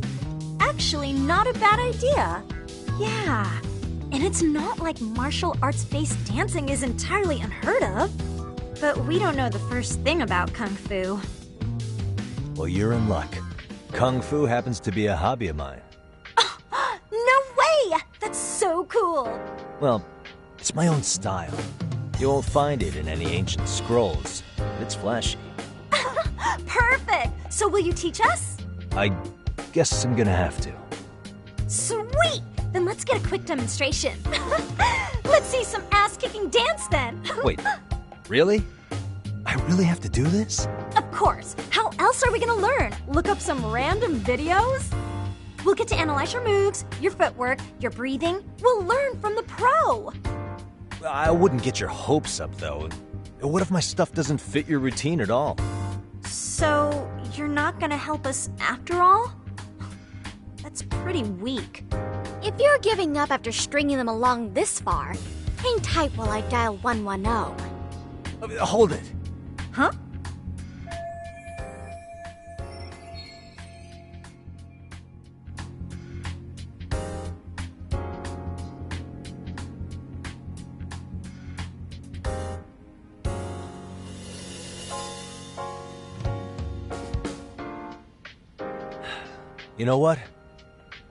actually not a bad idea. Yeah. And it's not like martial arts-based dancing is entirely unheard of. But we don't know the first thing about Kung Fu. Well, you're in luck. Kung Fu happens to be a hobby of mine. No way! That's so cool! Well, it's my own style. You won't find it in any ancient scrolls. It's flashy. Perfect! So will you teach us? I guess I'm gonna have to. Sweet! Then let's get a quick demonstration. Let's see some ass-kicking dance then! Wait, really? I really have to do this? Of course! How else are we gonna learn? Look up some random videos? We'll get to analyze your moves, your footwork, your breathing. We'll learn from the pro! I wouldn't get your hopes up, though. What if my stuff doesn't fit your routine at all? So, you're not gonna help us after all? That's pretty weak. If you're giving up after stringing them along this far, hang tight while I dial 110. Hold it. Huh? You know what?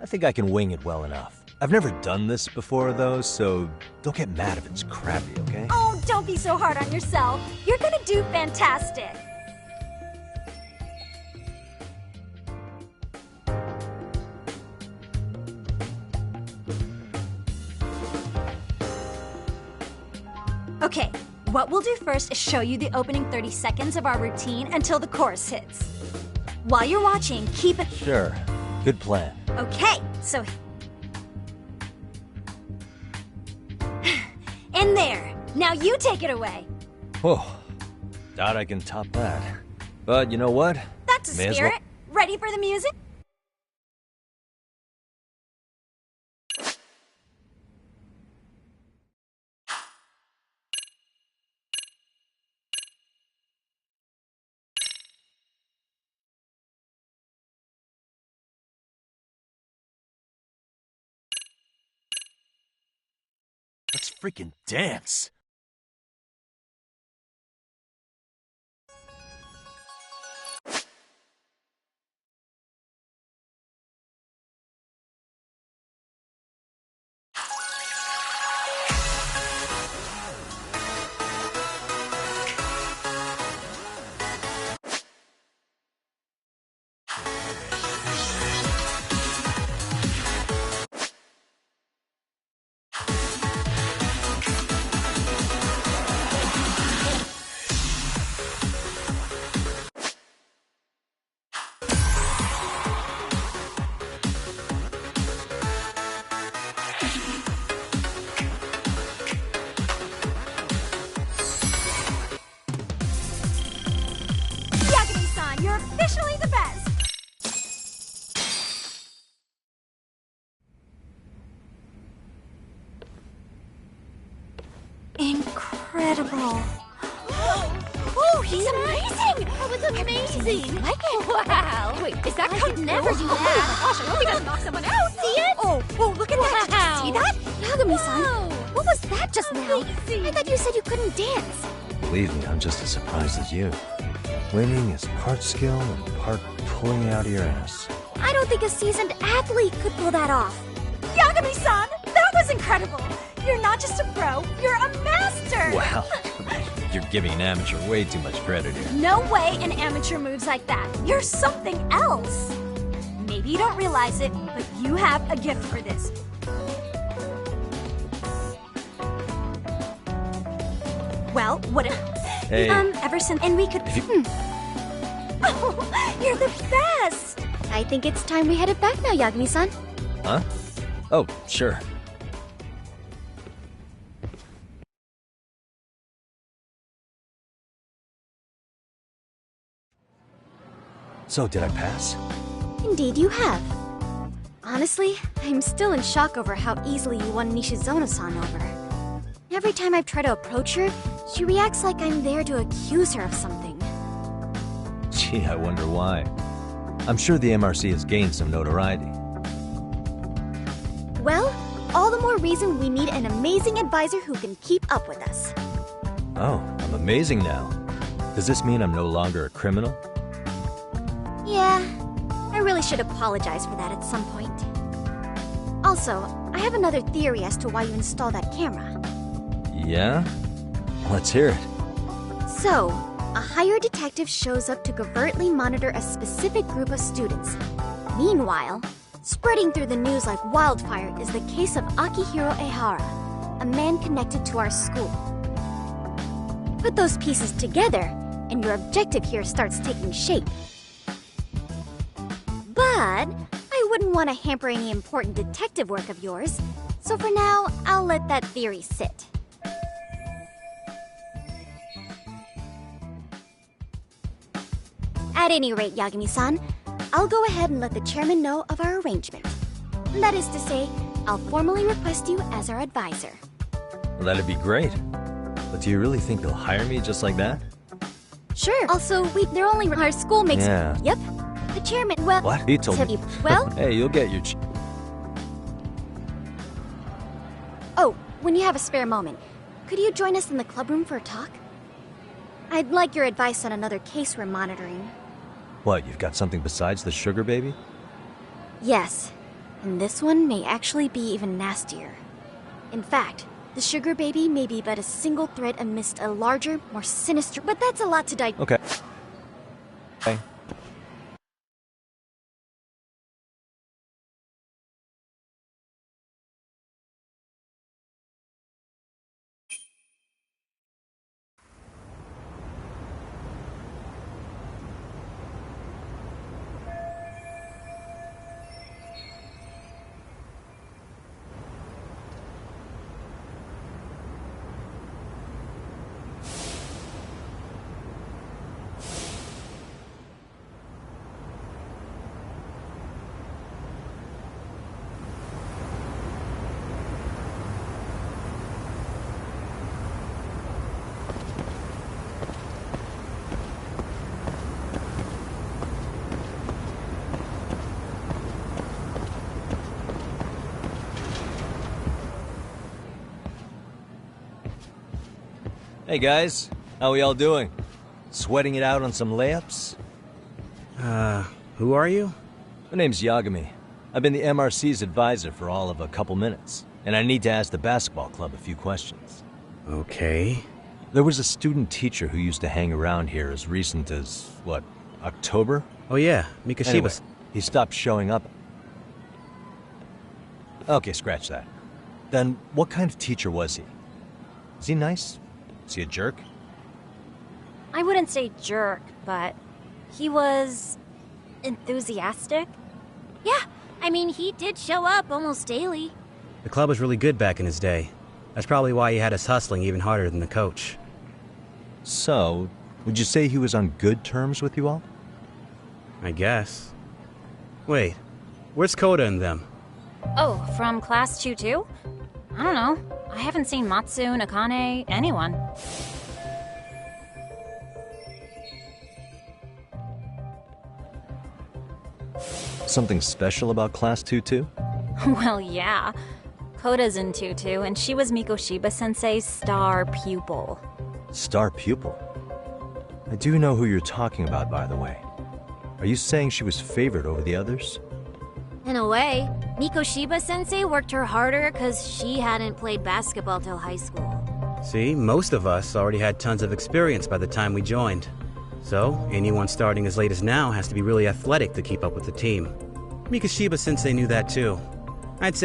I think I can wing it well enough. I've never done this before, though, so don't get mad if it's crappy, okay? Oh, don't be so hard on yourself. You're gonna do fantastic. Okay, what we'll do first is show you the opening 30 seconds of our routine until the chorus hits. While you're watching, keep it... Sure. Good plan. Okay, so... In there. Now you take it away. Whoa. Doubt I can top that. But you know what? That's a spirit. Ready for the music? Let's freaking dance. Incredible. Oh, he's amazing! That was amazing! Like it? Wow! Wait, is that I could never do that. Oh my gosh, I hope he doesn't knock someone out! See it? Oh, look at that! Did you see that? Yagami-san, what was that just now? I thought you said you couldn't dance. Believe me, I'm just as surprised as you. Winning is part skill and part pulling it out of your ass. I don't think a seasoned athlete could pull that off. Yagami-san, that was incredible! You're not just a pro, you're a master! Wow. You're giving an amateur way too much credit here. No way an amateur moves like that. You're something else. Maybe you don't realize it, but you have a gift for this. Well, what if... Hey. Ever since... And we could... Oh, you're the best! I think it's time we headed back now, Yagami-san. Huh? Oh, sure. So, did I pass? Indeed you have. Honestly, I'm still in shock over how easily you won Nishizono-san over. Every time I've tried to approach her, she reacts like I'm there to accuse her of something. Gee, I wonder why. I'm sure the MRC has gained some notoriety. Well, all the more reason we need an amazing advisor who can keep up with us. Oh, I'm amazing now. Does this mean I'm no longer a criminal? Yeah, I really should apologize for that at some point. Also, I have another theory as to why you installed that camera. Yeah? Let's hear it. So, a hired detective shows up to covertly monitor a specific group of students. Meanwhile, spreading through the news like wildfire is the case of Akihiro Ehara, a man connected to our school. Put those pieces together, and your objective here starts taking shape. But I wouldn't want to hamper any important detective work of yours, so for now, I'll let that theory sit. At any rate, Yagami-san, I'll go ahead and let the chairman know of our arrangement. That is to say, I'll formally request you as our advisor. Well, that'd be great. But do you really think they'll hire me just like that? Sure. Also, they're only our school makes... Yeah. Yep. The chairman, well... What? He told me. Well... Hey, you'll get your... Oh, when you have a spare moment, could you join us in the club room for a talk? I'd like your advice on another case we're monitoring. What, you've got something besides the sugar baby? Yes, and this one may actually be even nastier. In fact, the sugar baby may be but a single thread amidst a larger, more sinister... But that's a lot to digest. Okay. Okay. Hey guys, how we all doing? Sweating it out on some layups? Who are you? My name's Yagami. I've been the MRC's advisor for all of a couple minutes, and I need to ask the basketball club a few questions. Okay. There was a student teacher who used to hang around here as recent as, what, October? Oh yeah, Mikashiba. Anyway, he stopped showing up. Okay, scratch that. Then, what kind of teacher was he? Is he nice? Is he a jerk? I wouldn't say jerk, but he was enthusiastic. Yeah, I mean, he did show up almost daily. The club was really good back in his day. That's probably why he had us hustling even harder than the coach. So, would you say he was on good terms with you all? I guess. Wait, where's Koda and them? Oh, from class 2 too? I don't know. I haven't seen Matsu, Nakane, anyone. Something special about Class 2-2? Well, yeah. Koda's in Tutu, and she was Mikoshiba-sensei's star pupil. Star pupil? I do know who you're talking about, by the way. Are you saying she was favored over the others? In a way, Mikoshiba-sensei worked her harder because she hadn't played basketball till high school. See, most of us already had tons of experience by the time we joined. So, anyone starting as late as now has to be really athletic to keep up with the team. Mikoshiba-sensei knew that too. I'd say